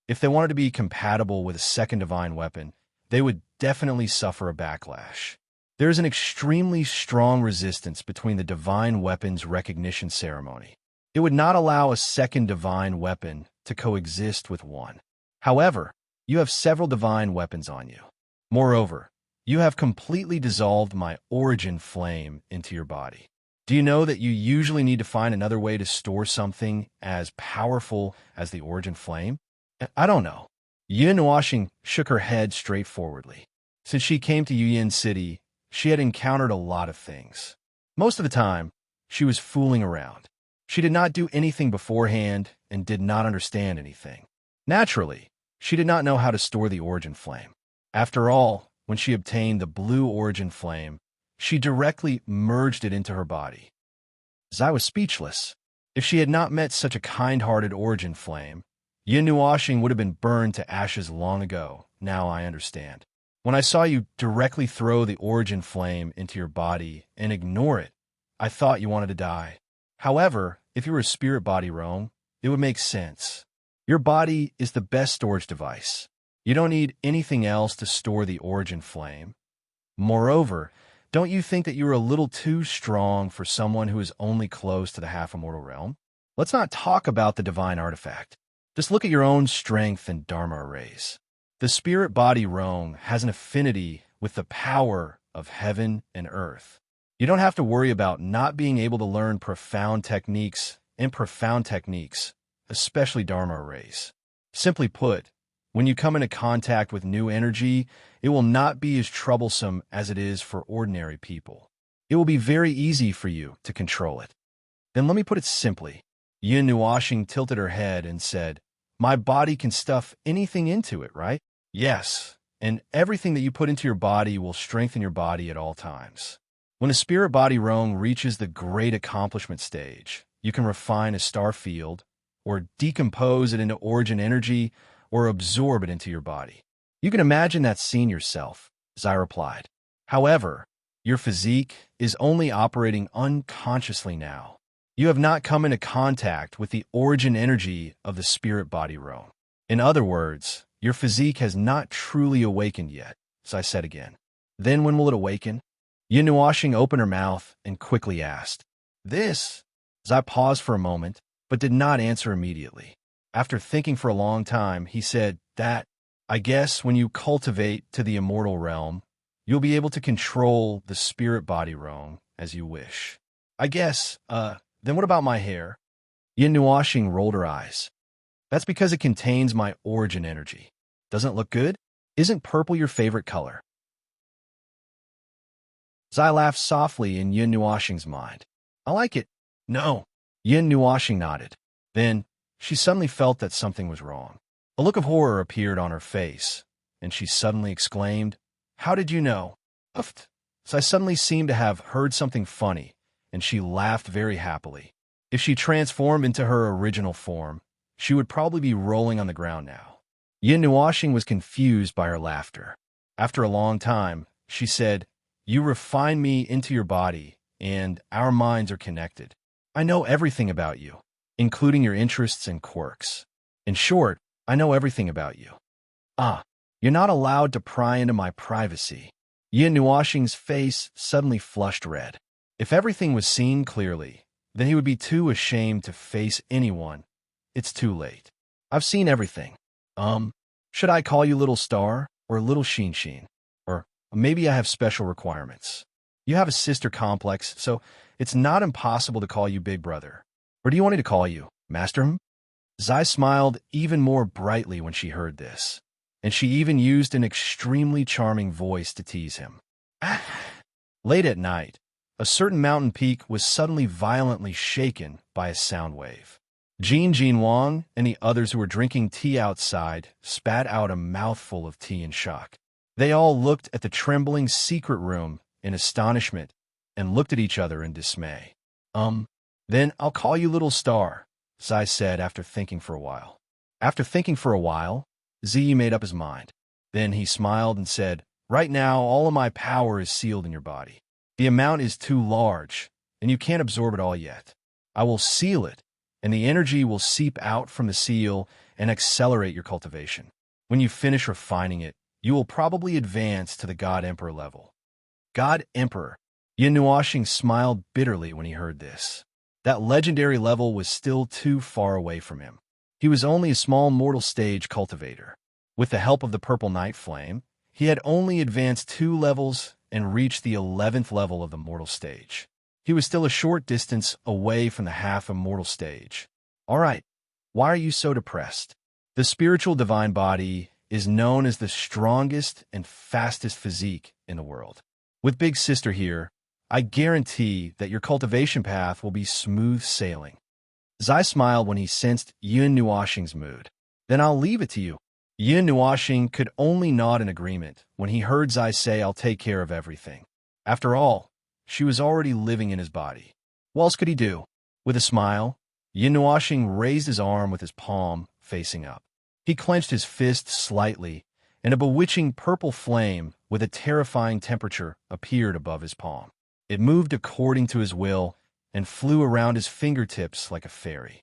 A: If they wanted to be compatible with a second divine weapon, they would definitely suffer a backlash. There is an extremely strong resistance between the divine weapon's recognition ceremony. It would not allow a second divine weapon to coexist with one. However, you have several divine weapons on you. Moreover, you have completely dissolved my origin flame into your body. Do you know that you usually need to find another way to store something as powerful as the origin flame? I don't know. Yin Nuashing shook her head straightforwardly. Since she came to Yuyin City, she had encountered a lot of things. Most of the time, she was fooling around. She did not do anything beforehand and did not understand anything. Naturally, she did not know how to store the origin flame. After all, when she obtained the blue origin flame, she directly merged it into her body. Zai was speechless. If she had not met such a kind-hearted origin flame, Yin Nuashing would have been burned to ashes long ago. Now I understand. When I saw you directly throw the origin flame into your body and ignore it, I thought you wanted to die. However, if you were a spirit body Rome, it would make sense. Your body is the best storage device. You don't need anything else to store the origin flame. Moreover, don't you think that you are a little too strong for someone who is only close to the half-immortal realm? Let's not talk about the divine artifact. Just look at your own strength and dharma arrays. The spirit body Rome has an affinity with the power of heaven and earth. You don't have to worry about not being able to learn profound techniques, especially dharma arrays. Simply put, When you come into contact with new energy, it will not be as troublesome as it is for ordinary people. It will be very easy for you to control it. Then let me put it simply. Yin Nuashing tilted her head and said, "My body can stuff anything into it, right?" "Yes, and everything that you put into your body will strengthen your body at all times. When a spirit body Rong reaches the great accomplishment stage, you can refine a star field, or decompose it into origin energy, or absorb it into your body. You can imagine that scene yourself," Zai replied. "However, your physique is only operating unconsciously now. You have not come into contact with the origin energy of the spirit body Rome. In other words, your physique has not truly awakened yet," Zai said again. "Then when will it awaken?" Yin Nuashing opened her mouth and quickly asked. "This?" Zai paused for a moment, but did not answer immediately. After thinking for a long time, he said, "That, I guess when you cultivate to the immortal realm, you'll be able to control the spirit body Rome as you wish. I guess, then what about my hair?" Yin Nuashing rolled her eyes. "That's because it contains my origin energy. Doesn't it look good? Isn't purple your favorite color?" Zai laughed softly in Yin Nuashing's mind. "I like it." "No." Yin Nuashing nodded. Then, she suddenly felt that something was wrong. A look of horror appeared on her face, and she suddenly exclaimed, "How did you know?" "Uft." Zai suddenly seemed to have heard something funny, and she laughed very happily. If she transformed into her original form, she would probably be rolling on the ground now. Yin Nuashing was confused by her laughter. After a long time, she said, "You refine me into your body, and our minds are connected. I know everything about you, including your interests and quirks. In short, I know everything about you." "Ah, you're not allowed to pry into my privacy." Yin Nuashing's face suddenly flushed red. If everything was seen clearly, then he would be too ashamed to face anyone. It's too late. "I've seen everything. Should I call you Little Star or Little Sheen Sheen? Or maybe I have special requirements. You have a sister complex, so it's not impossible to call you Big Brother. Or do you want me to call you Master?" Zai smiled even more brightly when she heard this, and she even used an extremely charming voice to tease him. Late at night, a certain mountain peak was suddenly violently shaken by a sound wave. Jin Wang and the others who were drinking tea outside spat out a mouthful of tea in shock. They all looked at the trembling secret room in astonishment and looked at each other in dismay. Then I'll call you Little Star," Zai said after thinking for a while. After thinking for a while, Ziyi made up his mind. Then he smiled and said, "Right now, all of my power is sealed in your body. The amount is too large, and you can't absorb it all yet. I will seal it, and the energy will seep out from the seal and accelerate your cultivation. When you finish refining it, you will probably advance to the God Emperor level." God Emperor. Yin Nuashing smiled bitterly when he heard this. That legendary level was still too far away from him. He was only a small mortal stage cultivator. With the help of the Purple Night Flame, he had only advanced 2 levels and reached the 11th level of the mortal stage. He was still a short distance away from the half-immortal stage. "All right, why are you so depressed?" The spiritual divine body is known as the strongest and fastest physique in the world. With Big Sister here, I guarantee that your cultivation path will be smooth sailing. Zai smiled when he sensed Yin Nuashing's mood. "Then I'll leave it to you." Yin Nuashing could only nod in agreement when he heard Zai say, "I'll take care of everything." After all, she was already living in his body. What else could he do? With a smile, Yin Nuashing raised his arm with his palm facing up. He clenched his fist slightly, and a bewitching purple flame with a terrifying temperature appeared above his palm. It moved according to his will and flew around his fingertips like a fairy.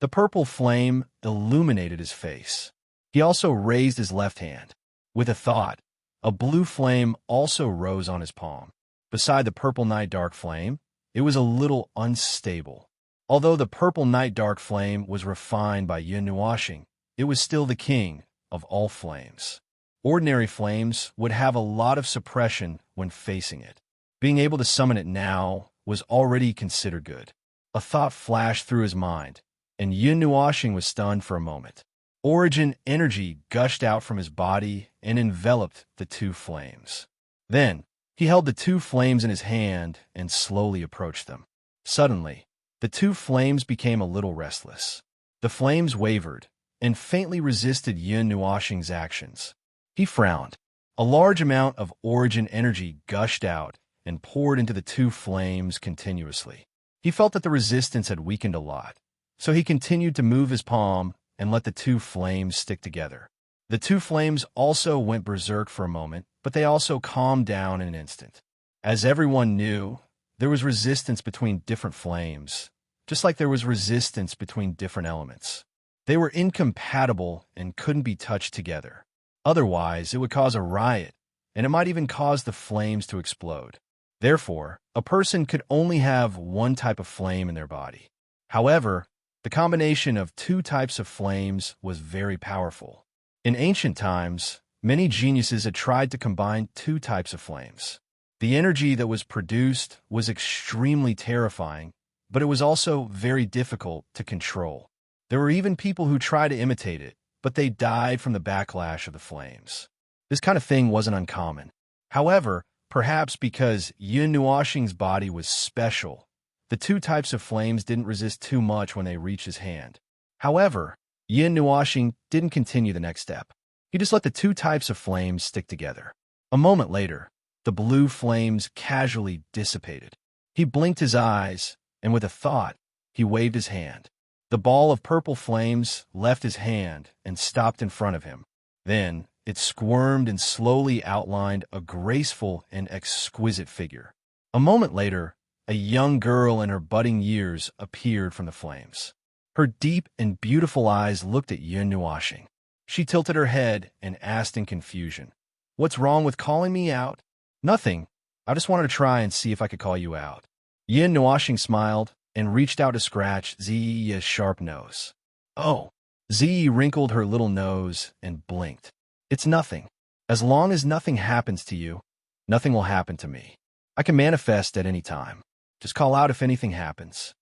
A: The purple flame illuminated his face. He also raised his left hand. With a thought, a blue flame also rose on his palm. Beside the purple night dark flame, it was a little unstable. Although the purple night dark flame was refined by Yin Nuashing, it was still the king of all flames. Ordinary flames would have a lot of suppression when facing it. Being able to summon it now was already considered good. A thought flashed through his mind, and Yin Nuashing was stunned for a moment. Origin energy gushed out from his body and enveloped the two flames. Then, he held the two flames in his hand and slowly approached them. Suddenly, the two flames became a little restless. The flames wavered and faintly resisted Yun Nuoxing's actions. He frowned. A large amount of origin energy gushed out and poured into the two flames continuously. He felt that the resistance had weakened a lot, so he continued to move his palm and let the two flames stick together. The two flames also went berserk for a moment, but they also calmed down in an instant. As everyone knew, there was resistance between different flames, just like there was resistance between different elements. They were incompatible and couldn't be touched together. Otherwise, it would cause a riot, and it might even cause the flames to explode. Therefore, a person could only have one type of flame in their body. However, the combination of two types of flames was very powerful. In ancient times, many geniuses had tried to combine two types of flames. The energy that was produced was extremely terrifying, but it was also very difficult to control. There were even people who tried to imitate it, but they died from the backlash of the flames. This kind of thing wasn't uncommon. However, perhaps because Yun Nuoxing's body was special, the two types of flames didn't resist too much when they reached his hand. However, Yun Nuoxing didn't continue the next step. He just let the two types of flames stick together. A moment later, the blue flames casually dissipated. He blinked his eyes, and with a thought, he waved his hand. The ball of purple flames left his hand and stopped in front of him. Then, it squirmed and slowly outlined a graceful and exquisite figure. A moment later, a young girl in her budding years appeared from the flames. Her deep and beautiful eyes looked at Yun Nuoxing. She tilted her head and asked in confusion, "What's wrong with calling me out?" "Nothing. I just wanted to try and see if I could call you out." Yun Nuoxing smiled and reached out to scratch Ziyi's sharp nose. "Oh." Ziyi wrinkled her little nose and blinked. "It's nothing. As long as nothing happens to you, nothing will happen to me. I can manifest at any time. Just call out if anything happens."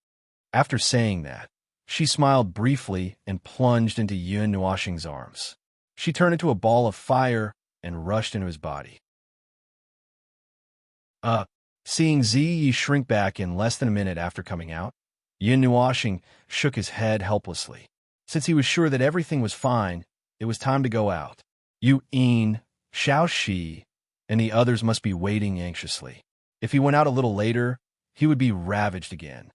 A: After saying that, she smiled briefly and plunged into Yun Nuoxing's arms. She turned into a ball of fire and rushed into his body. Seeing Ziyi shrink back in less than a minute after coming out, Yun Nuoxing shook his head helplessly. Since he was sure that everything was fine, it was time to go out. Yu Yin, Xiao Shi, and the others must be waiting anxiously. If he went out a little later, he would be ravaged again.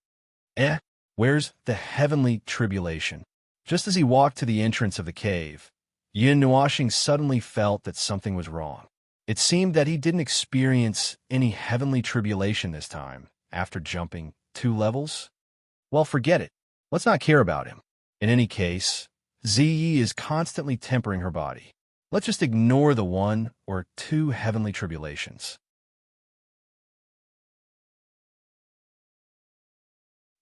A: Where's the heavenly tribulation? Just as he walked to the entrance of the cave, Yun Nuoxing suddenly felt that something was wrong. It seemed that he didn't experience any heavenly tribulation this time, after jumping 2 levels. Well, forget it. Let's not care about him. In any case, Ziyi is constantly tempering her body. Let's just ignore the 1 or 2 heavenly tribulations.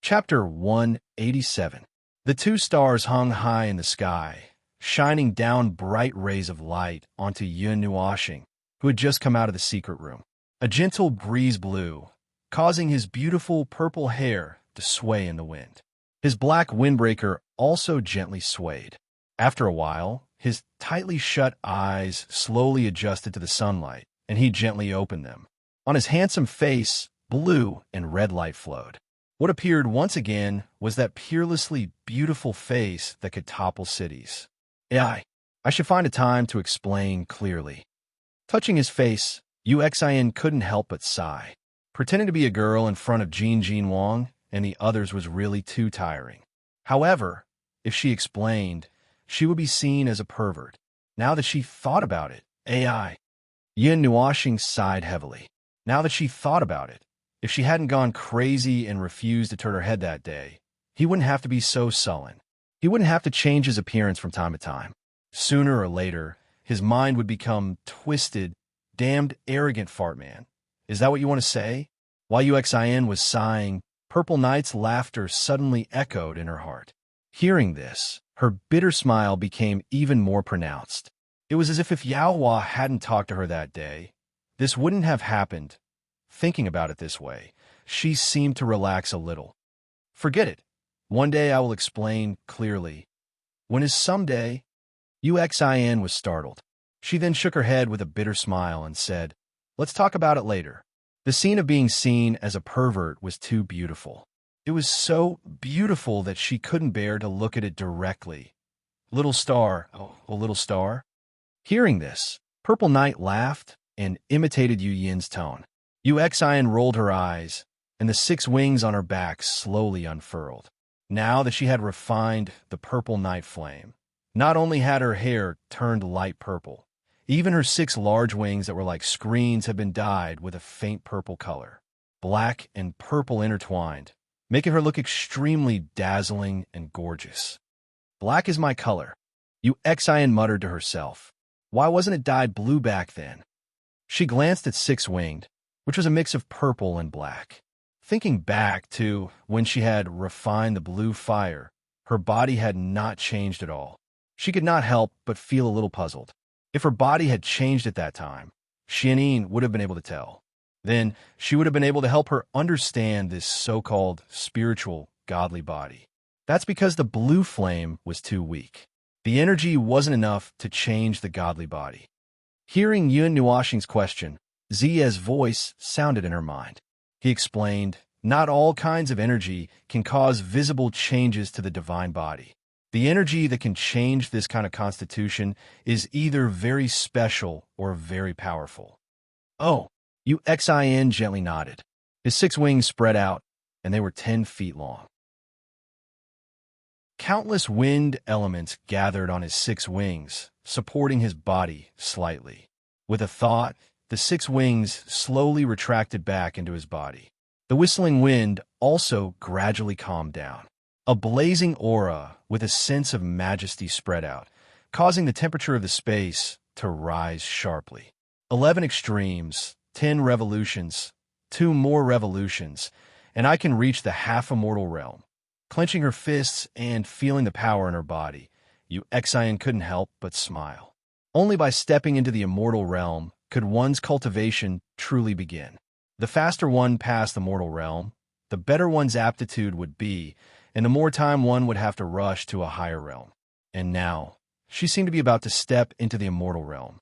A: Chapter 187. The 2 stars hung high in the sky, shining down bright rays of light onto Yun Nuoxing, who had just come out of the secret room. A gentle breeze blew, causing his beautiful purple hair to sway in the wind. His black windbreaker also gently swayed. After a while, his tightly shut eyes slowly adjusted to the sunlight, and he gently opened them. On his handsome face, blue and red light flowed. What appeared once again was that peerlessly beautiful face that could topple cities. I should find a time to explain clearly. Touching his face, Yu Xin couldn't help but sigh. Pretending to be a girl in front of Jin Wang and the others was really too tiring. However, if she explained, she would be seen as a pervert. Now that she thought about it, Yun Nuoxing sighed heavily. Now that she thought about it, if she hadn't gone crazy and refused to turn her head that day, he wouldn't have to be so sullen. He wouldn't have to change his appearance from time to time. Sooner or later, his mind would become twisted, damned arrogant fart man. Is that what you want to say? While Yu Xin was sighing, Purple Knight's laughter suddenly echoed in her heart. Hearing this, her bitter smile became even more pronounced. It was as if Yao Hua hadn't talked to her that day, this wouldn't have happened. Thinking about it this way, she seemed to relax a little. Forget it. One day I will explain clearly. When is someday? Uxin was startled. She then shook her head with a bitter smile and said, "Let's talk about it later." The scene of being seen as a pervert was too beautiful. It was so beautiful that she couldn't bear to look at it directly. Little star, oh, little star. Hearing this, Purple Knight laughed and imitated Yu Yin's tone. Uxin rolled her eyes, and the 6 wings on her back slowly unfurled. Now that she had refined the purple night flame, not only had her hair turned light purple, even her 6 large wings that were like screens had been dyed with a faint purple color. Black and purple intertwined, making her look extremely dazzling and gorgeous. "Black is my color," Uxin muttered to herself. "Why wasn't it dyed blue back then?" She glanced at 6-winged, which was a mix of purple and black. Thinking back to when she had refined the blue fire, her body had not changed at all. She could not help but feel a little puzzled. If her body had changed at that time, Xianyin would have been able to tell. Then she would have been able to help her understand this so-called spiritual, godly body. That's because the blue flame was too weak. The energy wasn't enough to change the godly body. Hearing Yun Nuoxing's question, Ziya's voice sounded in her mind. He explained, "Not all kinds of energy can cause visible changes to the divine body. The energy that can change this kind of constitution is either very special or very powerful." "Oh," Uxin gently nodded. His 6 wings spread out, and they were 10 feet long. Countless wind elements gathered on his 6 wings, supporting his body slightly. With a thought, the 6 wings slowly retracted back into his body. The whistling wind also gradually calmed down. A blazing aura with a sense of majesty spread out, causing the temperature of the space to rise sharply. 11 extremes, 10 revolutions, 2 more revolutions, and I can reach the half-immortal realm. Clenching her fists and feeling the power in her body, Uxin couldn't help but smile. Only by stepping into the immortal realm could one's cultivation truly begin. The faster one passed the mortal realm, the better one's aptitude would be, and the more time one would have to rush to a higher realm. And now, she seemed to be about to step into the immortal realm.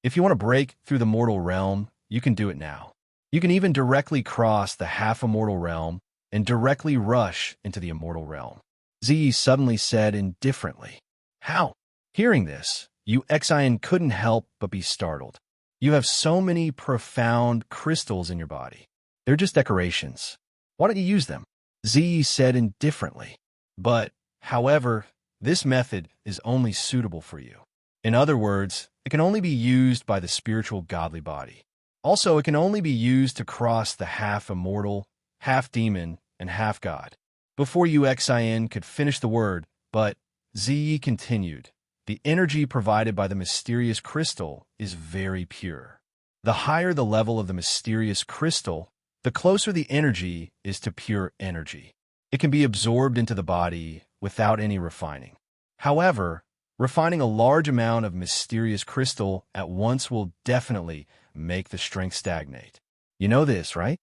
A: If you want to break through the mortal realm, you can do it now. You can even directly cross the half-immortal realm and directly rush into the immortal realm. Ziyi suddenly said indifferently. "How?" Hearing this, Uxin couldn't help but be startled. "You have so many profound crystals in your body. They're just decorations. Why don't you use them?" Ziyi said indifferently. "But, however, this method is only suitable for you. In other words, it can only be used by the spiritual godly body. Also, it can only be used to cross the half-immortal, half-demon, and half-god." Before Uxin could finish the word, but Ziyi continued, "The energy provided by the mysterious crystal is very pure. The higher the level of the mysterious crystal, the closer the energy is to pure energy. It can be absorbed into the body without any refining. However, refining a large amount of mysterious crystal at once will definitely make the strength stagnate. You know this, right?"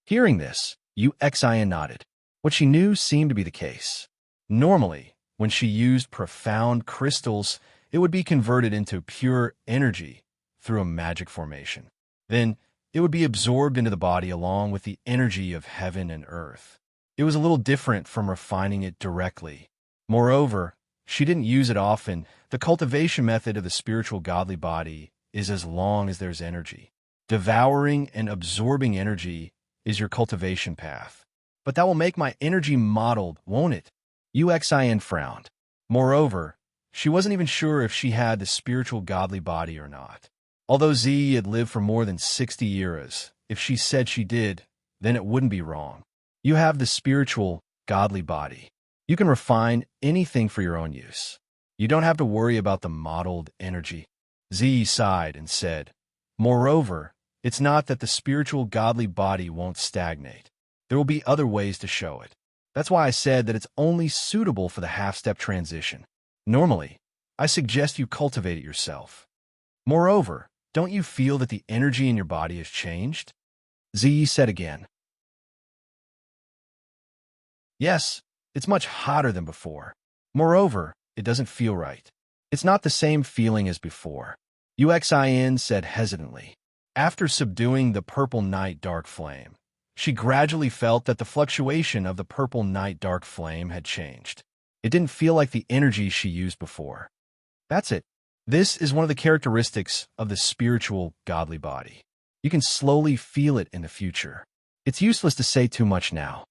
A: Hearing this, Uxin nodded. What she knew seemed to be the case. Normally, when she used profound crystals, it would be converted into pure energy through a magic formation. Then, it would be absorbed into the body along with the energy of heaven and earth. It was a little different from refining it directly. Moreover, she didn't use it often. The cultivation method of the spiritual godly body is as long as there's energy. Devouring and absorbing energy is your cultivation path. "But that will make my energy mottled, won't it?" Uxin frowned. Moreover, she wasn't even sure if she had the spiritual godly body or not. Although Z had lived for more than 60 years, if she said she did, then it wouldn't be wrong. You have the spiritual, godly body. You can refine anything for your own use. You don't have to worry about the mottled energy. Z sighed and said, "Moreover, it's not that the spiritual, godly body won't stagnate. There will be other ways to show it. That's why I said that it's only suitable for the half-step transition. Normally, I suggest you cultivate it yourself. Moreover, don't you feel that the energy in your body has changed?" Z said again. "Yes, it's much hotter than before. Moreover, it doesn't feel right. It's not the same feeling as before, Uxin said hesitantly. After subduing the purple night dark flame, she gradually felt that the fluctuation of the purple night dark flame had changed. It didn't feel like the energy she used before. That's it. This is one of the characteristics of the spiritual, godly body. You can slowly feel it in the future. It's useless to say too much now.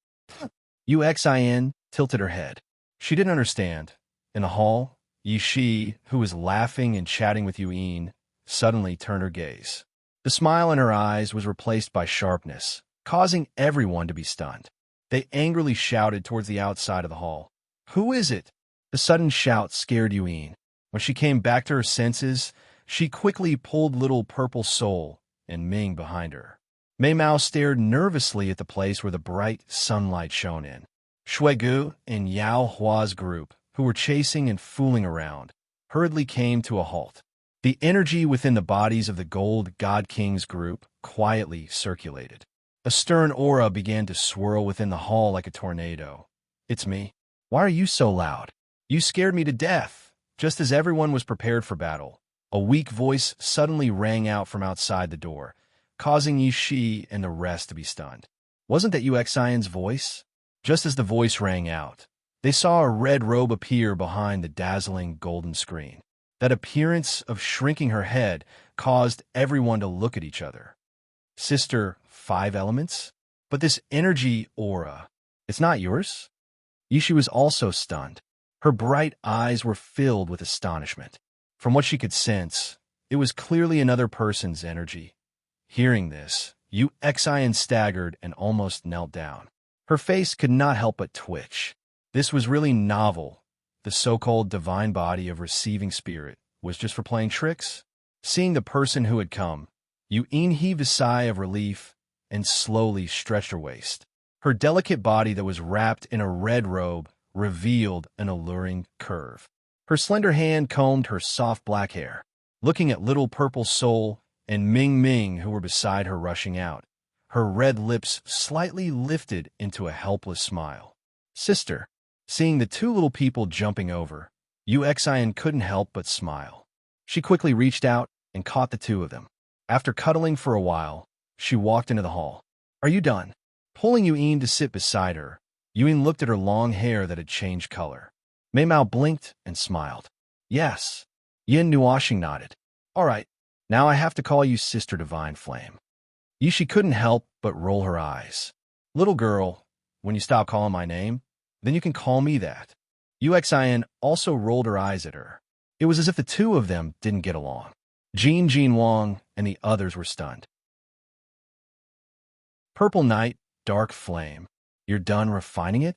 A: Uxin tilted her head. She didn't understand. In the hall, Yishi, who was laughing and chatting with Yuin, suddenly turned her gaze. The smile in her eyes was replaced by sharpness, causing everyone to be stunned. They angrily shouted towards the outside of the hall. "Who is it?" The sudden shout scared Yuin. When she came back to her senses, she quickly pulled little purple soul and Ming behind her. Mei Mao stared nervously at the place where the bright sunlight shone in. Shuigu and Yao Hua's group, who were chasing and fooling around, hurriedly came to a halt. The energy within the bodies of the Gold God King's group quietly circulated. A stern aura began to swirl within the hall like a tornado. "It's me. Why are you so loud? You scared me to death." Just as everyone was prepared for battle, a weak voice suddenly rang out from outside the door, causing Yishi and the rest to be stunned. Wasn't that Uxin's voice? Just as the voice rang out, they saw a red robe appear behind the dazzling golden screen. That appearance of shrinking her head caused everyone to look at each other. "Sister, 5 elements? But this energy aura, it's not yours?" Yishi was also stunned. Her bright eyes were filled with astonishment. From what she could sense, it was clearly another person's energy. Hearing this, Uxin staggered and almost knelt down. Her face could not help but twitch. This was really novel. The so-called divine body of receiving spirit was just for playing tricks. Seeing the person who had come, Yuin heaved a sigh of relief and slowly stretched her waist. Her delicate body that was wrapped in a red robe revealed an alluring curve. Her slender hand combed her soft black hair. Looking at little purple soul and Ming Ming, who were beside her rushing out, her red lips slightly lifted into a helpless smile. "Sister." Seeing the two little people jumping over, Uxin couldn't help but smile. She quickly reached out and caught the two of them. After cuddling for a while, she walked into the hall. "Are you done?" Pulling Yuin to sit beside her, Yuin looked at her long hair that had changed color. Mei Mao blinked and smiled. "Yes." Yin Nuashing nodded. "All right, now I have to call you Sister Divine Flame." Yishi couldn't help but roll her eyes. "Little girl, when you stop calling my name, then you can call me that." Uxin also rolled her eyes at her. It was as if the two of them didn't get along. Jin Wang and the others were stunned. "Purple Night, Dark Flame, you're done refining it?"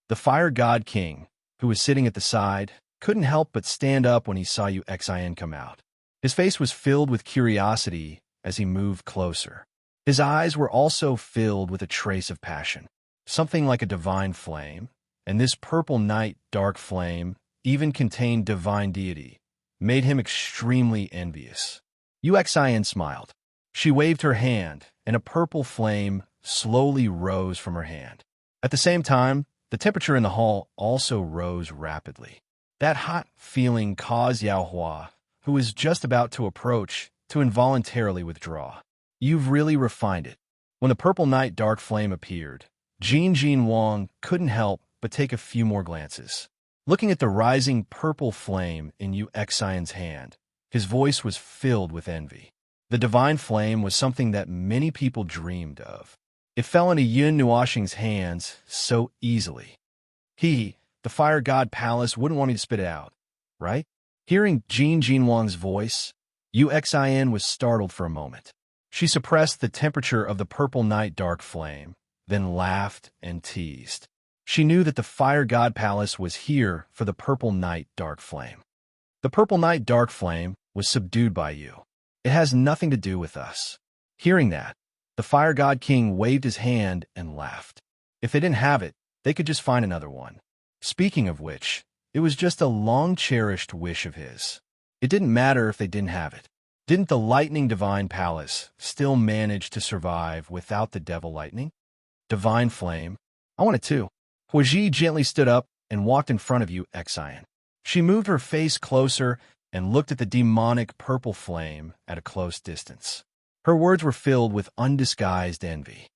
A: The Fire God King, who was sitting at the side, couldn't help but stand up when he saw Uxin come out. His face was filled with curiosity as he moved closer. His eyes were also filled with a trace of passion, something like a divine flame, and this purple night dark flame even contained divine deity, made him extremely envious. Uxin smiled. She waved her hand, and a purple flame slowly rose from her hand. At the same time, the temperature in the hall also rose rapidly. That hot feeling caused Yao Hua, who was just about to approach, to involuntarily withdraw. "You've really refined it." When the purple night dark flame appeared, Jin Wang couldn't help but take a few more glances. Looking at the rising purple flame in Uxin's hand, his voice was filled with envy. The divine flame was something that many people dreamed of. It fell into Yin Nuashing's hands so easily. The fire god palace, wouldn't want me to spit it out, right? Hearing Jin Wang's voice, Uxin was startled for a moment. She suppressed the temperature of the purple night dark flame, then laughed and teased. She knew that the fire god palace was here for the purple night dark flame. "The purple night dark flame was subdued by you. It has nothing to do with us." Hearing that, the fire god king waved his hand and laughed. If they didn't have it, they could just find another one. Speaking of which, it was just a long-cherished wish of his. It didn't matter if they didn't have it. Didn't the lightning divine palace still manage to survive without the devil lightning? Divine flame, I want it too. Huaji gently stood up and walked in front of Uxin. She moved her face closer and looked at the demonic purple flame at a close distance. Her words were filled with undisguised envy.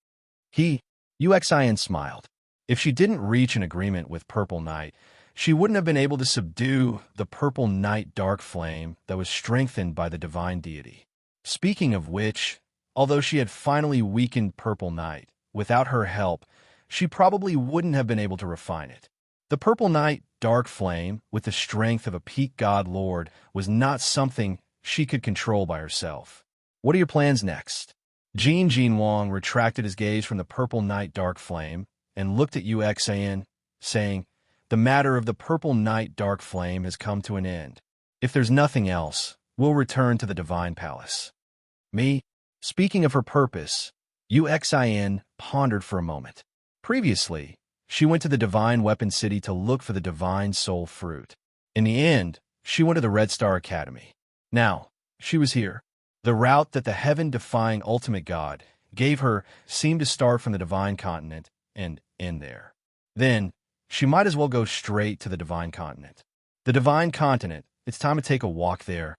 A: Uxin smiled. If she didn't reach an agreement with Purple Night, she wouldn't have been able to subdue the Purple Night dark flame that was strengthened by the divine deity. Speaking of which, although she had finally weakened Purple Night, without her help, she probably wouldn't have been able to refine it. The Purple Night dark flame, with the strength of a peak god lord, was not something she could control by herself. What are your plans next? Jin Wang retracted his gaze from the Purple Night dark flame and looked at Uxin, saying, "The matter of the Purple Night dark flame has come to an end. If there's nothing else, we'll return to the Divine Palace." Me? Speaking of her purpose, Uxin pondered for a moment. Previously, she went to the Divine Weapon City to look for the Divine Soul Fruit. In the end, she went to the Red Star Academy. Now, she was here. The route that the heaven-defying ultimate god gave her seemed to start from the Divine Continent and end there. Then, she might as well go straight to the Divine Continent. The Divine Continent, it's time to take a walk there.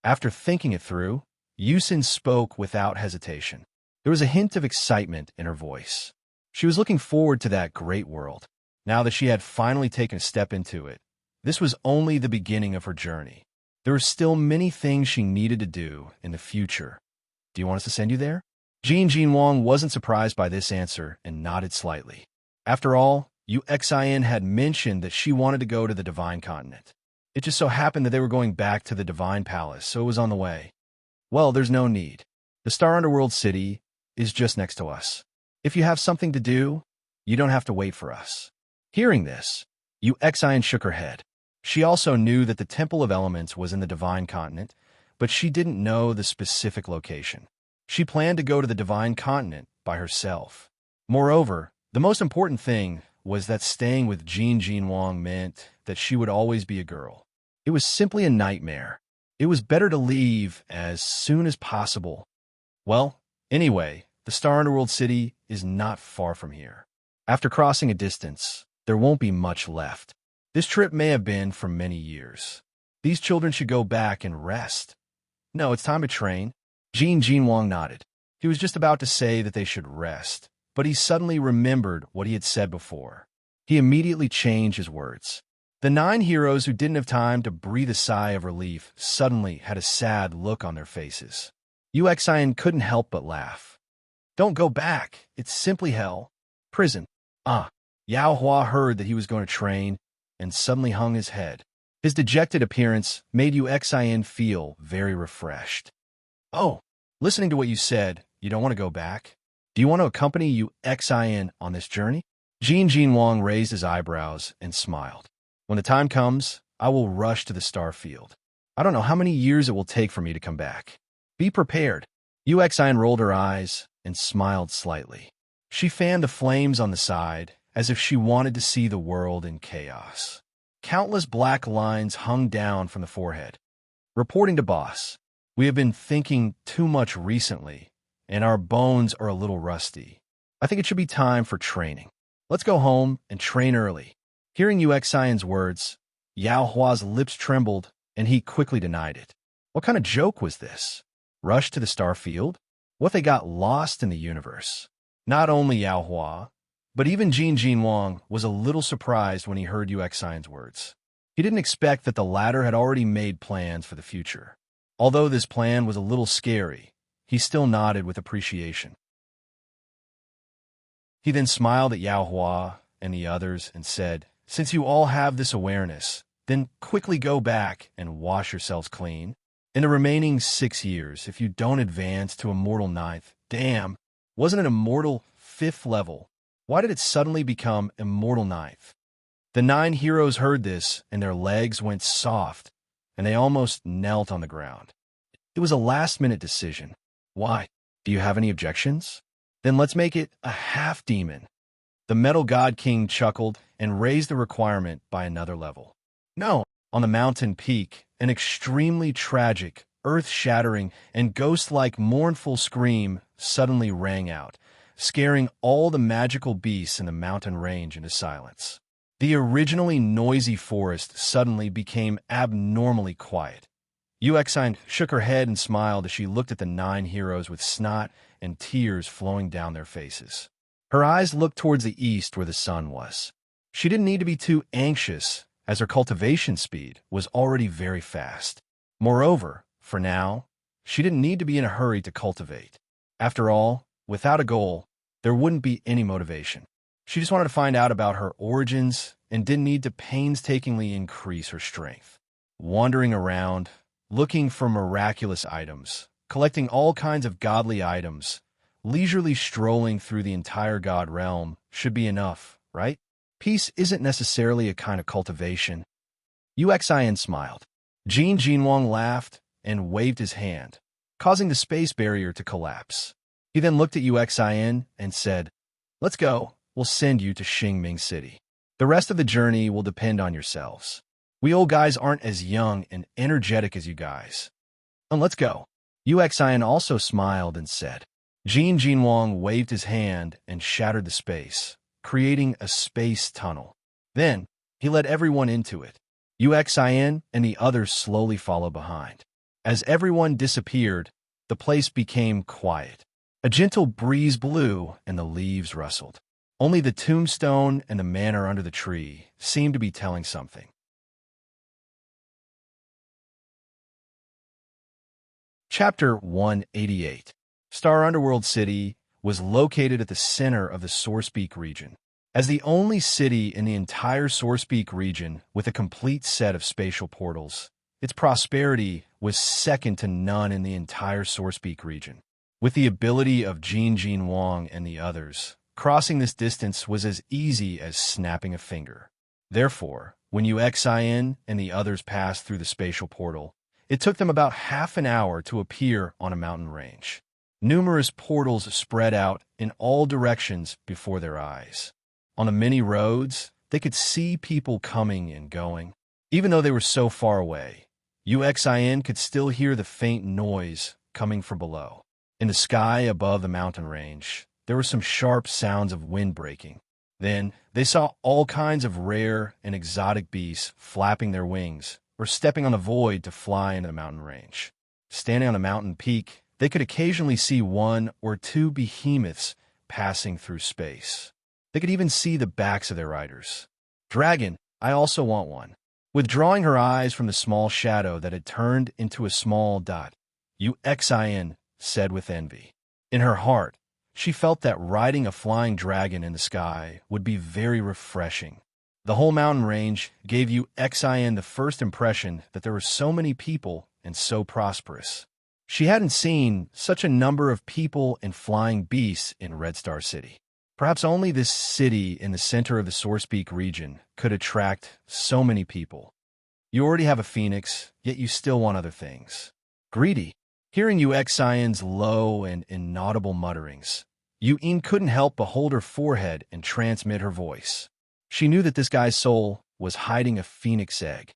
A: After thinking it through, Yusin spoke without hesitation. There was a hint of excitement in her voice. She was looking forward to that great world. Now that she had finally taken a step into it, this was only the beginning of her journey. There were still many things she needed to do in the future. Do you want us to send you there? Jin Wang wasn't surprised by this answer and nodded slightly. After all, Uxin had mentioned that she wanted to go to the Divine Continent. It just so happened that they were going back to the Divine Palace, so it was on the way. Well, there's no need. The Star Underworld City is just next to us. If you have something to do, you don't have to wait for us. Hearing this, Uxin shook her head. She also knew that the Temple of Elements was in the Divine Continent, but she didn't know the specific location. She planned to go to the Divine Continent by herself. Moreover, the most important thing was that staying with Jin Wang meant that she would always be a girl. It was simply a nightmare. It was better to leave as soon as possible. Well, anyway, the Star Underworld City is not far from here. After crossing a distance, there won't be much left. This trip may have been for many years. These children should go back and rest. No, it's time to train. Jin Wang nodded. He was just about to say that they should rest, but he suddenly remembered what he had said before. He immediately changed his words. The 9 heroes who didn't have time to breathe a sigh of relief suddenly had a sad look on their faces. Uxin couldn't help but laugh. Don't go back. It's simply hell. Prison. Yao Hua heard that he was going to train and suddenly hung his head. His dejected appearance made Uxin feel very refreshed. Oh, listening to what you said, you don't want to go back? Do you want to accompany Uxin on this journey? Jin Wang raised his eyebrows and smiled. When the time comes, I will rush to the star field. I don't know how many years it will take for me to come back. Be prepared. Uxin rolled her eyes and smiled slightly. She fanned the flames on the side as if she wanted to see the world in chaos. Countless black lines hung down from the forehead. Reporting to boss, we have been thinking too much recently, and our bones are a little rusty. I think it should be time for training. Let's go home and train early. Hearing Uxin's words, Yao Hua's lips trembled, and he quickly denied it. What kind of joke was this? Rush to the star field? What if they got lost in the universe? Not only Yao Hua, but even Jin Wang was a little surprised when he heard Uxin's words. He didn't expect that the latter had already made plans for the future. Although this plan was a little scary, he still nodded with appreciation. He then smiled at Yao Hua and the others and said, "Since you all have this awareness, then quickly go back and wash yourselves clean. In the remaining 6 years, if you don't advance to Immortal 9th, damn, wasn't it Immortal 5th level? Why did it suddenly become Immortal 9th? The 9 heroes heard this, and their legs went soft, and they almost knelt on the ground. It was a last-minute decision. Why? Do you have any objections? Then let's make it a half-demon. The Metal God King chuckled and raised the requirement by another level. No, on the mountain peak, an extremely tragic, earth-shattering, and ghost-like mournful scream suddenly rang out, scaring all the magical beasts in the mountain range into silence. The originally noisy forest suddenly became abnormally quiet. Uxine shook her head and smiled as she looked at the 9 heroes with snot and tears flowing down their faces. Her eyes looked towards the east where the sun was. She didn't need to be too anxious, as her cultivation speed was already very fast. Moreover, for now, she didn't need to be in a hurry to cultivate. After all, without a goal, there wouldn't be any motivation. She just wanted to find out about her origins and didn't need to painstakingly increase her strength. Wandering around, looking for miraculous items, collecting all kinds of godly items, leisurely strolling through the entire god realm should be enough, right? Peace isn't necessarily a kind of cultivation. Uxin smiled. Jin Jinwang laughed and waved his hand, causing the space barrier to collapse. He then looked at Uxin and said, "Let's go. We'll send you to Xingming City. The rest of the journey will depend on yourselves. We old guys aren't as young and energetic as you guys. And let's go." Uxin also smiled and said. Jin Jinwang waved his hand and shattered the space, creating a space tunnel. Then, he led everyone into it. Uxin and the others slowly followed behind. As everyone disappeared, the place became quiet. A gentle breeze blew and the leaves rustled. Only the tombstone and the manor under the tree seemed to be telling something. Chapter 188. Star Underworld City was located at the center of the Sourcepeak region. As the only city in the entire Sourcepeak region with a complete set of spatial portals, its prosperity was second to none in the entire Sourcepeak region. With the ability of Jin Wang and the others, crossing this distance was as easy as snapping a finger. Therefore, when Uxin and the others passed through the spatial portal, it took them about half an hour to appear on a mountain range. Numerous portals spread out in all directions before their eyes. On the many roads, they could see people coming and going. Even though they were so far away, Uxin could still hear the faint noise coming from below. In the sky above the mountain range, there were some sharp sounds of wind breaking. Then, they saw all kinds of rare and exotic beasts flapping their wings or stepping on the void to fly into the mountain range. Standing on a mountain peak, they could occasionally see 1 or 2 behemoths passing through space. They could even see the backs of their riders. "Dragon, I also want one." Withdrawing her eyes from the small shadow that had turned into a small dot, Uxin said with envy. In her heart, she felt that riding a flying dragon in the sky would be very refreshing. The whole mountain range gave Uxin the first impression that there were so many people and so prosperous. She hadn't seen such a number of people and flying beasts in Red Star City. Perhaps only this city in the center of the Sourcepeak region could attract so many people. You already have a phoenix, yet you still want other things. Greedy. Hearing Uxin's low and inaudible mutterings, Yuin couldn't help but hold her forehead and transmit her voice. She knew that this guy's soul was hiding a phoenix egg.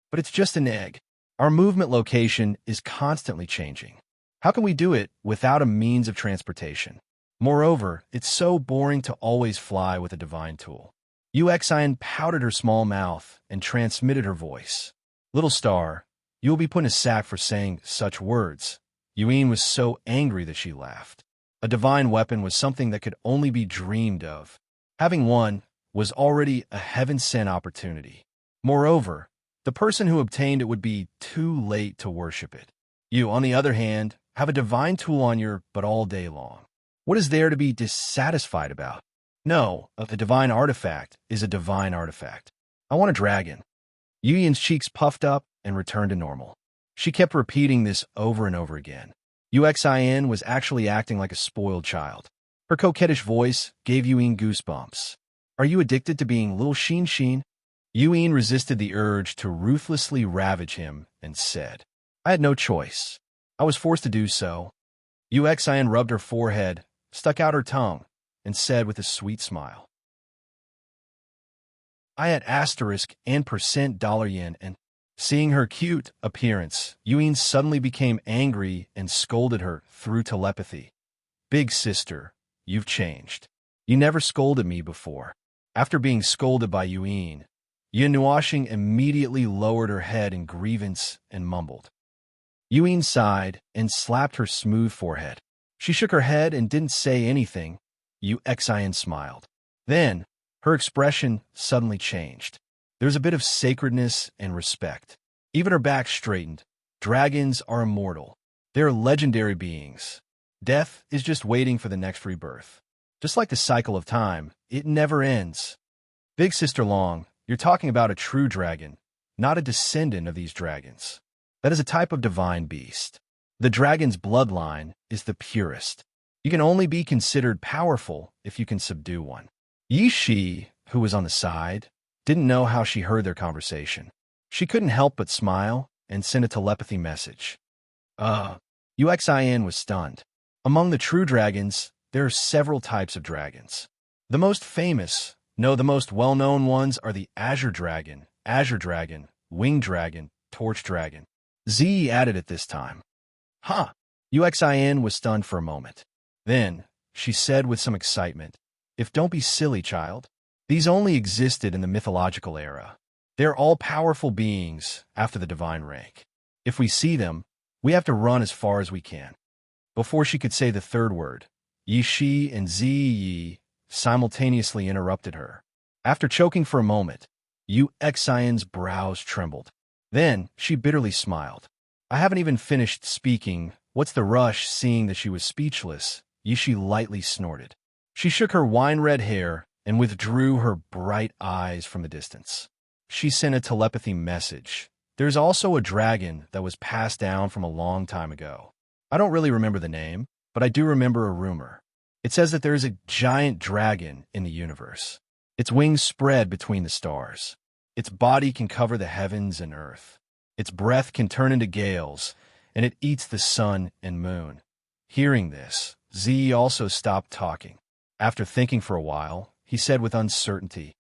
A: But it's just an egg. Our movement location is constantly changing. How can we do it without a means of transportation? Moreover, it's so boring to always fly with a divine tool. Uxin pouted her small mouth and transmitted her voice. "Little star, you will be put in a sack for saying such words." Yuin was so angry that she laughed. A divine weapon was something that could only be dreamed of. Having one was already a heaven-sent opportunity. Moreover, the person who obtained it would be too late to worship it. You, on the other hand, have a divine tool on your butt all day long. What is there to be dissatisfied about? No, a divine artifact is a divine artifact. I want a dragon. Yuyin's cheeks puffed up and returned to normal. She kept repeating this over and over again. Uxin was actually acting like a spoiled child. Her coquettish voice gave Yuyin goosebumps. "Are you addicted to being little Xin? Yuyin resisted the urge to ruthlessly ravage him and said, "I had no choice. I was forced to do so." Uxin rubbed her forehead, stuck out her tongue, and said with a sweet smile, "I had asterisk and %dollar-yen," and seeing her cute appearance, Yuyin suddenly became angry and scolded her through telepathy. "Big sister, you've changed. You never scolded me before." After being scolded by Yuan, Nuashing immediately lowered her head in grievance and mumbled. Yuan sighed and slapped her smooth forehead. She shook her head and didn't say anything. Xin smiled. Then, her expression suddenly changed. There was a bit of sacredness and respect. Even her back straightened. Dragons are immortal. They are legendary beings. Death is just waiting for the next rebirth. Just like the cycle of time, it never ends. Big Sister Long, you're talking about a true dragon, not a descendant of these dragons. That is a type of divine beast. The dragon's bloodline is the purest. You can only be considered powerful if you can subdue one. Yi Shi, who was on the side, didn't know how she heard their conversation. She couldn't help but smile and send a telepathy message. Xin was stunned. Among the true dragons, there are several types of dragons. The most famous, the most well-known ones are the azure dragon, winged dragon, torch dragon. Z added at this time. Xin was stunned for a moment. Then, she said with some excitement, don't be silly, child. These only existed in the mythological era. They are all-powerful beings after the divine rank. If we see them, we have to run as far as we can. Before she could say the third word, Yi Shi and Zi Yi simultaneously interrupted her. After choking for a moment, Xin's brows trembled. Then she bitterly smiled. I haven't even finished speaking. What's the rush? Seeing that she was speechless, Yi Shi lightly snorted. She shook her wine-red hair and withdrew her bright eyes from the distance. She sent a telepathy message. There's also a dragon that was passed down from a long time ago. I don't really remember the name, but I do remember a rumor. It says that there is a giant dragon in the universe. Its wings spread between the stars. Its body can cover the heavens and earth. Its breath can turn into gales, and it eats the sun and moon. Hearing this, Z also stopped talking. After thinking for a while, he said with uncertainty,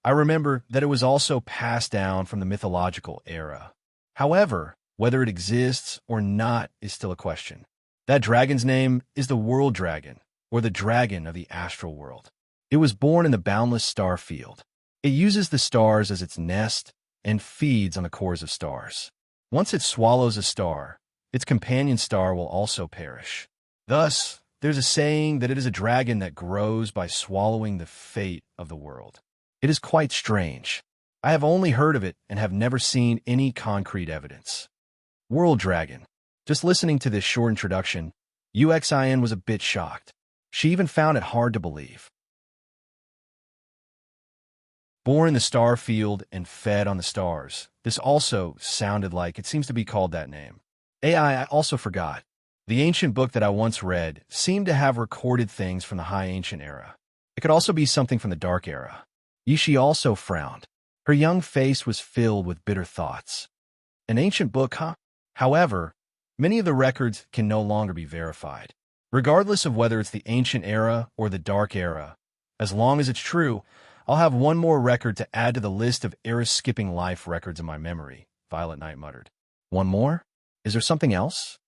A: I remember that it was also passed down from the mythological era. However, whether it exists or not is still a question. That dragon's name is the World Dragon, or the Dragon of the Astral World. It was born in the boundless star field. It uses the stars as its nest and feeds on the cores of stars. Once it swallows a star, its companion star will also perish. Thus, there's a saying that it is a dragon that grows by swallowing the fate of the world. It is quite strange. I have only heard of it and have never seen any concrete evidence. World Dragon. Just listening to this short introduction, Xin was a bit shocked. She even found it hard to believe. Born in the star field and fed on the stars. This also sounded like it seems to be called that name. I also forgot. The ancient book that I once read seemed to have recorded things from the High Ancient Era. It could also be something from the Dark Era. Yi Shi also frowned. Her young face was filled with bitter thoughts. An ancient book, huh? However, many of the records can no longer be verified. Regardless of whether it's the Ancient Era or the Dark Era, as long as it's true, I'll have one more record to add to the list of era-skipping life records in my memory, Violet Knight muttered. One more? Is there something else?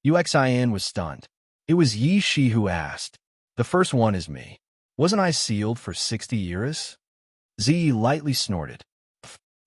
A: Xin was stunned. It was Yi Shi who asked. The first one is me. Wasn't I sealed for 60 years? Z lightly snorted.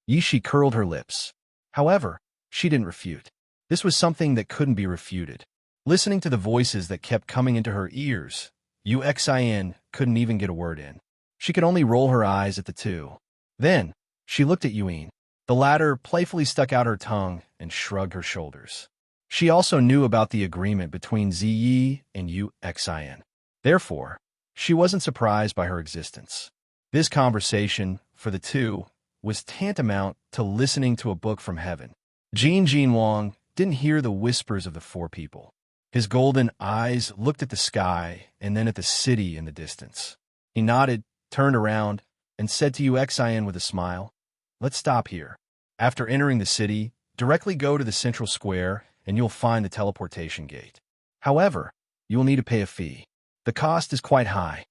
A: Yi Shi curled her lips. However, she didn't refute. This was something that couldn't be refuted. Listening to the voices that kept coming into her ears, Xin couldn't even get a word in. She could only roll her eyes at the two. Then, she looked at Yuan. The latter playfully stuck out her tongue and shrugged her shoulders. She also knew about the agreement between Ziyi and Xin. Therefore, she wasn't surprised by her existence. This conversation, for the two, was tantamount to listening to a book from heaven. Jin Wang didn't hear the whispers of the four people. His golden eyes looked at the sky and then at the city in the distance. He nodded, turned around, and said to Xin with a smile, Let's stop here. After entering the city, directly go to the central square and you'll find the teleportation gate. However, you will need to pay a fee. The cost is quite high.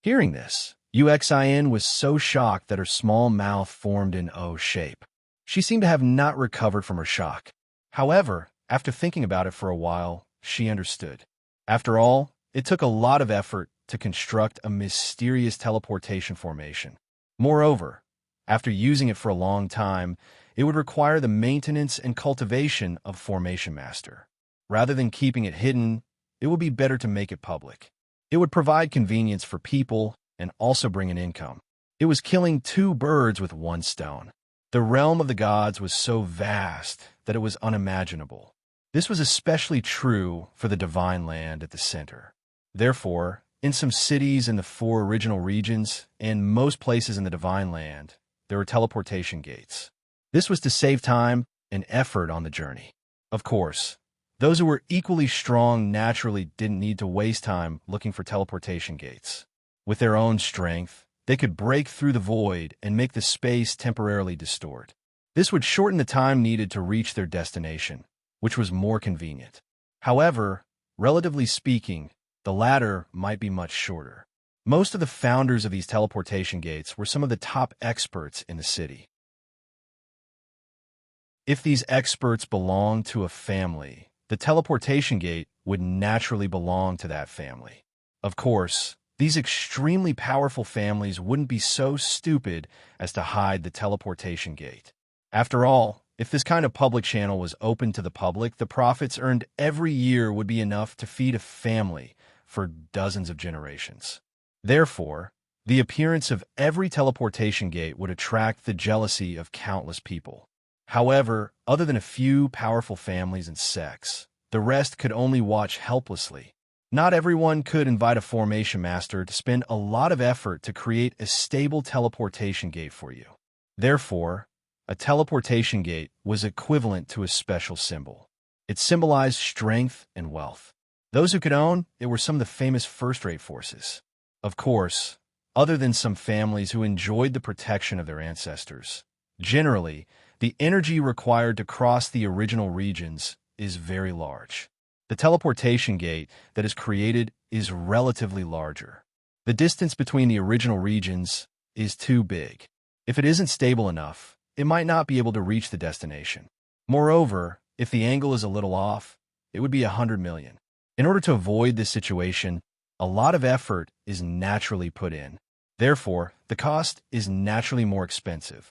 A: Hearing this, Xin was so shocked that her small mouth formed an O shape. She seemed to have not recovered from her shock. However, after thinking about it for a while, she understood. After all, it took a lot of effort to construct a mysterious teleportation formation. Moreover, after using it for a long time, it would require the maintenance and cultivation of Formation Master. Rather than keeping it hidden, it would be better to make it public. It would provide convenience for people and also bring an income. It was killing two birds with one stone. The realm of the gods was so vast that it was unimaginable. This was especially true for the divine land at the center. Therefore, in some cities in the 4 original regions and most places in the divine land, there were teleportation gates. This was to save time and effort on the journey. Of course, those who were equally strong naturally didn't need to waste time looking for teleportation gates. With their own strength, they could break through the void and make the space temporarily distort. This would shorten the time needed to reach their destination, which was more convenient. However, relatively speaking, the latter might be much shorter. Most of the founders of these teleportation gates were some of the top experts in the city. If these experts belonged to a family, the teleportation gate would naturally belong to that family. Of course, these extremely powerful families wouldn't be so stupid as to hide the teleportation gate. After all, if this kind of public channel was open to the public, the profits earned every year would be enough to feed a family for dozens of generations. Therefore, the appearance of every teleportation gate would attract the jealousy of countless people. However, other than a few powerful families and sects, the rest could only watch helplessly. Not everyone could invite a Formation Master to spend a lot of effort to create a stable teleportation gate for you. Therefore, a teleportation gate was equivalent to a special symbol. It symbolized strength and wealth. Those who could own it were some of the famous first-rate forces. Of course, other than some families who enjoyed the protection of their ancestors. Generally, the energy required to cross the original regions is very large. The teleportation gate that is created is relatively larger. The distance between the original regions is too big. If it isn't stable enough, it might not be able to reach the destination. Moreover, if the angle is a little off, it would be 100 million. In order to avoid this situation, a lot of effort is naturally put in. Therefore, the cost is naturally more expensive.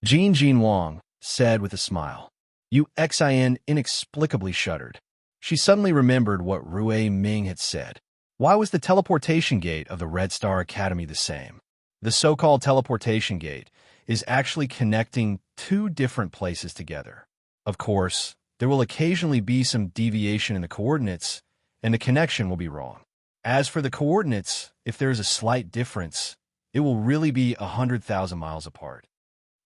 A: Jin Wang said with a smile. Xin inexplicably shuddered. She suddenly remembered what Rui Ming had said. Why was the teleportation gate of the Red Star Academy the same? The so-called teleportation gate is actually connecting 2 different places together. Of course, there will occasionally be some deviation in the coordinates, and the connection will be wrong. As for the coordinates, if there is a slight difference, it will really be 100,000 miles apart.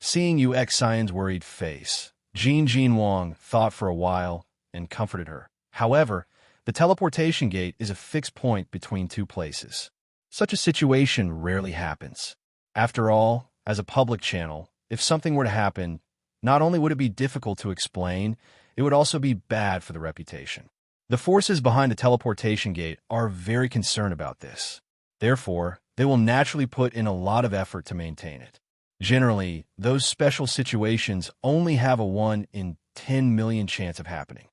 A: Seeing Xion's worried face, Jin Wang thought for a while and comforted her. However, the teleportation gate is a fixed point between 2 places. Such a situation rarely happens. After all, as a public channel, if something were to happen, not only would it be difficult to explain, it would also be bad for the reputation. The forces behind the teleportation gate are very concerned about this. Therefore, they will naturally put in a lot of effort to maintain it. Generally, those special situations only have a 1 in 10 million chance of happening.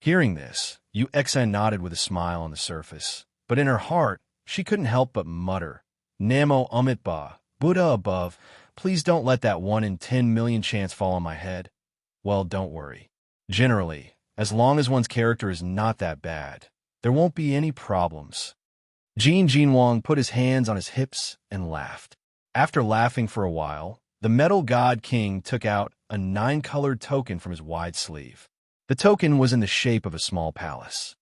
A: Hearing this, Xin nodded with a smile on the surface, but in her heart, she couldn't help but mutter, Namo Amitba, Buddha above, please don't let that 1 in 10 million chance fall on my head. Well, don't worry. Generally, as long as one's character is not that bad, there won't be any problems. Jin Wang put his hands on his hips and laughed. After laughing for a while, the Metal God King took out a 9-colored token from his wide sleeve. The token was in the shape of a small palace.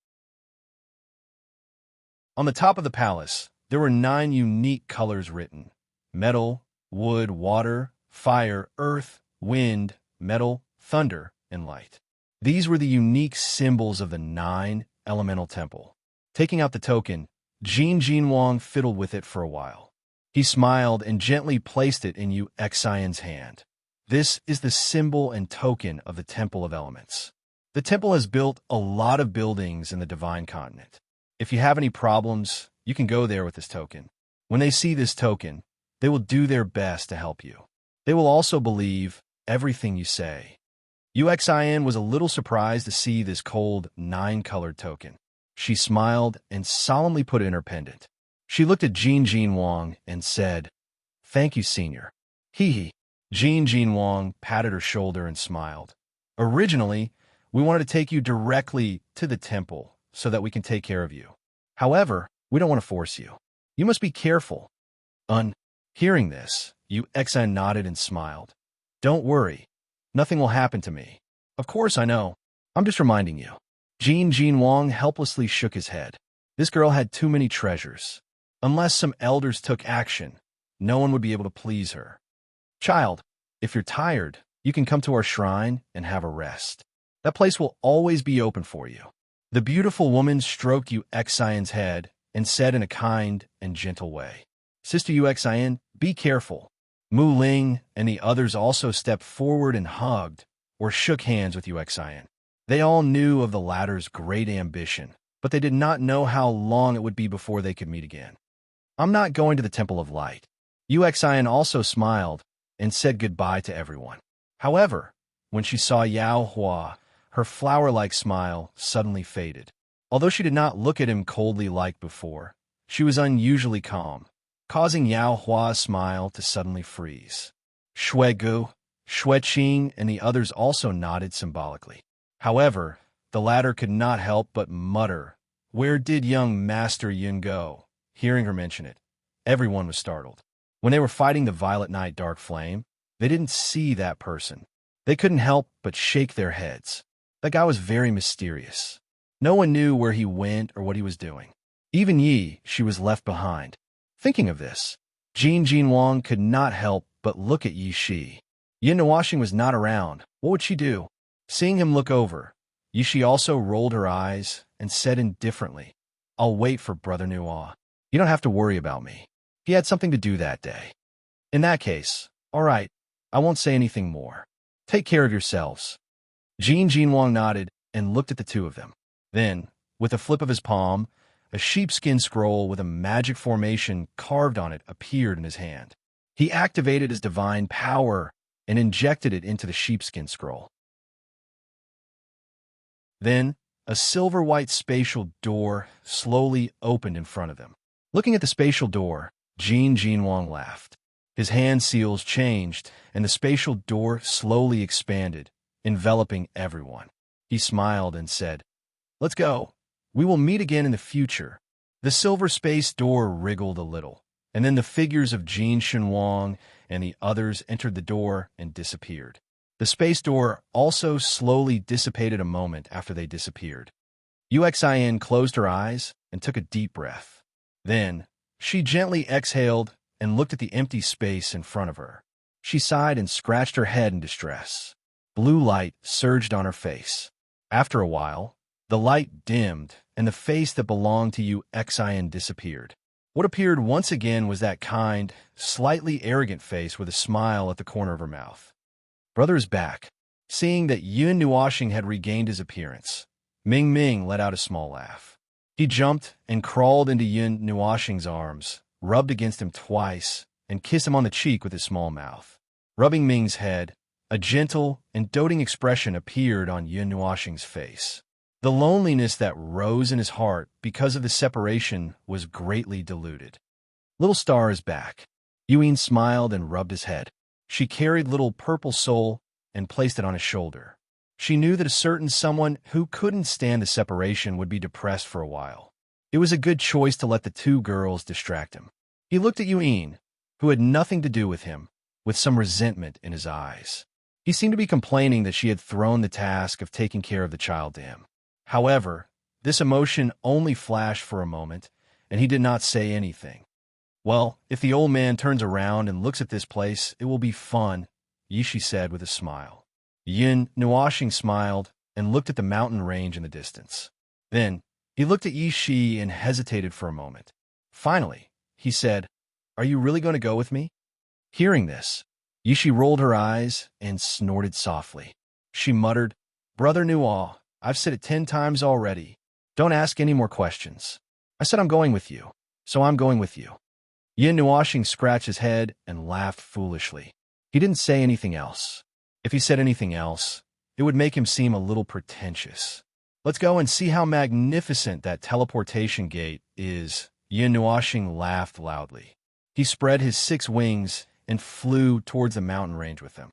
A: On the top of the palace, there were 9 unique colors written: metal, wood, water, fire, earth, wind, metal, thunder, and light. These were the unique symbols of the 9 elemental temple. Taking out the token, Jin Wang fiddled with it for a while. He smiled and gently placed it in Xion's hand. This is the symbol and token of the Temple of Elements. The temple has built a lot of buildings in the Divine Continent. If you have any problems, you can go there with this token. When they see this token, they will do their best to help you. They will also believe everything you say. Xian was a little surprised to see this cold 9-colored token. She smiled and solemnly put it in her pendant. She looked at Jin Wang and said, Thank you, Senior. Hee hee. Jin Wang patted her shoulder and smiled. Originally, we wanted to take you directly to the temple so that we can take care of you. However, we don't want to force you. You must be careful. Hearing this, Yuexan nodded and smiled. Don't worry. Nothing will happen to me. Of course I know. I'm just reminding you. Jin Wang helplessly shook his head. This girl had too many treasures. Unless some elders took action, no one would be able to please her. Child, if you're tired, you can come to our shrine and have a rest. That place will always be open for you. The beautiful woman stroked Yuexan's head and said in a kind and gentle way, Sister Yuexan, be careful. Mu Ling and the others also stepped forward and hugged or shook hands with Yuexan. They all knew of the latter's great ambition, but they did not know how long it would be before they could meet again. I'm not going to the Temple of Light. Yuexan also smiled and said goodbye to everyone. However, when she saw Yao Hua, her flower-like smile suddenly faded. Although she did not look at him coldly like before, she was unusually calm, causing Yao Hua's smile to suddenly freeze. Shui Gu, Shui Qing, and the others also nodded symbolically. However, the latter could not help but mutter, Where did young Master Yun go? Hearing her mention it, everyone was startled. When they were fighting the Violet Knight Dark Flame, they didn't see that person. They couldn't help but shake their heads. That guy was very mysterious. No one knew where he went or what he was doing. Even Yi, she was left behind. Thinking of this, Jin Wang could not help but look at Yi Shi. Yin Nuoxing was not around. What would she do? Seeing him look over, Yi Shi also rolled her eyes and said indifferently, I'll wait for Brother Nuo. You don't have to worry about me. He had something to do that day. In that case, all right, I won't say anything more. Take care of yourselves. Jin Wang nodded and looked at the two of them. Then, with a flip of his palm, a sheepskin scroll with a magic formation carved on it appeared in his hand. He activated his divine power and injected it into the sheepskin scroll. Then, a silver-white spatial door slowly opened in front of them. Looking at the spatial door, Jin Wang laughed. His hand seals changed, and the spatial door slowly expanded, enveloping everyone. He smiled and said, Let's go. We will meet again in the future. The silver space door wriggled a little, and then the figures of Jin Wang and the others entered the door and disappeared. The space door also slowly dissipated a moment after they disappeared. Yuexan closed her eyes and took a deep breath. Then, she gently exhaled and looked at the empty space in front of her. She sighed and scratched her head in distress. Blue light surged on her face. After a while, the light dimmed, and the face that belonged to Yuexan disappeared. What appeared once again was that kind, slightly arrogant face with a smile at the corner of her mouth. Brother is back. Seeing that Yun Nuoxing had regained his appearance, Ming let out a small laugh. He jumped and crawled into Yun Nuoxing's arms, rubbed against him twice, and kissed him on the cheek with his small mouth. Rubbing Ming's head, a gentle and doting expression appeared on Yun Nuoxing's face. The loneliness that rose in his heart because of the separation was greatly diluted. Little Star is back. Yuan smiled and rubbed his head. She carried little purple soul and placed it on his shoulder. She knew that a certain someone who couldn't stand the separation would be depressed for a while. It was a good choice to let the two girls distract him. He looked at Yuan, who had nothing to do with him, with some resentment in his eyes. He seemed to be complaining that she had thrown the task of taking care of the child to him. However, this emotion only flashed for a moment, and he did not say anything. Well, if the old man turns around and looks at this place, it will be fun, Yishi said with a smile. Yun Nuoxing smiled and looked at the mountain range in the distance. Then, he looked at Yishi and hesitated for a moment. Finally, he said, Are you really going to go with me? Hearing this, Yishi rolled her eyes and snorted softly. She muttered, Brother Nuo, I've said it 10 times already. Don't ask any more questions. I said I'm going with you, so I'm going with you. Yin Nuoxing scratched his head and laughed foolishly. He didn't say anything else. If he said anything else, it would make him seem a little pretentious. Let's go and see how magnificent that teleportation gate is. Yin Nuoxing laughed loudly. He spread his 6 wings and flew towards the mountain range with them.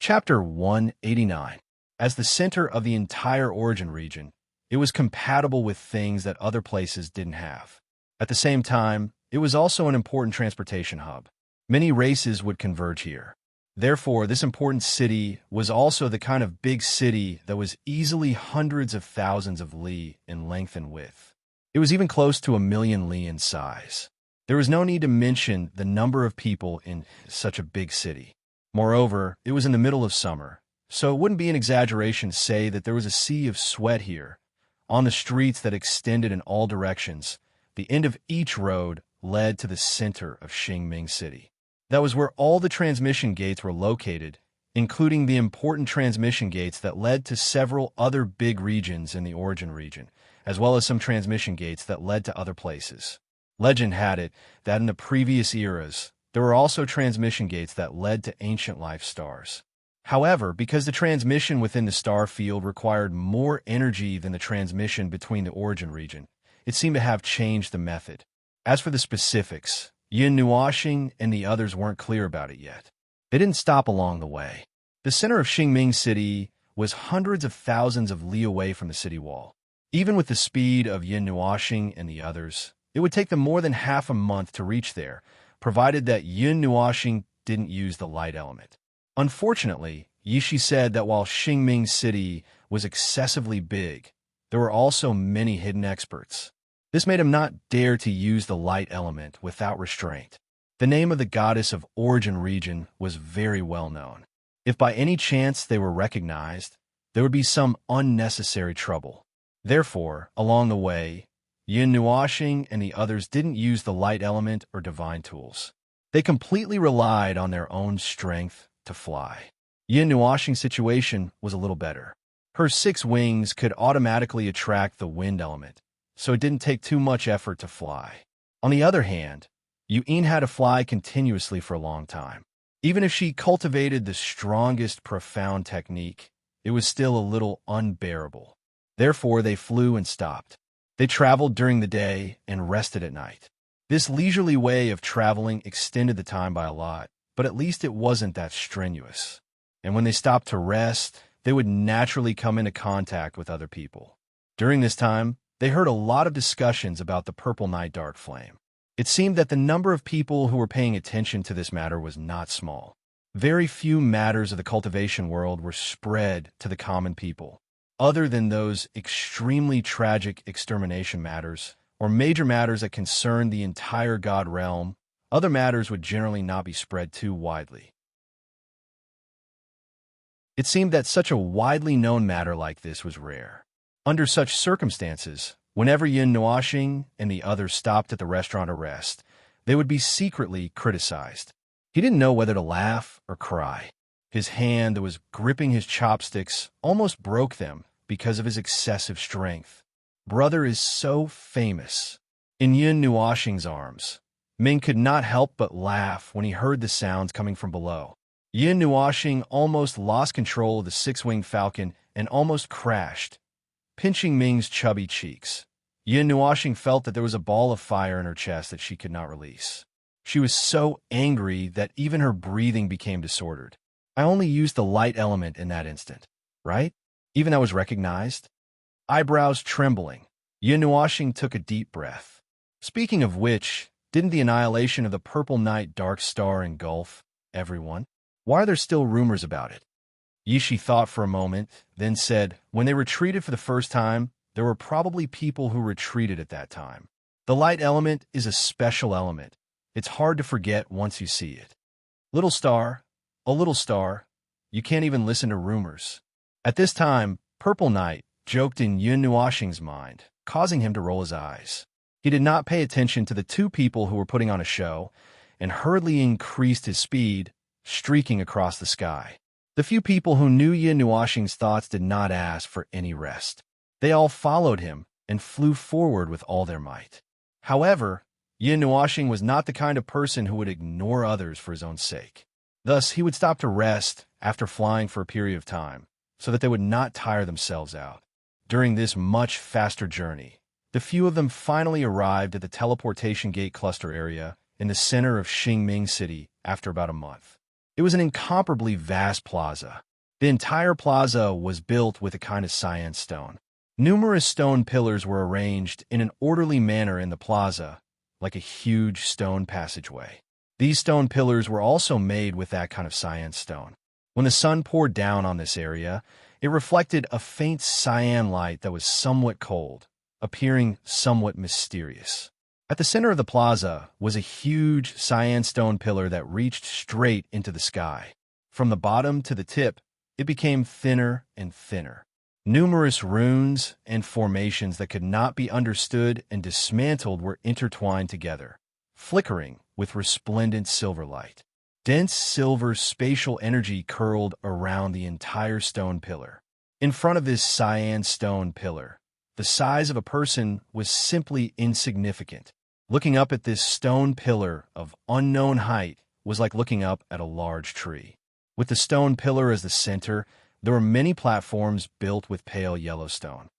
A: Chapter 189. As the center of the entire origin region, it was compatible with things that other places didn't have. At the same time, it was also an important transportation hub. Many races would converge here. Therefore, this important city was also the kind of big city that was easily hundreds of thousands of li in length and width. It was even close to 1,000,000 li in size. There was no need to mention the number of people in such a big city. Moreover, it was in the middle of summer, so it wouldn't be an exaggeration to say that there was a sea of sweat here. On the streets that extended in all directions, the end of each road led to the center of Xingming City. That was where all the transmission gates were located, including the important transmission gates that led to several other big regions in the origin region, as well as some transmission gates that led to other places. Legend had it that in the previous eras, there were also transmission gates that led to ancient life stars. However, because the transmission within the star field required more energy than the transmission between the origin region, it seemed to have changed the method. As for the specifics, Yin Nuoxing and the others weren't clear about it yet. They didn't stop along the way. The center of Xingming City was hundreds of thousands of li away from the city wall. Even with the speed of Yin Nuoxing and the others, it would take them more than half a month to reach there, provided that Yin Nuoxing didn't use the light element. Unfortunately, Yishi said that while Xingming City was excessively big, there were also many hidden experts. This made him not dare to use the light element without restraint. The name of the goddess of origin region was very well known. If by any chance they were recognized, there would be some unnecessary trouble. Therefore, along the way, Yin Nuoxing and the others didn't use the light element or divine tools. They completely relied on their own strength to fly. Yin Nuoxing's situation was a little better. Her 6 wings could automatically attract the wind element, so it didn't take too much effort to fly. On the other hand, Yu'in had to fly continuously for a long time. Even if she cultivated the strongest profound technique, it was still a little unbearable. Therefore, they flew and stopped. They traveled during the day and rested at night. This leisurely way of traveling extended the time by a lot, but at least it wasn't that strenuous. And when they stopped to rest, they would naturally come into contact with other people. During this time, they heard a lot of discussions about the purple night dark flame. It seemed that the number of people who were paying attention to this matter was not small. Very few matters of the cultivation world were spread to the common people. Other than those extremely tragic extermination matters, or major matters that concerned the entire god realm, other matters would generally not be spread too widely. It seemed that such a widely known matter like this was rare. Under such circumstances, whenever Yin Nuoxing and the others stopped at the restaurant to rest, they would be secretly criticized. He didn't know whether to laugh or cry. His hand that was gripping his chopsticks almost broke them because of his excessive strength. Brother is so famous. In Yin Nuoxing's arms, Ming could not help but laugh when he heard the sounds coming from below. Yin Nuoxing almost lost control of the 6-winged falcon and almost crashed, pinching Ming's chubby cheeks. Yin Nuoxing felt that there was a ball of fire in her chest that she could not release. She was so angry that even her breathing became disordered. I only used the light element in that instant, right? Even that was recognized. Eyebrows trembling, Yin Nuoxing took a deep breath. Speaking of which, didn't the annihilation of the purple night dark star engulf everyone? Why are there still rumors about it? Yishi thought for a moment, then said, when they retreated for the first time, there were probably people who retreated at that time. The light element is a special element. It's hard to forget once you see it. Little star, oh little star, you can't even listen to rumors. At this time, Purple Night joked in Yin Nuoxing's mind, causing him to roll his eyes. He did not pay attention to the 2 people who were putting on a show, and hurriedly increased his speed, streaking across the sky. The few people who knew Yin Nuoxing's thoughts did not ask for any rest. They all followed him and flew forward with all their might. However, Yin Nuoxing was not the kind of person who would ignore others for his own sake. Thus, he would stop to rest after flying for a period of time, so that they would not tire themselves out. During this much faster journey, the few of them finally arrived at the teleportation gate cluster area in the center of Xingming City after about a month. It was an incomparably vast plaza. The entire plaza was built with a kind of cyan stone. Numerous stone pillars were arranged in an orderly manner in the plaza, like a huge stone passageway. These stone pillars were also made with that kind of cyan stone. When the sun poured down on this area, it reflected a faint cyan light that was somewhat cold, appearing somewhat mysterious. At the center of the plaza was a huge cyan stone pillar that reached straight into the sky. From the bottom to the tip, it became thinner and thinner. Numerous runes and formations that could not be understood and dismantled were intertwined together, flickering with resplendent silver light. Dense silver spatial energy curled around the entire stone pillar. In front of this cyan stone pillar, the size of a person was simply insignificant. Looking up at this stone pillar of unknown height was like looking up at a large tree. With the stone pillar as the center, there were many platforms built with pale yellow stone.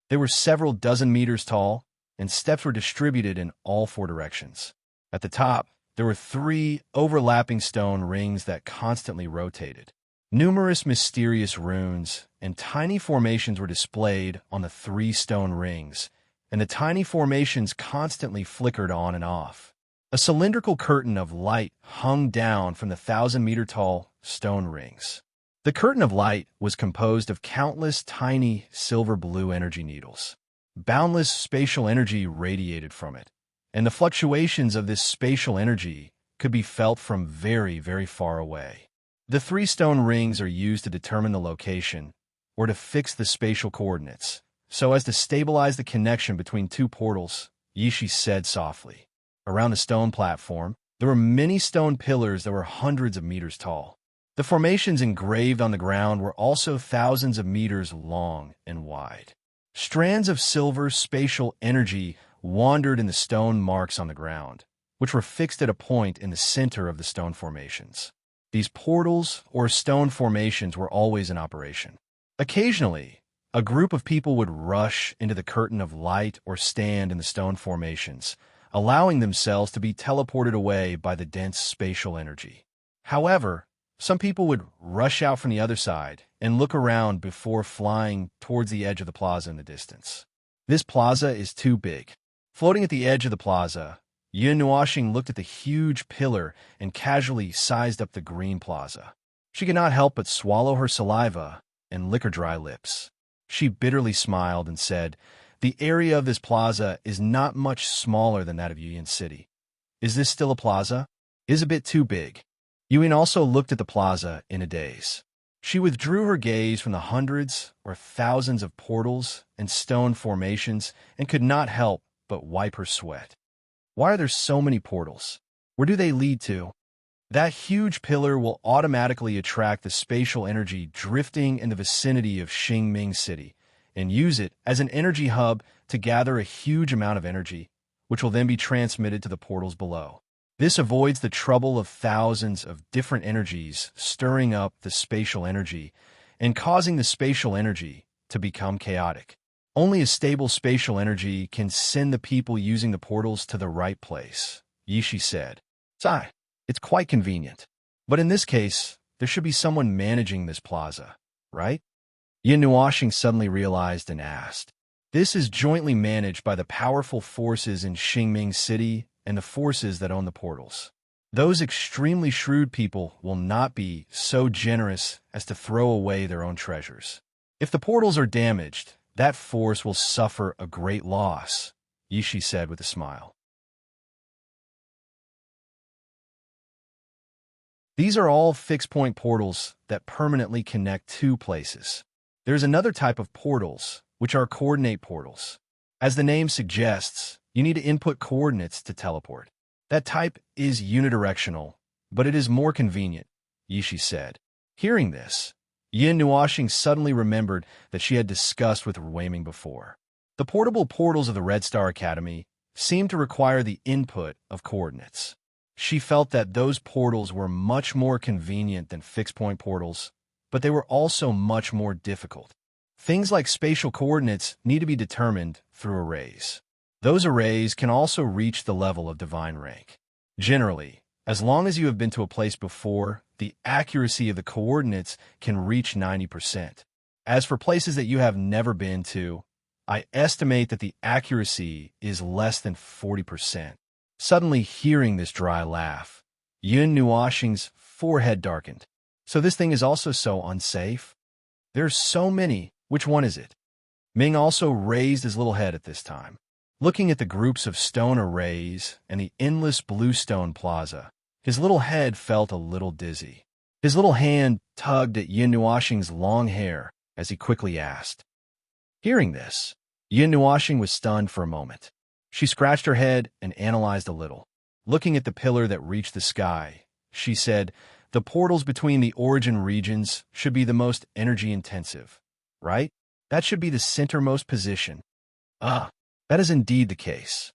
A: They were several dozen meters tall, and steps were distributed in all four directions. At the top, there were 3 overlapping stone rings that constantly rotated. Numerous mysterious runes and tiny formations were displayed on the 3 stone rings, and the tiny formations constantly flickered on and off. A cylindrical curtain of light hung down from the 1,000-meter-tall stone rings. The curtain of light was composed of countless tiny silver-blue energy needles. Boundless spatial energy radiated from it, and the fluctuations of this spatial energy could be felt from very, very far away. The 3 stone rings are used to determine the location or to fix the spatial coordinates, so as to stabilize the connection between 2 portals, Yishi said softly. Around the stone platform, there were many stone pillars that were hundreds of meters tall. The formations engraved on the ground were also thousands of meters long and wide. Strands of silver spatial energy wandered in the stone marks on the ground, which were fixed at a point in the center of the stone formations. These portals or stone formations were always in operation. Occasionally, a group of people would rush into the curtain of light or stand in the stone formations, allowing themselves to be teleported away by the dense spatial energy. However, some people would rush out from the other side and look around before flying towards the edge of the plaza in the distance. This plaza is too big. Floating at the edge of the plaza, Yun Nuoxing looked at the huge pillar and casually sized up the green plaza. She could not help but swallow her saliva and lick her dry lips. She bitterly smiled and said, "The area of this plaza is not much smaller than that of Yuan City. Is this still a plaza? It is a bit too big." Yuan also looked at the plaza in a daze. She withdrew her gaze from the hundreds or thousands of portals and stone formations and could not help but wipe her sweat. Why are there so many portals? Where do they lead to? That huge pillar will automatically attract the spatial energy drifting in the vicinity of Xingming City and use it as an energy hub to gather a huge amount of energy, which will then be transmitted to the portals below. This avoids the trouble of thousands of different energies stirring up the spatial energy and causing the spatial energy to become chaotic. Only a stable spatial energy can send the people using the portals to the right place, Yishi said. Sigh, it's quite convenient. But in this case, there should be someone managing this plaza, right? Yin Nuoxing suddenly realized and asked. This is jointly managed by the powerful forces in Xingming City and the forces that own the portals. Those extremely shrewd people will not be so generous as to throw away their own treasures. If the portals are damaged, that force will suffer a great loss, Yishi said with a smile. These are all fixed-point portals that permanently connect 2 places. There's another type of portals, which are coordinate portals. As the name suggests, you need to input coordinates to teleport. That type is unidirectional, but it is more convenient, Yishi said. Hearing this, Yin Nuoxing suddenly remembered that she had discussed with Ruiming before. The portable portals of the Red Star Academy seemed to require the input of coordinates. She felt that those portals were much more convenient than fixed-point portals, but they were also much more difficult. Things like spatial coordinates need to be determined through arrays. Those arrays can also reach the level of divine rank. Generally, as long as you have been to a place before, the accuracy of the coordinates can reach 90%. As for places that you have never been to, I estimate that the accuracy is less than 40%. Suddenly hearing this dry laugh, Yun Nuoxing's forehead darkened. So this thing is also so unsafe? There's so many. Which one is it? Ming also raised his little head at this time. Looking at the groups of stone arrays and the endless bluestone plaza, his little head felt a little dizzy. His little hand tugged at Yun Nuoxing's long hair as he quickly asked. Hearing this, Yun Nuoxing was stunned for a moment. She scratched her head and analyzed a little. Looking at the pillar that reached the sky, she said, the portals between the origin regions should be the most energy-intensive, right? That should be the centermost position. Ah, that is indeed the case.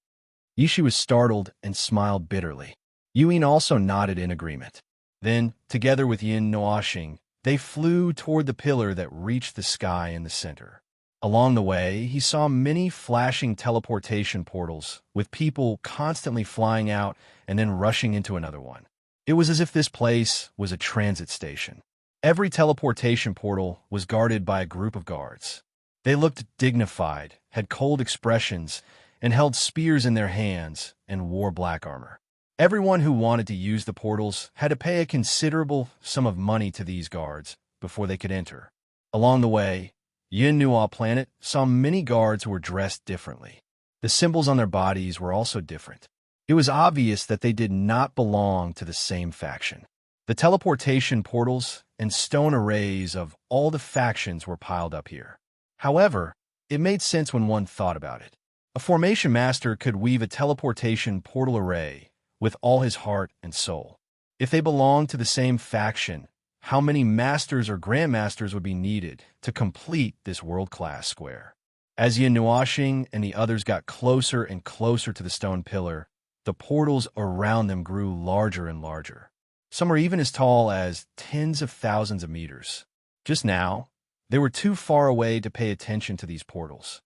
A: Yishi was startled and smiled bitterly. Yuan also nodded in agreement. Then, together with Yin Nuoxing, they flew toward the pillar that reached the sky in the center. Along the way, he saw many flashing teleportation portals, with people constantly flying out and then rushing into another one. It was as if this place was a transit station. Every teleportation portal was guarded by a group of guards. They looked dignified, had cold expressions, and held spears in their hands and wore black armor. Everyone who wanted to use the portals had to pay a considerable sum of money to these guards before they could enter. Along the way, Yin Nuo Planet saw many guards who were dressed differently. The symbols on their bodies were also different. It was obvious that they did not belong to the same faction. The teleportation portals and stone arrays of all the factions were piled up here. However, it made sense when one thought about it. A formation master could weave a teleportation portal array with all his heart and soul. If they belonged to the same faction, how many masters or grandmasters would be needed to complete this world-class square? As Yin Nuoxing and the others got closer and closer to the stone pillar, the portals around them grew larger and larger. Some were even as tall as tens of thousands of meters. Just now, they were too far away to pay attention to these portals.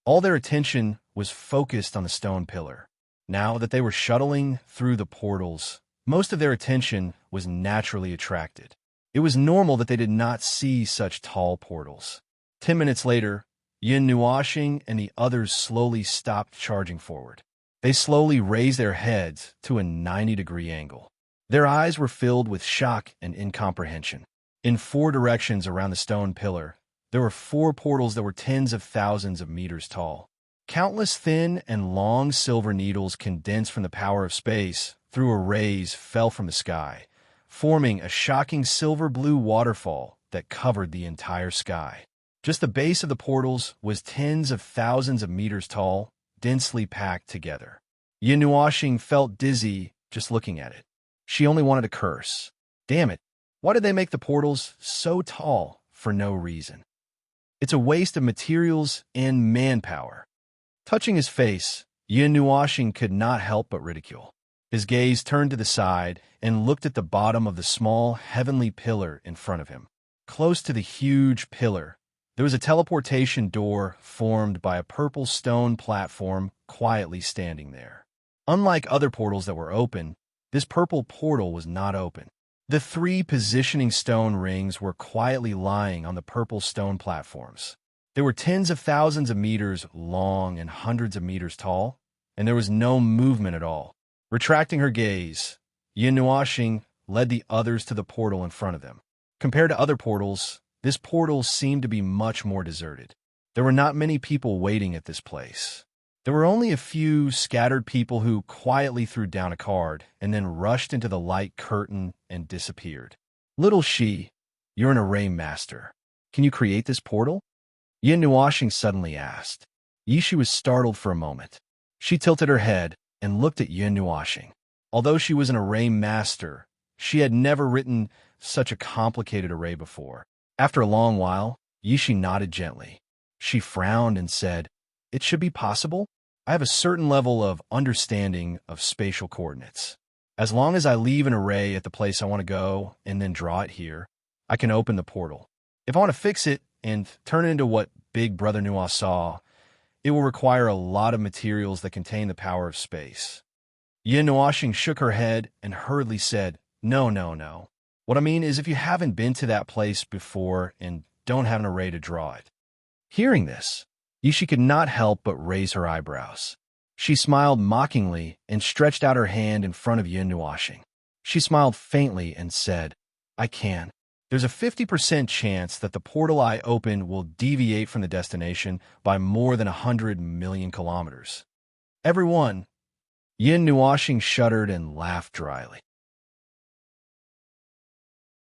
A: All their attention was focused on the stone pillar. Now that they were shuttling through the portals, most of their attention was naturally attracted. It was normal that they did not see such tall portals. 10 minutes later, Yin Nuoxing and the others slowly stopped charging forward. They slowly raised their heads to a 90-degree angle. Their eyes were filled with shock and incomprehension. In 4 directions around the stone pillar, there were 4 portals that were tens of thousands of meters tall. Countless thin and long silver needles condensed from the power of space through arrays fell from the sky, forming a shocking silver-blue waterfall that covered the entire sky. Just the base of the portals was tens of thousands of meters tall, densely packed together. Yin Nuoxing felt dizzy just looking at it. She only wanted to curse. Damn it, why did they make the portals so tall for no reason? It's a waste of materials and manpower. Touching his face, Yin Nuoxing could not help but ridicule. His gaze turned to the side and looked at the bottom of the small, heavenly pillar in front of him. Close to the huge pillar, there was a teleportation door formed by a purple stone platform quietly standing there. Unlike other portals that were open, this purple portal was not open. The 3 positioning stone rings were quietly lying on the purple stone platforms. They were tens of thousands of meters long and hundreds of meters tall, and there was no movement at all. Retracting her gaze, Yin Nuoxing led the others to the portal in front of them. Compared to other portals, this portal seemed to be much more deserted. There were not many people waiting at this place. There were only a few scattered people who quietly threw down a card and then rushed into the light curtain and disappeared. Little Shi, you're an array master. Can you create this portal? Yin Nuoxing suddenly asked. Yishi was startled for a moment. She tilted her head and looked at Yin Nuoxing. Although she was an array master, she had never written such a complicated array before. After a long while, Yishi nodded gently. She frowned and said, "It should be possible. I have a certain level of understanding of spatial coordinates. As long as I leave an array at the place I want to go and then draw it here, I can open the portal. If I want to fix it and turn it into what Big Brother Nuwa saw, it will require a lot of materials that contain the power of space. Yin Nuashing shook her head and hurriedly said, No, no, no. What I mean is if you haven't been to that place before and don't have an array to draw it. Hearing this, Yishi could not help but raise her eyebrows. She smiled mockingly and stretched out her hand in front of Yin Nuashing. She smiled faintly and said, I can. There's a 50% chance that the portal I open will deviate from the destination by more than 100 million kilometers. Everyone, Yin Nuashing shuddered and laughed dryly.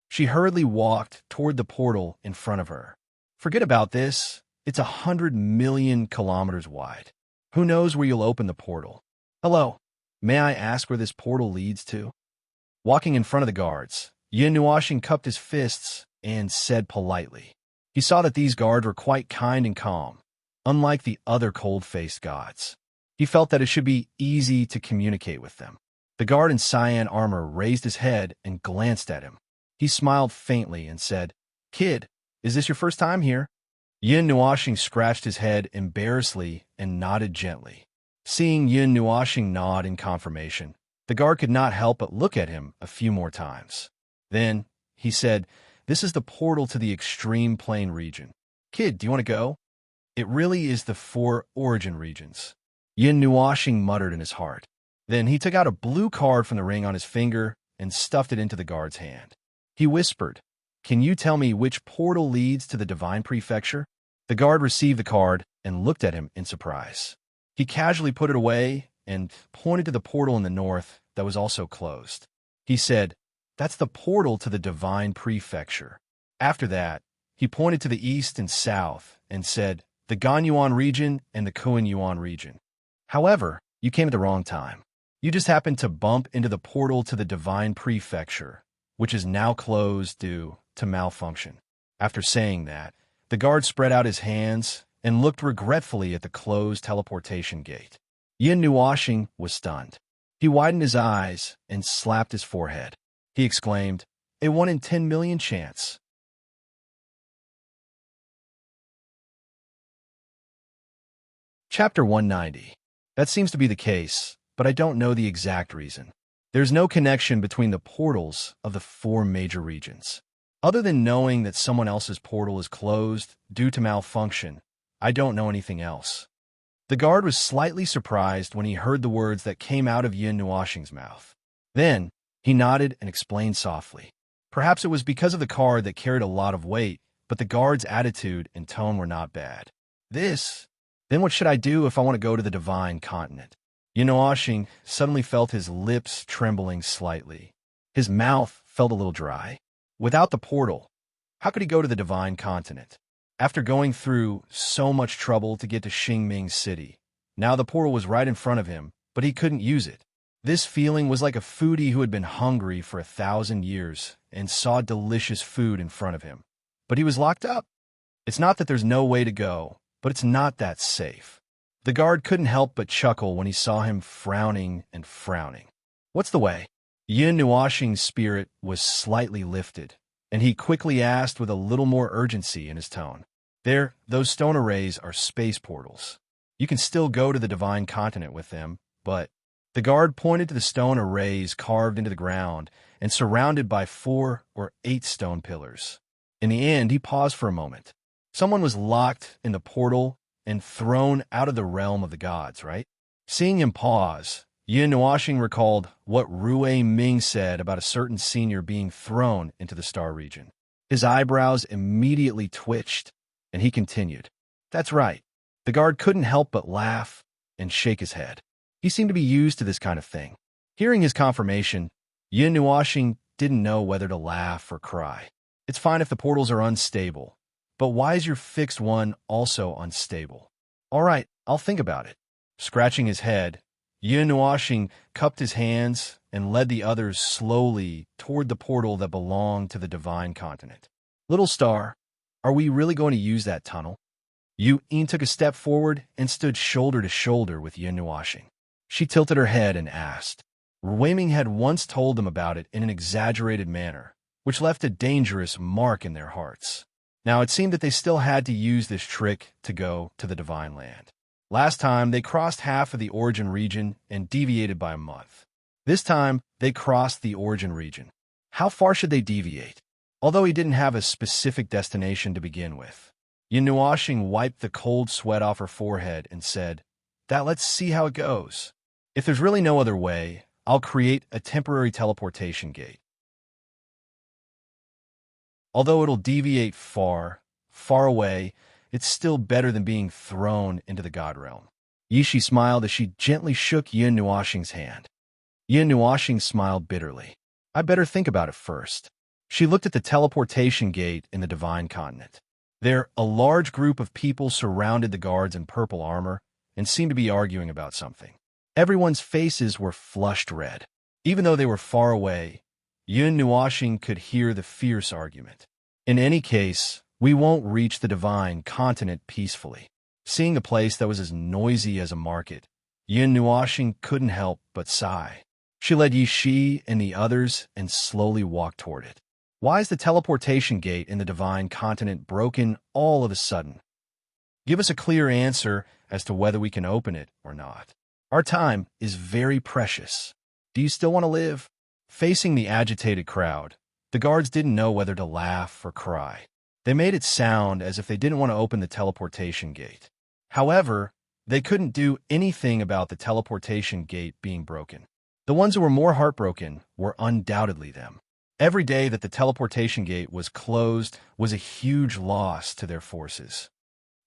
A: She hurriedly walked toward the portal in front of her. Forget about this. It's 100 million kilometers wide. Who knows where you'll open the portal? Hello, may I ask where this portal leads to? Walking in front of the guards, Yin Nuashing cupped his fists and said politely. He saw that these guards were quite kind and calm, unlike the other cold-faced gods. He felt that it should be easy to communicate with them. The guard in cyan armor raised his head and glanced at him. He smiled faintly and said, Kid, is this your first time here? Yin Nuashing scratched his head embarrassedly and nodded gently. Seeing Yin Nuashing nod in confirmation, the guard could not help but look at him a few more times. Then, he said, This is the portal to the extreme plane region. Kid, do you want to go? It really is the 4 origin regions. Yin Nuashing muttered in his heart. Then he took out a blue card from the ring on his finger and stuffed it into the guard's hand. He whispered, Can you tell me which portal leads to the Divine Prefecture? The guard received the card and looked at him in surprise. He casually put it away and pointed to the portal in the north that was also closed. He said, That's the portal to the Divine Prefecture. After that, he pointed to the east and south and said, The Ganyuan region and the Kuan-Yuan region. However, you came at the wrong time. You just happened to bump into the portal to the Divine Prefecture, which is now closed due to malfunction. After saying that, the guard spread out his hands and looked regretfully at the closed teleportation gate. Yin Nuashing was stunned. He widened his eyes and slapped his forehead. He exclaimed, A 1 in 10 million chance. Chapter 190. That seems to be the case, but I don't know the exact reason. There's no connection between the portals of the 4 major regions. Other than knowing that someone else's portal is closed due to malfunction, I don't know anything else. The guard was slightly surprised when he heard the words that came out of Yin Nuashing's mouth. Then, he nodded and explained softly. Perhaps it was because of the card that carried a lot of weight, but the guard's attitude and tone were not bad. Then what should I do if I want to go to the Divine Continent? Yin Nuashing suddenly felt his lips trembling slightly. His mouth felt a little dry. Without the portal, how could he go to the Divine Continent? After going through so much trouble to get to Xingming City, now the portal was right in front of him, but he couldn't use it. This feeling was like a foodie who had been hungry for 1,000 years and saw delicious food in front of him. But he was locked up. It's not that there's no way to go, but it's not that safe. The guard couldn't help but chuckle when he saw him frowning and frowning. What's the way? Yin Nuashing's spirit was slightly lifted, and he quickly asked with a little more urgency in his tone. Those stone arrays are space portals. You can still go to the Divine Continent with them, but... The guard pointed to the stone arrays carved into the ground and surrounded by 4 or 8 stone pillars. In the end, he paused for a moment. Someone was locked in the portal and thrown out of the realm of the gods, right? Seeing him pause, Yin Nuashing recalled what Rui Ming said about a certain senior being thrown into the star region. His eyebrows immediately twitched, and he continued. That's right. The guard couldn't help but laugh and shake his head. He seemed to be used to this kind of thing. Hearing his confirmation, Yin Nuashing didn't know whether to laugh or cry. It's fine if the portals are unstable, but why is your fixed one also unstable? All right, I'll think about it. Scratching his head, Yin Nuashing cupped his hands and led the others slowly toward the portal that belonged to the Divine Continent. Little Star, are we really going to use that tunnel? Yin took a step forward and stood shoulder to shoulder with Yin Nuashing. She tilted her head and asked, Wei Ming had once told them about it in an exaggerated manner, which left a dangerous mark in their hearts. Now it seemed that they still had to use this trick to go to the Divine Land. Last time, they crossed half of the origin region and deviated by a month. This time, they crossed the origin region. How far should they deviate? Although he didn't have a specific destination to begin with. Yin Nuoxing wiped the cold sweat off her forehead and said, let's see how it goes. If there's really no other way, I'll create a temporary teleportation gate. Although it'll deviate far, far away, it's still better than being thrown into the God realm. Yishi smiled as she gently shook Yin Nuoxing's hand. Yin Nuoxing smiled bitterly. I better think about it first. She looked at the teleportation gate in the Divine Continent. There, a large group of people surrounded the guards in purple armor and seemed to be arguing about something. Everyone's faces were flushed red. Even though they were far away, Yin Nuoxing could hear the fierce argument. In any case, we won't reach the Divine Continent peacefully. Seeing a place that was as noisy as a market, Yin Nuoxing couldn't help but sigh. She led Yishi and the others and slowly walked toward it. Why is the teleportation gate in the Divine Continent broken all of a sudden? Give us a clear answer as to whether we can open it or not. Our time is very precious. Do you still want to live? Facing the agitated crowd, the guards didn't know whether to laugh or cry. They made it sound as if they didn't want to open the teleportation gate. However, they couldn't do anything about the teleportation gate being broken. The ones who were more heartbroken were undoubtedly them. Every day that the teleportation gate was closed was a huge loss to their forces.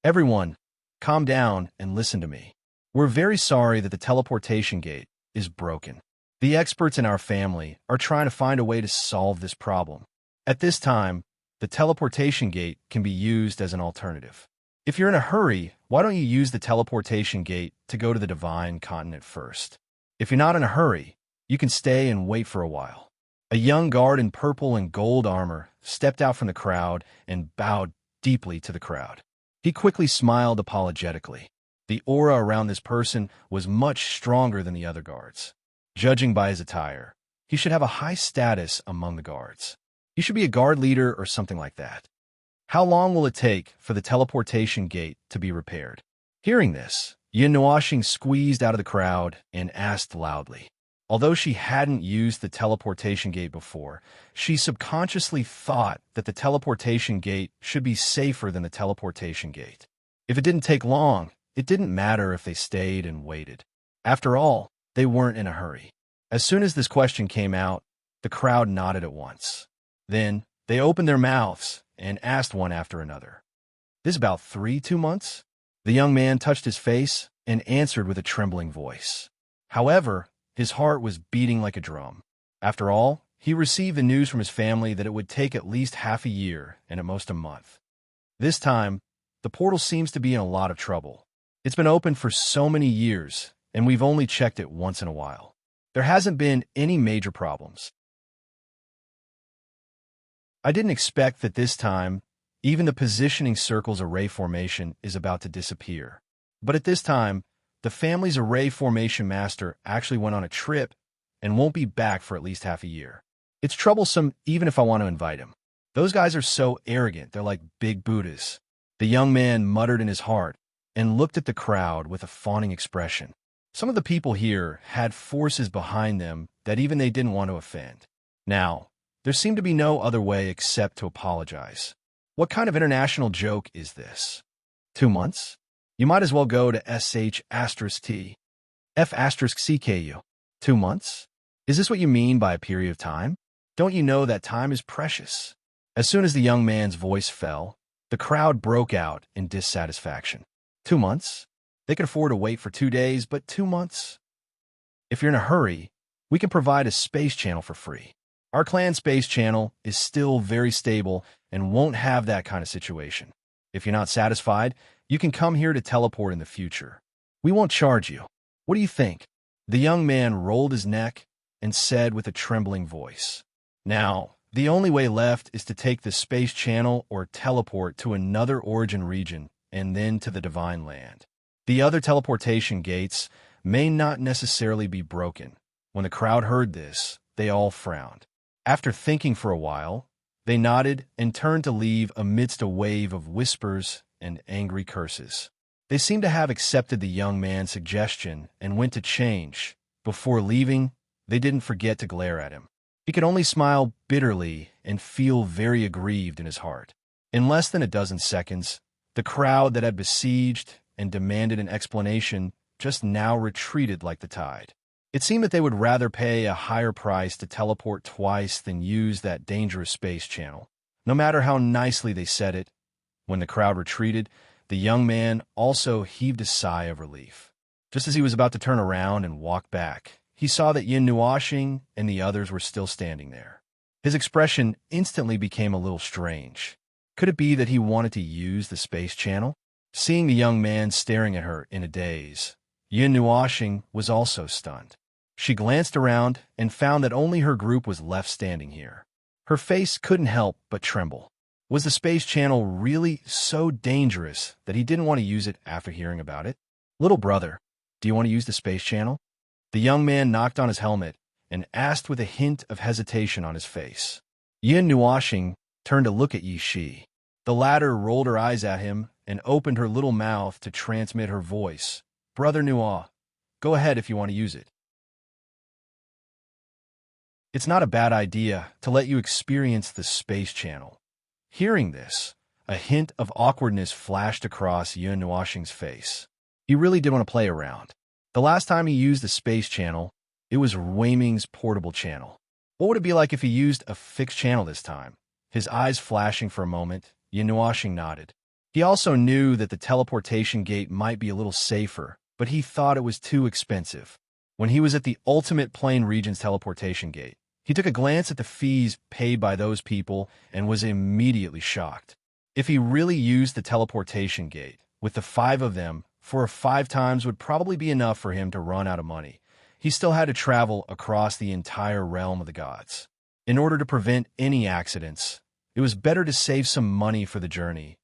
A: Everyone, calm down and listen to me. We're very sorry that the teleportation gate is broken. The experts in our family are trying to find a way to solve this problem. At this time, the teleportation gate can be used as an alternative. If you're in a hurry, why don't you use the teleportation gate to go to the Divine Continent first? If you're not in a hurry, you can stay and wait for a while. A young guard in purple and gold armor stepped out from the crowd and bowed deeply to the crowd. He quickly smiled apologetically. The aura around this person was much stronger than the other guards. Judging by his attire, he should have a high status among the guards. He should be a guard leader or something like that. How long will it take for the teleportation gate to be repaired? Hearing this, Yin Nuoxing squeezed out of the crowd and asked loudly. Although she hadn't used the teleportation gate before, she subconsciously thought that the teleportation gate should be safer than the teleportation gate. If it didn't take long, it didn't matter if they stayed and waited. After all, they weren't in a hurry. As soon as this question came out, the crowd nodded at once. Then, they opened their mouths and asked one after another. This about 2 months? The young man touched his face and answered with a trembling voice. However, his heart was beating like a drum. After all, he received the news from his family that it would take at least half a year and at most a month. This time, the portal seems to be in a lot of trouble. It's been open for so many years, and we've only checked it once in a while. There hasn't been any major problems. I didn't expect that this time, even the positioning circle's array formation is about to disappear. But at this time, the family's array formation master actually went on a trip and won't be back for at least half a year. It's troublesome even if I want to invite him. Those guys are so arrogant, they're like big Buddhas. The young man muttered in his heart and looked at the crowd with a fawning expression. Some of the people here had forces behind them that even they didn't want to offend. Now, there seemed to be no other way except to apologize. What kind of international joke is this? 2 months? You might as well go to sh*t f***cku. 2 months? Is this what you mean by a period of time? Don't you know that time is precious? As soon as the young man's voice fell, the crowd broke out in dissatisfaction. 2 months? They could afford to wait for 2 days, but 2 months? If you're in a hurry, we can provide a space channel for free. Our clan space channel is still very stable and won't have that kind of situation. If you're not satisfied, you can come here to teleport in the future. We won't charge you. What do you think? The young man rolled his neck and said with a trembling voice. Now, the only way left is to take the space channel or teleport to another origin region and then to the Divine Land. The other teleportation gates may not necessarily be broken. When the crowd heard this, they all frowned. After thinking for a while, they nodded and turned to leave amidst a wave of whispers and angry curses. They seemed to have accepted the young man's suggestion and went to change. Before leaving, they didn't forget to glare at him. He could only smile bitterly and feel very aggrieved in his heart. In less than a dozen seconds, the crowd that had besieged and demanded an explanation just now retreated like the tide. It seemed that they would rather pay a higher price to teleport twice than use that dangerous space channel, no matter how nicely they said it. When the crowd retreated, the young man also heaved a sigh of relief. Just as he was about to turn around and walk back, he saw that Yin Nuoxing and the others were still standing there. His expression instantly became a little strange. Could it be that he wanted to use the space channel? Seeing the young man staring at her in a daze, Yin Nuoxing was also stunned. She glanced around and found that only her group was left standing here. Her face couldn't help but tremble. Was the space channel really so dangerous that he didn't want to use it after hearing about it? Little brother, do you want to use the space channel? The young man knocked on his helmet and asked with a hint of hesitation on his face. Yin Nuoxing turned to look at Yi Shi. The latter rolled her eyes at him and opened her little mouth to transmit her voice. Brother Nuo, go ahead if you want to use it. It's not a bad idea to let you experience the space channel. Hearing this, a hint of awkwardness flashed across Yin Nuoxing's face. He really did want to play around. The last time he used the space channel, it was Weiming's portable channel. What would it be like if he used a fixed channel this time? His eyes flashing for a moment, Yin Nuoxing nodded. He also knew that the teleportation gate might be a little safer, but he thought it was too expensive. When he was at the Ultimate Plane Region's teleportation gate, he took a glance at the fees paid by those people and was immediately shocked. If he really used the teleportation gate, with the 5 of them, 4 or 5 times would probably be enough for him to run out of money. He still had to travel across the entire realm of the gods. In order to prevent any accidents, it was better to save some money for the journey.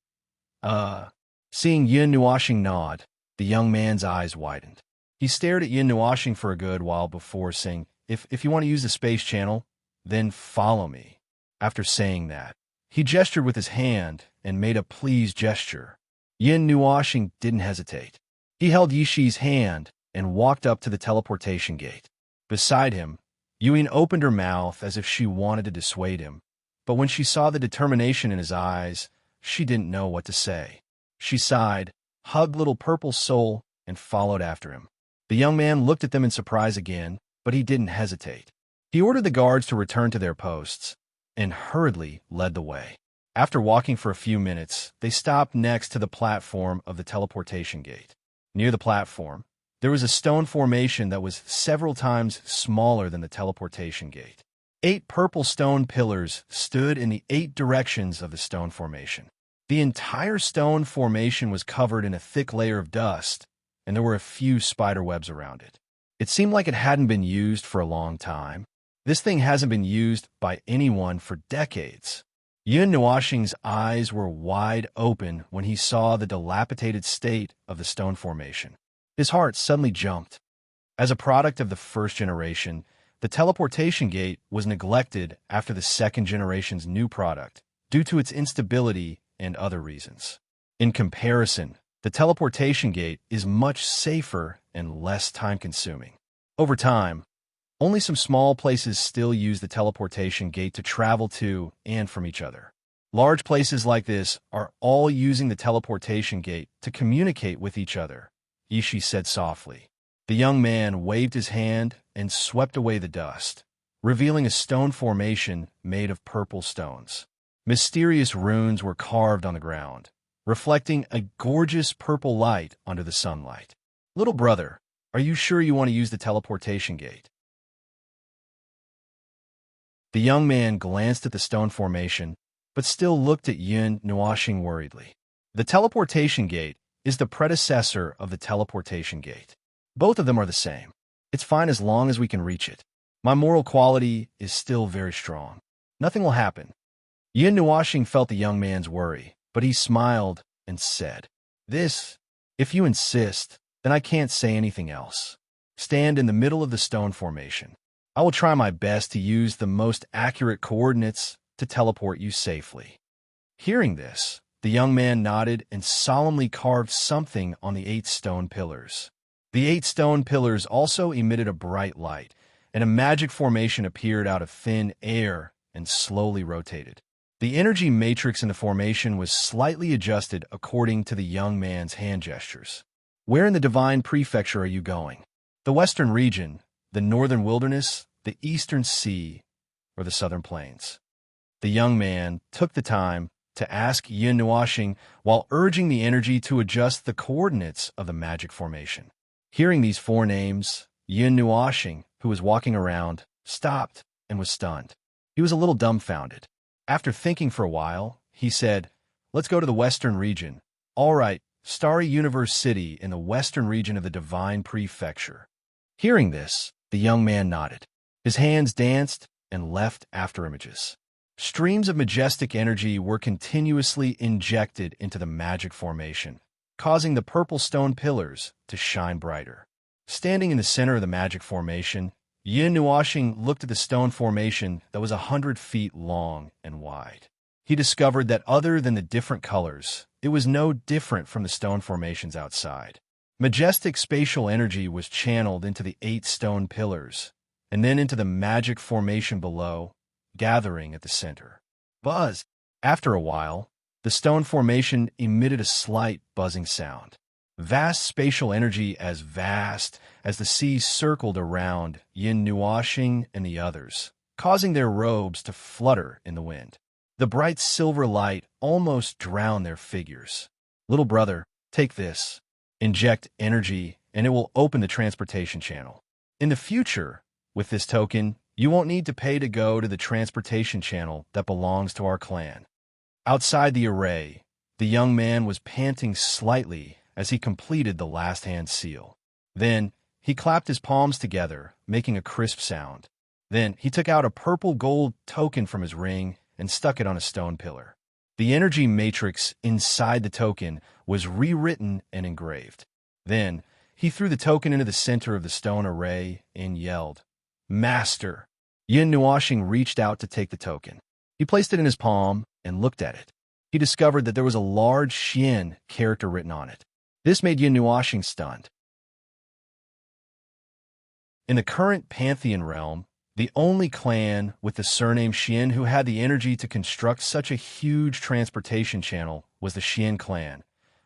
A: Seeing Yin Nuoxing nod, the young man's eyes widened. He stared at Yin Nuoxing for a good while before saying, If you want to use the space channel, then follow me. After saying that, he gestured with his hand and made a please gesture. Yin Nuoxing didn't hesitate. He held Yi Shi's hand and walked up to the teleportation gate. Beside him, Yuyin opened her mouth as if she wanted to dissuade him, but when she saw the determination in his eyes, she didn't know what to say. She sighed, hugged little purple soul, and followed after him. The young man looked at them in surprise again, but he didn't hesitate. He ordered the guards to return to their posts and hurriedly led the way. After walking for a few minutes, they stopped next to the platform of the teleportation gate. Near the platform, there was a stone formation that was several times smaller than the teleportation gate. 8 purple stone pillars stood in the 8 directions of the stone formation. The entire stone formation was covered in a thick layer of dust, and there were a few spider webs around it. It seemed like it hadn't been used for a long time. This thing hasn't been used by anyone for decades. Yin Nuoxing's eyes were wide open when he saw the dilapidated state of the stone formation. His heart suddenly jumped. As a product of the first generation, the teleportation gate was neglected after the second generation's new product due to its instability and other reasons. In comparison, the teleportation gate is much safer and less time-consuming. Over time, only some small places still use the teleportation gate to travel to and from each other. Large places like this are all using the teleportation gate to communicate with each other, Yi Shi said softly. The young man waved his hand and swept away the dust, revealing a stone formation made of purple stones. Mysterious runes were carved on the ground, reflecting a gorgeous purple light under the sunlight. Little brother, are you sure you want to use the teleportation gate? The young man glanced at the stone formation, but still looked at Yin Nuoxing worriedly. The teleportation gate is the predecessor of the teleportation gate. Both of them are the same. It's fine as long as we can reach it. My moral quality is still very strong. Nothing will happen. Yin Nuoxing felt the young man's worry, but he smiled and said, If you insist, then I can't say anything else. Stand in the middle of the stone formation. I will try my best to use the most accurate coordinates to teleport you safely." Hearing this, the young man nodded and solemnly carved something on the 8 stone pillars. The 8 stone pillars also emitted a bright light, and a magic formation appeared out of thin air and slowly rotated. The energy matrix in the formation was slightly adjusted according to the young man's hand gestures. "Where in the Divine Prefecture are you going? The Western region, the Northern Wilderness, the Eastern Sea, or the Southern Plains?" The young man took the time to ask Yin Nuashing while urging the energy to adjust the coordinates of the magic formation. Hearing these 4 names, Yin Nuashing, who was walking around, stopped and was stunned. He was a little dumbfounded. After thinking for a while, he said, "Let's go to the Western region. All right, Starry Universe City in the Western region of the Divine Prefecture." Hearing this, the young man nodded. His hands danced and left after images. Streams of majestic energy were continuously injected into the magic formation, causing the purple stone pillars to shine brighter. Standing in the center of the magic formation, Yin Nuashing looked at the stone formation that was 100 feet long and wide. He discovered that other than the different colors, it was no different from the stone formations outside. Majestic spatial energy was channeled into the 8 stone pillars, and then into the magic formation below, gathering at the center. Buzz! After a while, the stone formation emitted a slight buzzing sound. Vast spatial energy as vast as the sea circled around Yin Nuashing and the others, causing their robes to flutter in the wind. The bright silver light almost drowned their figures. "Little brother, take this. Inject energy, and it will open the transportation channel. In the future, with this token, you won't need to pay to go to the transportation channel that belongs to our clan." Outside the array, the young man was panting slightly as he completed the last hand seal. Then, he clapped his palms together, making a crisp sound. Then, he took out a purple gold token from his ring and stuck it on a stone pillar. The energy matrix inside the token was rewritten and engraved. Then, he threw the token into the center of the stone array and yelled, "Master!" Yin Nuashing reached out to take the token. He placed it in his palm and looked at it. He discovered that there was a large Xian character written on it. This made Yin Nuashing stunned. In the current Pantheon realm, the only clan with the surname Xian who had the energy to construct such a huge transportation channel was the Xian clan,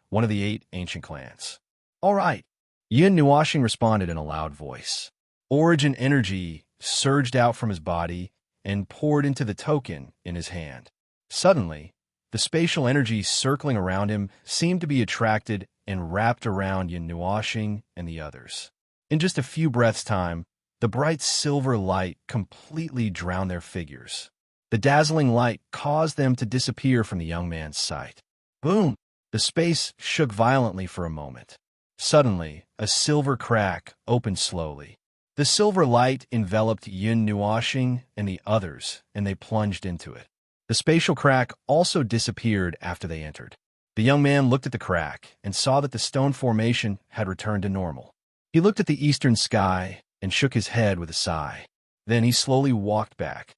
A: one of the 8 ancient clans. "All right," Yin Nuashing responded in a loud voice. Origin energy surged out from his body and poured into the token in his hand. Suddenly, the spatial energy circling around him seemed to be attracted and wrapped around Yin Nuashing and the others. In just a few breaths' time, the bright silver light completely drowned their figures. The dazzling light caused them to disappear from the young man's sight. Boom! The space shook violently for a moment. Suddenly, a silver crack opened slowly. The silver light enveloped Yin Nuashing and the others, and they plunged into it. The spatial crack also disappeared after they entered. The young man looked at the crack and saw that the stone formation had returned to normal. He looked at the eastern sky and shook his head with a sigh. Then he slowly walked back.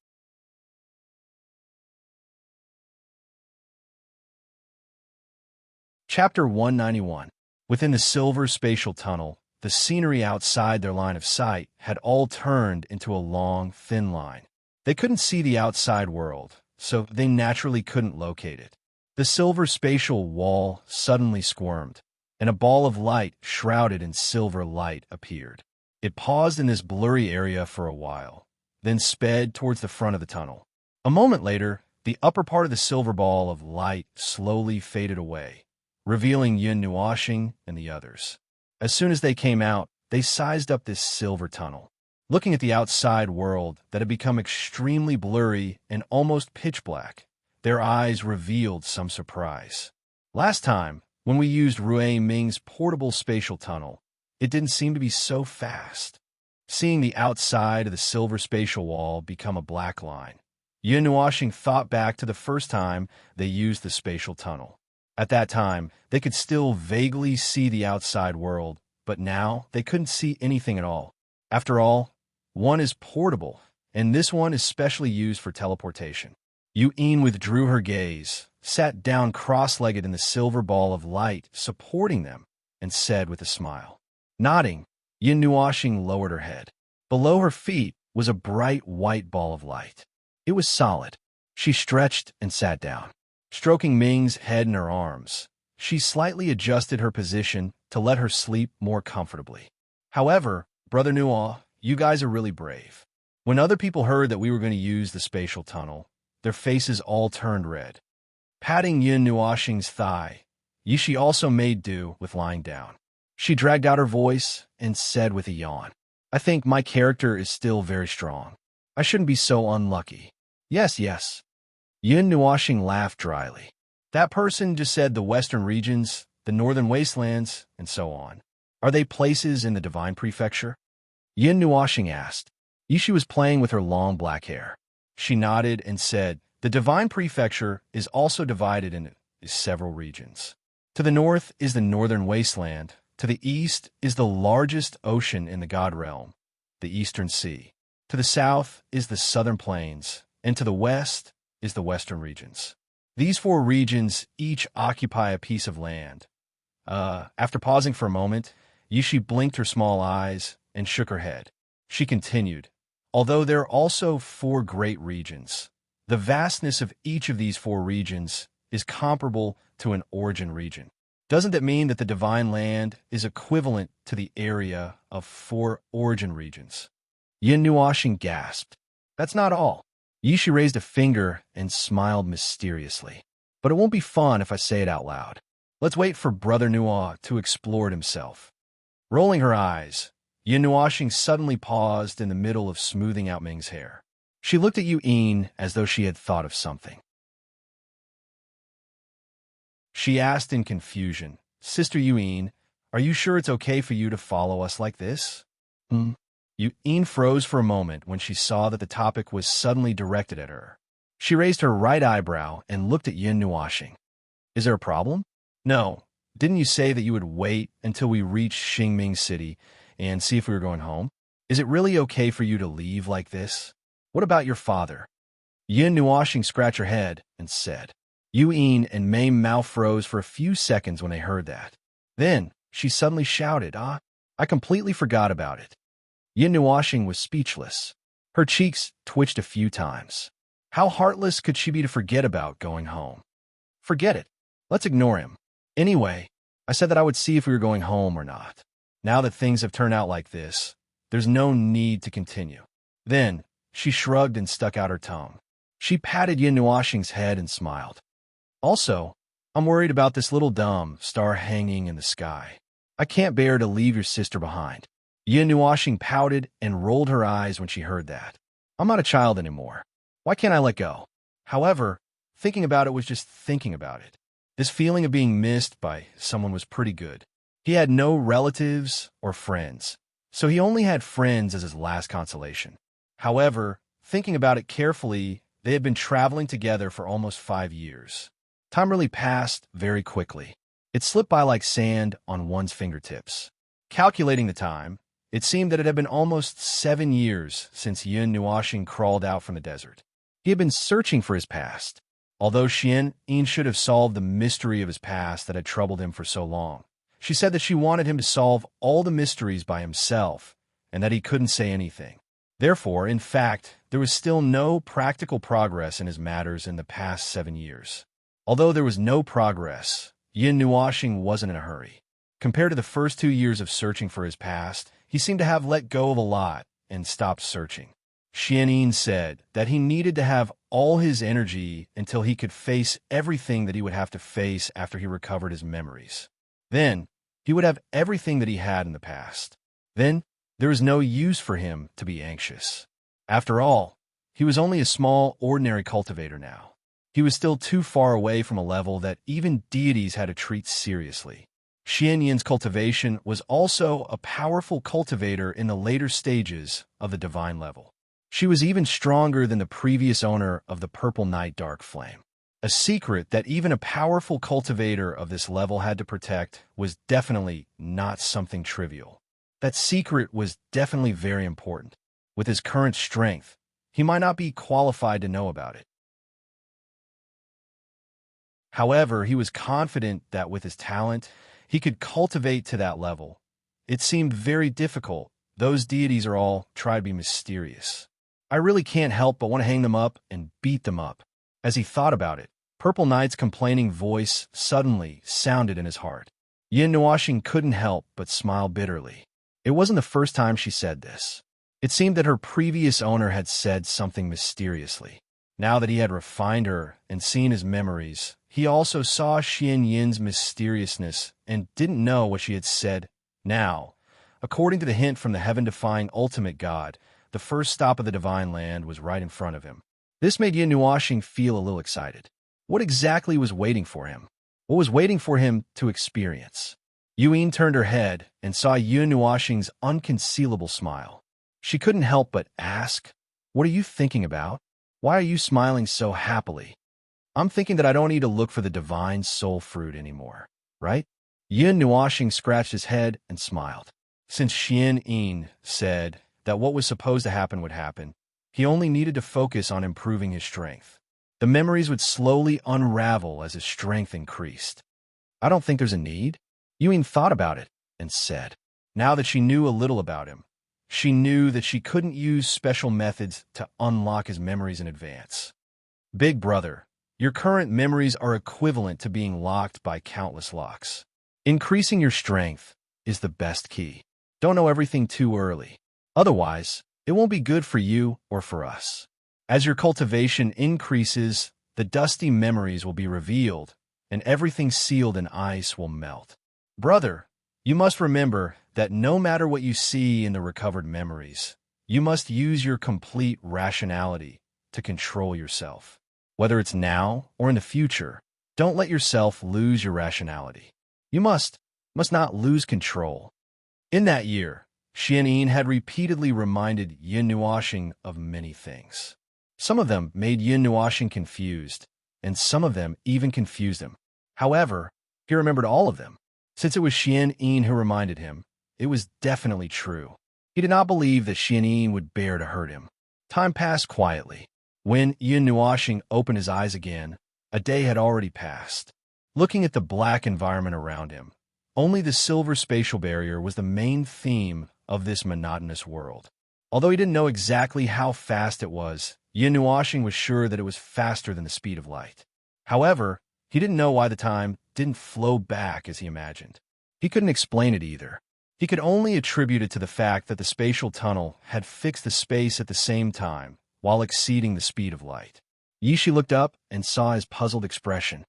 A: Chapter 191. Within the silver spatial tunnel, the scenery outside their line of sight had all turned into a long, thin line. They couldn't see the outside world, so they naturally couldn't locate it. The silver spatial wall suddenly squirmed, and a ball of light shrouded in silver light appeared. It paused in this blurry area for a while, then sped towards the front of the tunnel. A moment later, the upper part of the silver ball of light slowly faded away, revealing Yin Nuashing and the others. As soon as they came out, they sized up this silver tunnel. Looking at the outside world that had become extremely blurry and almost pitch black, their eyes revealed some surprise. Last time, when we used Rui Ming's portable spatial tunnel, it didn't seem to be so fast. Seeing the outside of the silver spatial wall become a black line, Yin Nuashing thought back to the first time they used the spatial tunnel. At that time, they could still vaguely see the outside world, but now they couldn't see anything at all. After all, One is portable, and this one is specially used for teleportation. Yu-in withdrew her gaze, sat down cross-legged in the silver ball of light supporting them, and said with a smile. Nodding, Yin Nuoxing lowered her head. Below her feet was a bright white ball of light. It was solid. She stretched and sat down. Stroking Ming's head in her arms, she slightly adjusted her position to let her sleep more comfortably. However, Brother Nuo, you guys are really brave. When other people heard that we were going to use the spatial tunnel, their faces all turned red. Patting Yin Nuoxing's thigh, Yishi also made do with lying down. She dragged out her voice and said with a yawn, I think my character is still very strong. I shouldn't be so unlucky. Yes, yes. Yin Nuoxing laughed dryly. That person just said the western regions, the northern wastelands, and so on. Are they places in the Divine Prefecture? Yin Nuoxing asked. Yishi was playing with her long black hair. She nodded and said, the Divine Prefecture is also divided into several regions. To the north is the northern wasteland. To the east is the largest ocean in the God Realm, the Eastern Sea. To the south is the southern plains, and to the west is the western regions. These four regions each occupy a piece of land. After pausing for a moment, Yishi blinked her small eyes and shook her head. She continued, although there are also four great regions, the vastness of each of these four regions is comparable to an origin region. Doesn't that mean that the Divine Land is equivalent to the area of four origin regions? Yin Nuoxing gasped. That's not all. Yishi raised a finger and smiled mysteriously. But it won't be fun if I say it out loud. Let's wait for Brother Nuo to explore it himself. Rolling her eyes, Yin Nuoxing suddenly paused in the middle of smoothing out Ming's hair. She looked at Yu-in as though she had thought of something. She asked in confusion, Sister Yu-in, are you sure it's okay for you to follow us like this? Yu-in froze for a moment when she saw that the topic was suddenly directed at her. She raised her right eyebrow and looked at Yin Nuoxing. Is there a problem? No. Didn't you say that you would wait until we reached Xingming City and see if we were going home? Is it really okay for you to leave like this? What about your father? Yin Nuoxing scratched her head and said. Yu-in and Mei Mao froze for a few seconds when they heard that. Then she suddenly shouted, I completely forgot about it. Yin Nuoxing was speechless. Her cheeks twitched a few times. How heartless could she be to forget about going home? Forget it. Let's ignore him. Anyway, I said that I would see if we were going home or not. Now that things have turned out like this, there's no need to continue. Then she shrugged and stuck out her tongue. She patted Yin Nuoxing's head and smiled. Also, I'm worried about this little dumb star hanging in the sky. I can't bear to leave your sister behind. Yin Nuoxing pouted and rolled her eyes when she heard that. I'm not a child anymore. Why can't I let go? However, thinking about it was just thinking about it. This feeling of being missed by someone was pretty good. He had no relatives or friends, so he only had friends as his last consolation. However, thinking about it carefully, they had been traveling together for almost 5 years. Time really passed very quickly. It slipped by like sand on one's fingertips. Calculating the time, it seemed that it had been almost 7 years since Yin Nuoxing crawled out from the desert. He had been searching for his past. Although Xian-yin should have solved the mystery of his past that had troubled him for so long, she said that she wanted him to solve all the mysteries by himself and that he couldn't say anything. Therefore, in fact, there was still no practical progress in his matters in the past 7 years. Although there was no progress, Yin Nuoxing wasn't in a hurry. Compared to the first 2 years of searching for his past, he seemed to have let go of a lot and stopped searching. Xian-yin said that he needed to have all his energy until he could face everything that he would have to face after he recovered his memories. Then, he would have everything that he had in the past. Then, there was no use for him to be anxious. After all, he was only a small, ordinary cultivator now. He was still too far away from a level that even deities had to treat seriously. Xian-yin's cultivation was also a powerful cultivator in the later stages of the divine level. She was even stronger than the previous owner of the Purple Night Dark Flame. A secret that even a powerful cultivator of this level had to protect was definitely not something trivial. That secret was definitely very important. With his current strength, he might not be qualified to know about it. However, he was confident that with his talent, he could cultivate to that level. It seemed very difficult. Those deities are all try to be mysterious. I really can't help but want to hang them up and beat them up. As he thought about it, Purple Knight's complaining voice suddenly sounded in his heart. Yin Nuashing couldn't help but smile bitterly. It wasn't the first time she said this. It seemed that her previous owner had said something mysteriously. Now that he had refined her and seen his memories, he also saw Xian Yin's mysteriousness and didn't know what she had said. Now, according to the hint from the heaven-defying ultimate god, the first stop of the divine land was right in front of him. This made Yin Nuashing feel a little excited. What exactly was waiting for him? What was waiting for him to experience? Yuyin turned her head and saw Yin Nuashing's unconcealable smile. She couldn't help but ask, "What are you thinking about? Why are you smiling so happily?" "I'm thinking that I don't need to look for the divine soul fruit anymore, right?" Yin Nuashing scratched his head and smiled. Since Xian Yin said that what was supposed to happen would happen, he only needed to focus on improving his strength. The memories would slowly unravel as his strength increased. "I don't think there's a need." Yuyin thought about it and said, now that she knew a little about him, she knew that she couldn't use special methods to unlock his memories in advance. "Big brother, your current memories are equivalent to being locked by countless locks. Increasing your strength is the best key. Don't know everything too early. Otherwise, it won't be good for you or for us. As your cultivation increases, the dusty memories will be revealed, and everything sealed in ice will melt. Brother, you must remember that no matter what you see in the recovered memories, you must use your complete rationality to control yourself. Whether it's now or in the future, don't let yourself lose your rationality. You must not lose control." In that year, Xian Yin had repeatedly reminded Yin Nuashing of many things. Some of them made Yin Nuashing confused, and some of them even confused him. However, he remembered all of them. Since it was Xian Yin who reminded him, it was definitely true. He did not believe that Xian Yin would bear to hurt him. Time passed quietly. When Yin Nuashing opened his eyes again, a day had already passed. Looking at the black environment around him, only the silver spatial barrier was the main theme of this monotonous world. Although he didn't know exactly how fast it was, Yin Nuashing was sure that it was faster than the speed of light. However, he didn't know why the time didn't flow back as he imagined. He couldn't explain it either. He could only attribute it to the fact that the spatial tunnel had fixed the space at the same time, while exceeding the speed of light. Yishi looked up and saw his puzzled expression.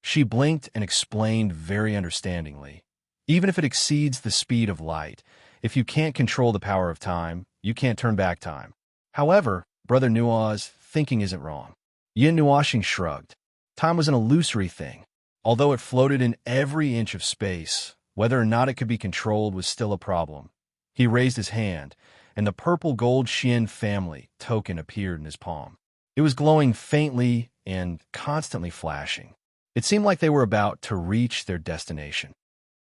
A: She blinked and explained very understandingly. "Even if it exceeds the speed of light, if you can't control the power of time, you can't turn back time. However, Brother Nua's thinking isn't wrong." Yin Nuashing shrugged. Time was an illusory thing. Although it floated in every inch of space, whether or not it could be controlled was still a problem. He raised his hand, and the purple gold Xian family token appeared in his palm. It was glowing faintly and constantly flashing. It seemed like they were about to reach their destination.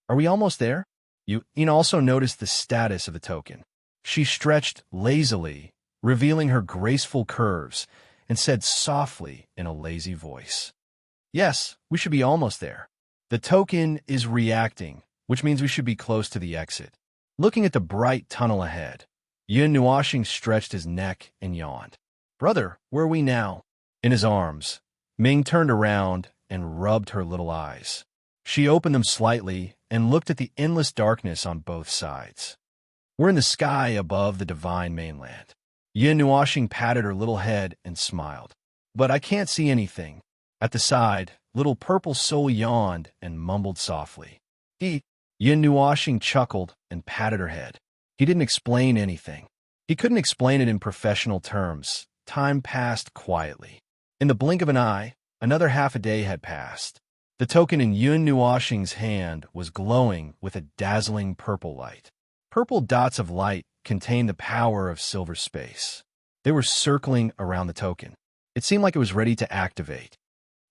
A: "Are we almost there?" Yin also noticed the status of the token. She stretched lazily, revealing her graceful curves, and said softly in a lazy voice, "Yes, we should be almost there. The token is reacting, which means we should be close to the exit." Looking at the bright tunnel ahead, Yin Nuashing stretched his neck and yawned. "Brother, where are we now?" In his arms, Ming turned around and rubbed her little eyes. She opened them slightly and looked at the endless darkness on both sides. "We're in the sky above the divine mainland." Yin Nuashing patted her little head and smiled. "But I can't see anything." At the side, little purple soul yawned and mumbled softly. Yin Nuashing chuckled and patted her head. He didn't explain anything. He couldn't explain it in professional terms. Time passed quietly. In the blink of an eye, another half a day had passed. The token in Yin Nuashing's hand was glowing with a dazzling purple light. Purple dots of light contained the power of silver space. They were circling around the token. It seemed like it was ready to activate.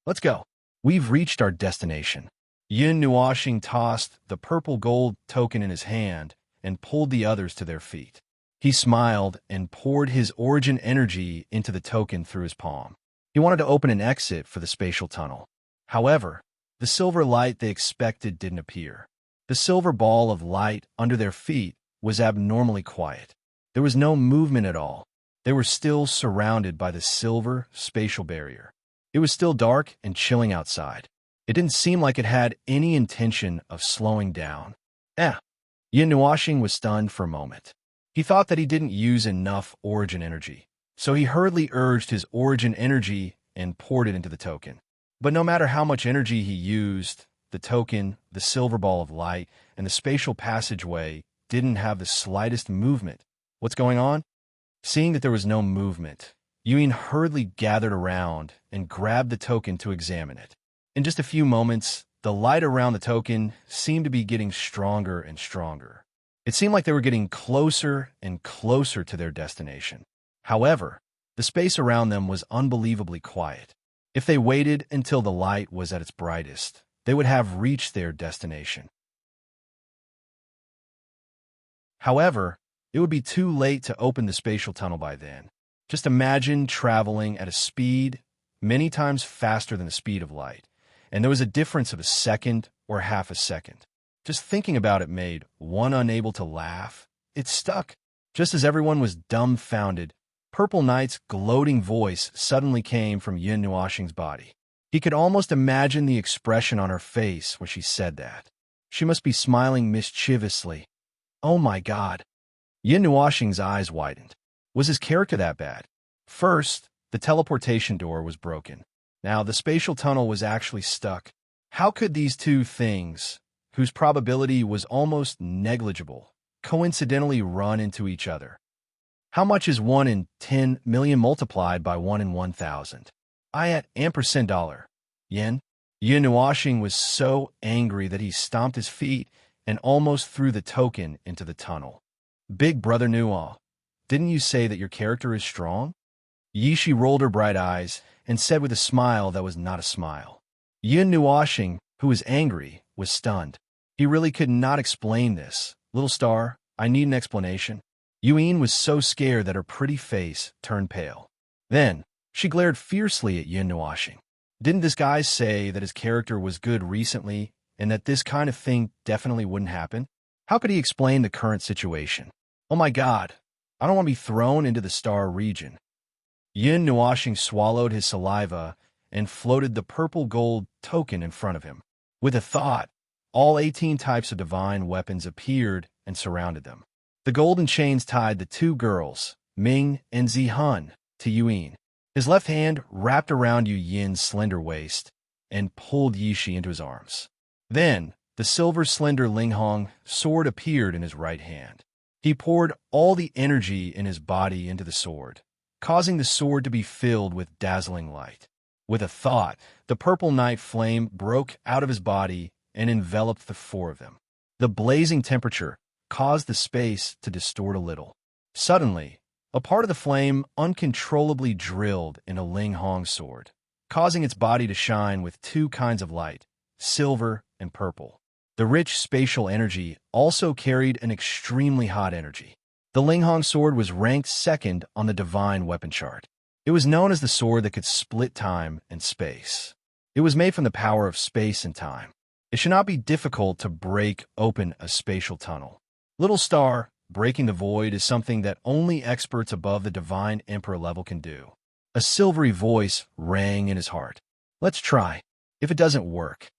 A: "Let's go. We've reached our destination." Yin Nuashing tossed the purple gold token in his hand and pulled the others to their feet. He smiled and poured his origin energy into the token through his palm. He wanted to open an exit for the spatial tunnel. However, the silver light they expected didn't appear. The silver ball of light under their feet was abnormally quiet. There was no movement at all. They were still surrounded by the silver spatial barrier. It was still dark and chilling outside. It didn't seem like it had any intention of slowing down. Yin Nuoxing was stunned for a moment. He thought that he didn't use enough origin energy, so he hurriedly urged his origin energy and poured it into the token. But no matter how much energy he used, the token, the silver ball of light, and the spatial passageway didn't have the slightest movement. What's going on? Seeing that there was no movement, Yuan hurriedly gathered around and grabbed the token to examine it. In just a few moments, the light around the token seemed to be getting stronger and stronger. It seemed like they were getting closer and closer to their destination. However, the space around them was unbelievably quiet. If they waited until the light was at its brightest, they would have reached their destination. However, it would be too late to open the spatial tunnel by then. Just imagine traveling at a speed many times faster than the speed of light, and there was a difference of a second or half a second. Just thinking about it made one unable to laugh. It stuck. Just as everyone was dumbfounded, Purple Knight's gloating voice suddenly came from Yin Nuoxing's body. He could almost imagine the expression on her face when she said that. She must be smiling mischievously. Oh my God. Yin Nuoxing's eyes widened. Was his character that bad? First, the teleportation door was broken. Now, the spatial tunnel was actually stuck. How could these two things, whose probability was almost negligible, coincidentally run into each other? How much is 1 in 10 million multiplied by 1 in 1,000? I at ampersand dollar. Yin? Yin Nuoxing was so angry that he stomped his feet and almost threw the token into the tunnel. Big brother Nuo, didn't you say that your character is strong? Yishi rolled her bright eyes and said with a smile that was not a smile. Yin Nuoxing, who was angry, was stunned. He really could not explain this. Little star, I need an explanation. Yuan was so scared that her pretty face turned pale. Then, she glared fiercely at Yin Nuoxing. Didn't this guy say that his character was good recently and that this kind of thing definitely wouldn't happen? How could he explain the current situation? Oh my God, I don't want to be thrown into the star region. Yin Nuoxing swallowed his saliva and floated the purple gold token in front of him. With a thought, all 18 types of divine weapons appeared and surrounded them. The golden chains tied the two girls, Ming and Zihun, to Yuan. His left hand wrapped around Yu Yin's slender waist and pulled Yishi into his arms. Then, the silver slender Linghong sword appeared in his right hand. He poured all the energy in his body into the sword, causing the sword to be filled with dazzling light. With a thought, the purple night flame broke out of his body and enveloped the four of them. The blazing temperature caused the space to distort a little. Suddenly, a part of the flame uncontrollably drilled into Linghong's sword, causing its body to shine with two kinds of light, silver and purple. The rich spatial energy also carried an extremely hot energy. The Linghong sword was ranked second on the divine weapon chart. It was known as the sword that could split time and space. It was made from the power of space and time. It should not be difficult to break open a spatial tunnel. Little star, breaking the void is something that only experts above the divine emperor level can do. A silvery voice rang in his heart. Let's try. If it doesn't work,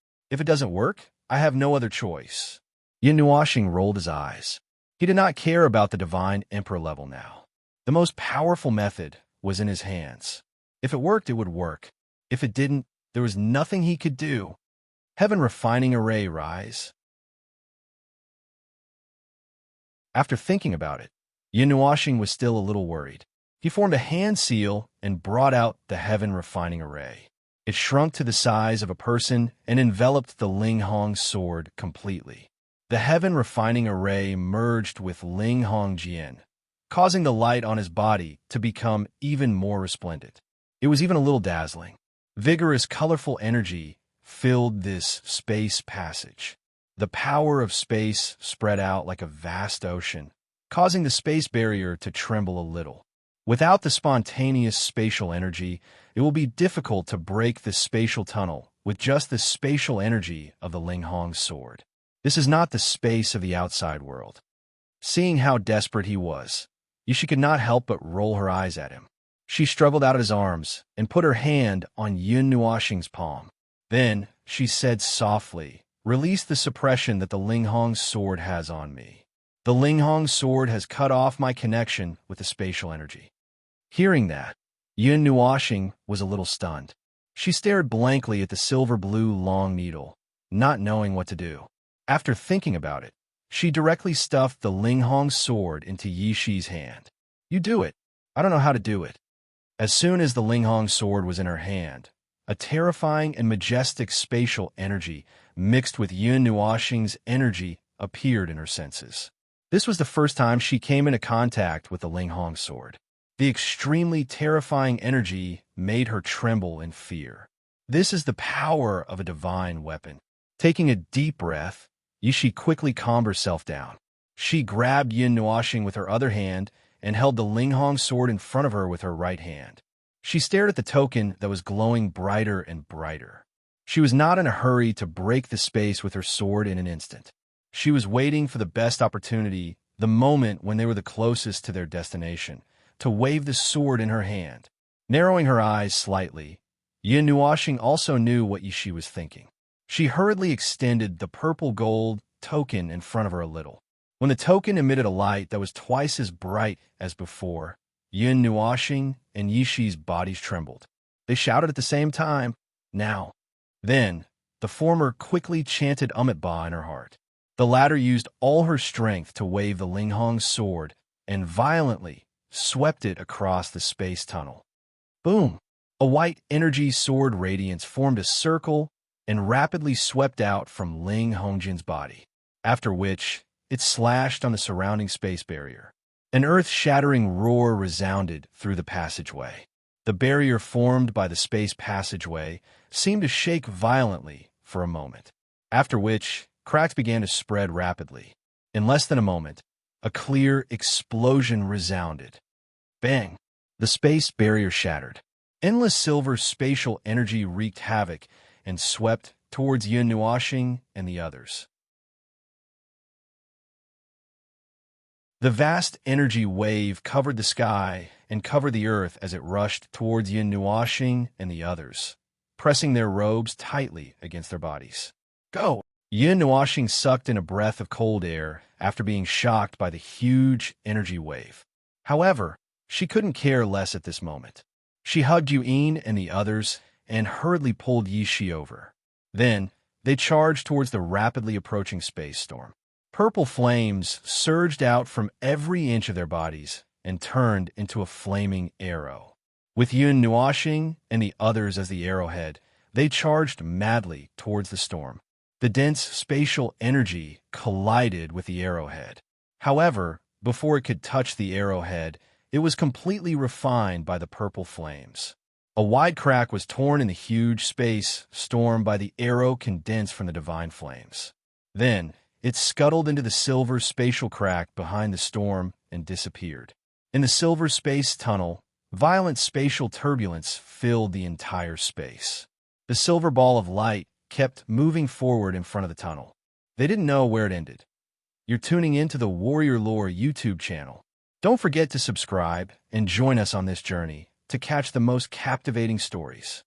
A: I have no other choice. Yin Nuoxing rolled his eyes. He did not care about the divine emperor level now. The most powerful method was in his hands. If it worked, it would work. If it didn't, there was nothing he could do. Heaven refining array rise. After thinking about it, Yin Nuoxing was still a little worried. He formed a hand seal and brought out the heaven refining array. It shrunk to the size of a person and enveloped the Linghong sword completely. The heaven refining array merged with Linghong Jian, causing the light on his body to become even more resplendent. It was even a little dazzling. Vigorous, colorful energy filled this space passage. The power of space spread out like a vast ocean, causing the space barrier to tremble a little. Without the spontaneous spatial energy, it will be difficult to break this spatial tunnel with just the spatial energy of the Linghong's sword. This is not the space of the outside world. Seeing how desperate he was, Yishi could not help but roll her eyes at him. She struggled out of his arms and put her hand on Yun Nuoxing's palm. Then she said softly, "Release the suppression that the Linghong's sword has on me. The Linghong's sword has cut off my connection with the spatial energy." Hearing that, Yun Nuoxing was a little stunned. She stared blankly at the silver-blue long needle, not knowing what to do. After thinking about it, she directly stuffed the Linghong's sword into Yishi's hand. "You do it. I don't know how to do it." As soon as the Linghong's sword was in her hand, a terrifying and majestic spatial energy mixed with Yun Nuoxing's energy appeared in her senses. This was the first time she came into contact with the Linghong's sword. The extremely terrifying energy made her tremble in fear. This is the power of a divine weapon. Taking a deep breath, Yishi quickly calmed herself down. She grabbed Yun Nuoxing with her other hand and held the Linghong's sword in front of her with her right hand. She stared at the token that was glowing brighter and brighter. She was not in a hurry to break the space with her sword in an instant. She was waiting for the best opportunity, the moment when they were the closest to their destination, to wave the sword in her hand. Narrowing her eyes slightly, Yun Nuoxing also knew what Yishi was thinking. She hurriedly extended the purple gold token in front of her a little. When the token emitted a light that was twice as bright as before, Yun Nuoxing and Yishi's bodies trembled. They shouted at the same time, "Now!" Then, the former quickly chanted Ba in her heart. The latter used all her strength to wave the Linghong's sword and violently swept it across the space tunnel. Boom! A white energy sword radiance formed a circle and rapidly swept out from Ling Hongjin's body, after which it slashed on the surrounding space barrier. An earth-shattering roar resounded through the passageway. The barrier formed by the space passageway seemed to shake violently for a moment, after which cracks began to spread rapidly. In less than a moment, a clear explosion resounded. Bang! The space barrier shattered. Endless silver spatial energy wreaked havoc and swept towards Yun Nuoxing and the others. The vast energy wave covered the sky and covered the earth as it rushed towards Yun Nuoxing and the others, pressing their robes tightly against their bodies. "Go!" Yun Nuoxing sucked in a breath of cold air after being shocked by the huge energy wave. However, she couldn't care less at this moment. She hugged Yuin and the others and hurriedly pulled Yishi over. Then, they charged towards the rapidly approaching space storm. Purple flames surged out from every inch of their bodies and turned into a flaming arrow. With Yun Nuoxing and the others as the arrowhead, they charged madly towards the storm. The dense spatial energy collided with the arrowhead. However, before it could touch the arrowhead, it was completely refined by the purple flames. A wide crack was torn in the huge space storm by the arrow condensed from the divine flames. Then, it scuttled into the silver spatial crack behind the storm and disappeared. In the silver space tunnel, violent spatial turbulence filled the entire space. The silver ball of light kept moving forward in front of the tunnel. They didn't know where it ended. You're tuning into the Warrior Lore YouTube channel. Don't forget to subscribe and join us on this journey to catch the most captivating stories.